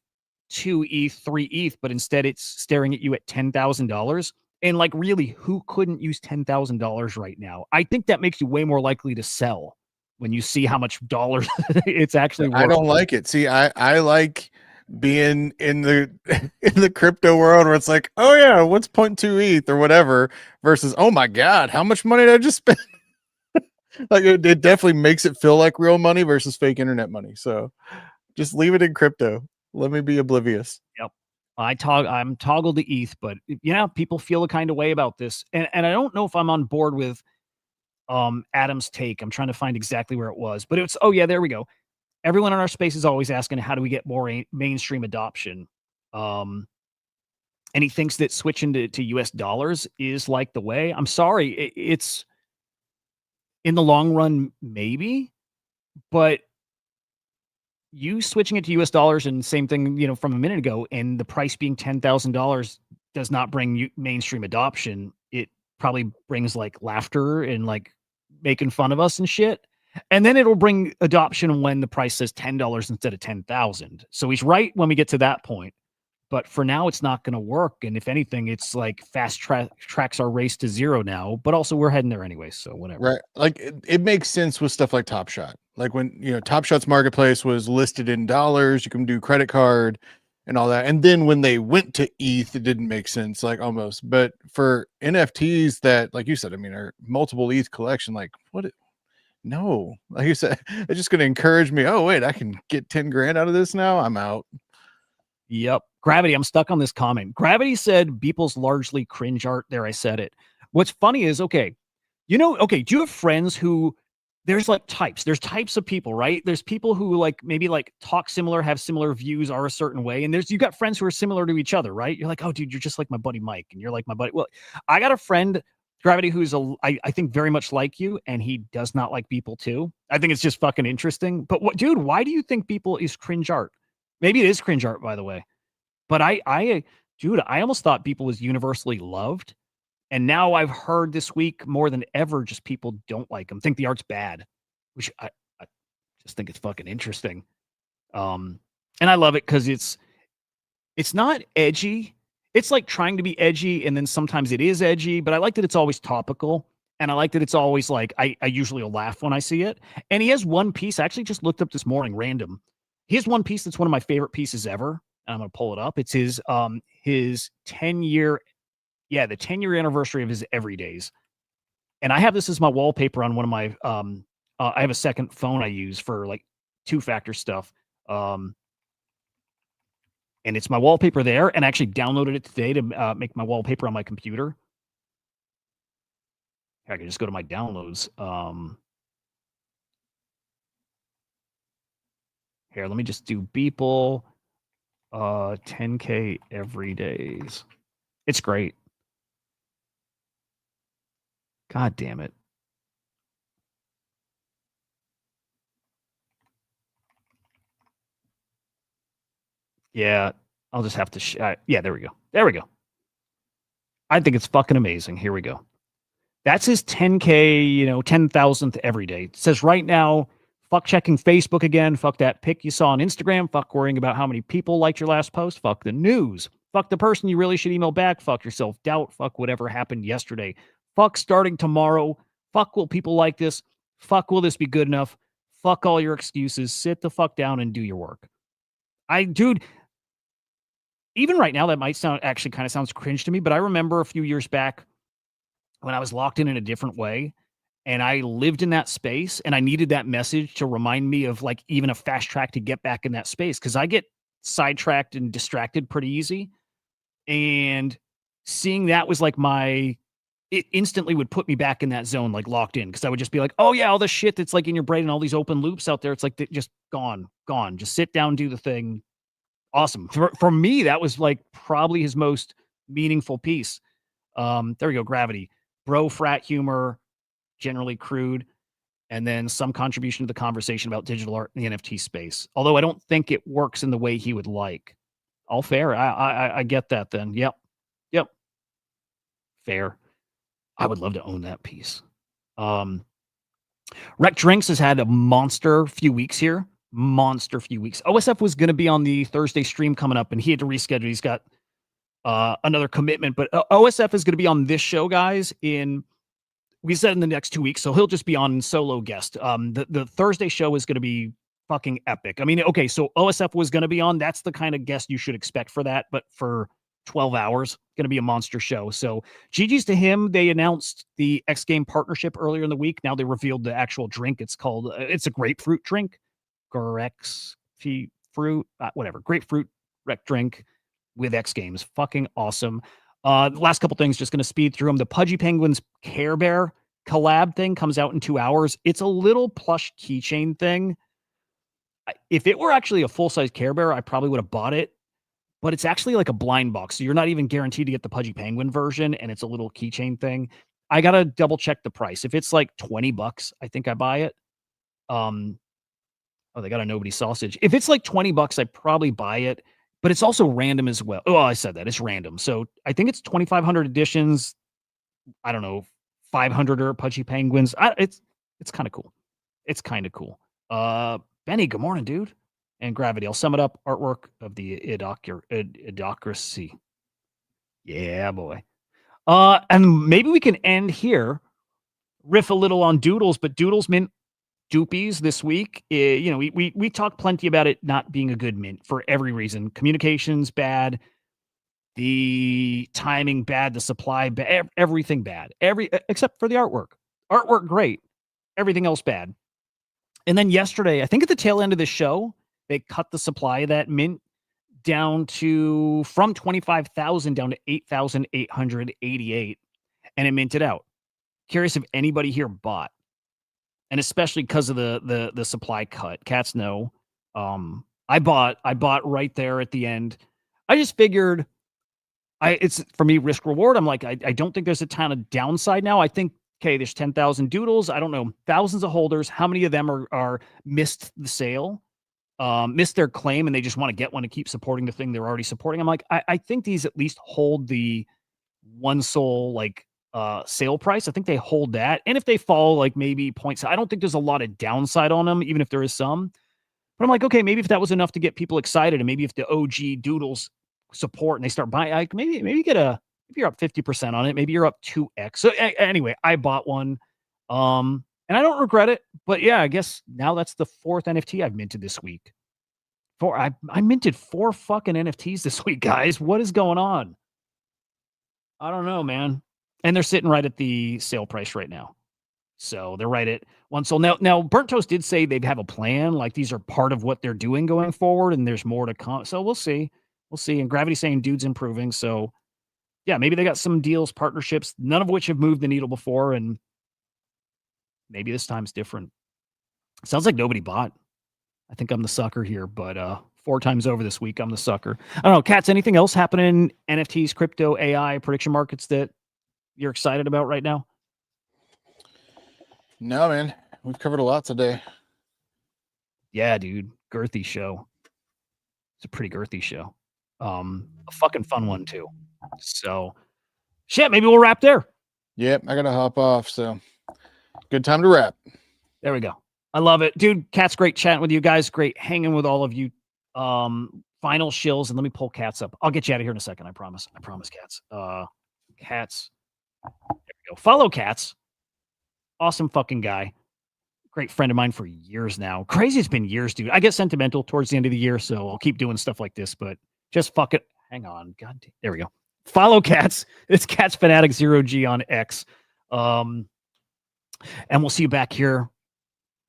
Speaker 2: 2 ETH, 3 ETH, but instead it's staring at you at $10,000. And like, really, who couldn't use $10,000 right now? I think that makes you way more likely to sell when you see how much dollars it's actually worth.
Speaker 3: I don't like it. See, I like being in the crypto world where it's like, oh yeah, what's 0.2 ETH or whatever, versus, oh my God, how much money did I just spend? Like it definitely makes it feel like real money versus fake internet money. So just leave it in crypto. Let me be oblivious.
Speaker 2: Yep. I'm toggled to ETH, but yeah, people feel a kind of way about this. And I don't know if I'm on board with Adam's take. I'm trying to find exactly where it was, but it's, oh yeah, there we go. Everyone in our space is always asking, how do we get more mainstream adoption? And he thinks that switching to US dollars is like the way. I'm sorry. It's in the long run, maybe, but you switching it to US dollars and same thing, from a minute ago, and the price being $10,000 does not bring you mainstream adoption. It probably brings like laughter and like making fun of us and shit. And then it'll bring adoption when the price says $10 instead of 10,000. So he's right when we get to that point. But for now, it's not going to work. And if anything, it's like fast tracks our race to zero now. But also, we're heading there anyway. So whatever.
Speaker 3: Right. Like it makes sense with stuff like Top Shot. Like when Top Shot's marketplace was listed in dollars, you can do credit card and all that. And then when they went to ETH, it didn't make sense, like almost. But for NFTs that, like you said, I mean, are multiple ETH collection, like what? No, like you said, it's just going to encourage me. Oh wait, I can get 10 grand out of this now. I'm out.
Speaker 2: Yep. Gravity, I'm stuck on this comment. Gravity said Beeple's largely cringe art. There, I said it. What's funny is, do you have friends who, there's like types. There's types of people, right? There's people who like maybe like talk similar, have similar views, are a certain way. And you got friends who are similar to each other, right? You're like, oh, dude, you're just like my buddy Mike. And you're like my buddy. Well, I got a friend, Gravity, who's I think very much like you, and he does not like Beeple too. I think it's just fucking interesting. But dude, why do you think Beeple is cringe art? Maybe it is cringe art, by the way. But I almost thought Beeple was universally loved. And now I've heard this week more than ever, just people don't like them, think the art's bad, which I just think it's fucking interesting. And I love it because it's not edgy. It's like trying to be edgy, and then sometimes it is edgy, but I like that it's always topical. And I like that it's always like, I usually will laugh when I see it. And he has one piece, I actually just looked up this morning, random. He has one piece that's one of my favorite pieces ever. And I'm going to pull it up. It's his 10-year, the 10-year anniversary of his Everydays. And I have this as my wallpaper on one of my, I have a second phone I use for like two-factor stuff. And it's my wallpaper there. And I actually downloaded it today to make my wallpaper on my computer. I can just go to my downloads. Here, let me just do Beeple. 10K Everydays. It's great. God damn it. Yeah, I'll just have to. Yeah, there we go. There we go. I think it's fucking amazing. Here we go. That's his 10K, 10,000th every day. It says right now, fuck checking Facebook again. Fuck that pic you saw on Instagram. Fuck worrying about how many people liked your last post. Fuck the news. Fuck the person you really should email back. Fuck your self-doubt. Fuck whatever happened yesterday. Fuck starting tomorrow. Fuck will people like this. Fuck will this be good enough. Fuck all your excuses. Sit the fuck down and do your work. Dude, even right now, that might sound actually kind of sounds cringe to me, but I remember a few years back when I was locked in a different way and I lived in that space and I needed that message to remind me of like even a fast track to get back in that space. Cause I get sidetracked and distracted pretty easy. And seeing that was like it instantly would put me back in that zone, like locked in. Cause I would just be like, oh yeah, all the shit that's like in your brain and all these open loops out there. It's like, just gone, just sit down, do the thing. Awesome. For me, that was like probably his most meaningful piece. There we go. Gravity. Bro frat humor, generally crude, and then some contribution to the conversation about digital art in the NFT space. Although I don't think it works in the way he would like. All fair. I get that then. Yep. Fair. I would love to own that piece. Rec Drinks has had a monster few weeks here. OSF was going to be on the Thursday stream coming up, and he had to reschedule. He's got another commitment, but OSF is going to be on this show, guys, we said in the next 2 weeks, so he'll just be on solo guest. The Thursday show is going to be fucking epic. I mean, okay, so OSF was going to be on. That's the kind of guest you should expect for that, but for 12 hours, going to be a monster show. So GG's to him. They announced the X Game partnership earlier in the week. Now they revealed the actual drink. It's called, it's a grapefruit drink. Fruit, whatever. Grapefruit rec drink with X Games. Fucking awesome. The last couple things, just going to speed through them. The Pudgy Penguins Care Bear collab thing comes out in 2 hours. It's a little plush keychain thing. If it were actually a full-size Care Bear, I probably would have bought it. But it's actually like a blind box. So you're not even guaranteed to get the Pudgy Penguin version. And it's a little keychain thing. I got to double check the price. If it's like $20, I think I buy it. Oh, they got a nobody sausage. If it's like $20, I probably buy it. But it's also random as well. Oh, I said that. It's random. So I think it's 2,500 editions. I don't know, 500 are Pudgy Penguins. It's kind of cool. Benny, good morning, dude. And Gravity. I'll sum it up. Artwork of the Idocracy. Yeah, boy. And maybe we can end here. Riff a little on Doodles, but Doodles mint doopies this week. We talked plenty about it not being a good mint for every reason. Communications bad, the timing bad, the supply bad, everything bad. Except for the artwork. Artwork great, everything else bad. And then yesterday, I think at the tail end of the show, they cut the supply of that mint down from 25,000 down to 8,888, and it minted out. Curious if anybody here bought. And especially because of the supply cut. Cats know. I bought right there at the end. I just figured it's for me risk reward. I'm like, I don't think there's a ton of downside now. I think, okay, there's 10,000 doodles. I don't know, thousands of holders. How many of them are missed the sale, missed their claim, and they just want to get one to keep supporting the thing they're already supporting? I'm like, I think these at least hold the one soul, like sale price. I think they hold that. And if they fall like maybe points, I don't think there's a lot of downside on them, even if there is some. But I'm like, okay, maybe if that was enough to get people excited, and maybe if the OG doodles support and they start buying, like maybe get a, if you're up 50% on it, maybe you're up 2x. So anyway, I bought one. And I don't regret it, but yeah, I guess now that's the 4th NFT I've minted this week. I minted 4 fucking NFTs this week, guys. What is going on? I don't know, man. And they're sitting right at the sale price right now. So they're right at one. So now Burnt Toast did say they have a plan. Like these are part of what they're doing going forward, and there's more to come. So we'll see. We'll see. And Gravity's saying dude's improving. So yeah, maybe they got some deals, partnerships, none of which have moved the needle before. And maybe this time's different. Sounds like nobody bought. I think I'm the sucker here, but 4 times over this week, I'm the sucker. I don't know, Cats, anything else happening in NFTs, crypto, AI, prediction markets that you're excited about right now?
Speaker 3: No, man. We've covered a lot today.
Speaker 2: Yeah, dude. Girthy show. It's a pretty girthy show. A fucking fun one, too. So, shit, maybe we'll wrap there.
Speaker 3: Yep, I got to hop off, so good time to wrap.
Speaker 2: There we go. I love it. Dude, Cat's great chatting with you guys. Great hanging with all of you. Final shills, and let me pull Cats up. I'll get you out of here in a second. I promise. I promise, Cats. Cats. There we go. Follow Cats. Awesome fucking guy. Great friend of mine for years now. Crazy, it's been years, dude. I get sentimental towards the end of the year, so I'll keep doing stuff like this, but just fuck it. Hang on. God damn. There we go. Follow Cats. It's Cats Fanatic 0G on X. And we'll see you back here.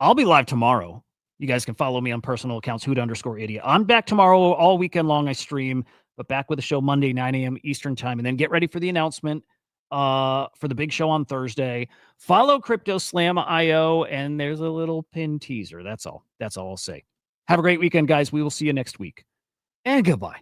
Speaker 2: I'll be live tomorrow. You guys can follow me on personal accounts, Hudah_idiot. I'm back tomorrow all weekend long. I stream, but back with the show Monday, 9 a.m. Eastern time. And then get ready for the announcement for the big show on Thursday. Follow CryptoSlam.io, and there's a little pin teaser. That's all. That's all I'll say. Have a great weekend, guys. We will see you next week. And goodbye.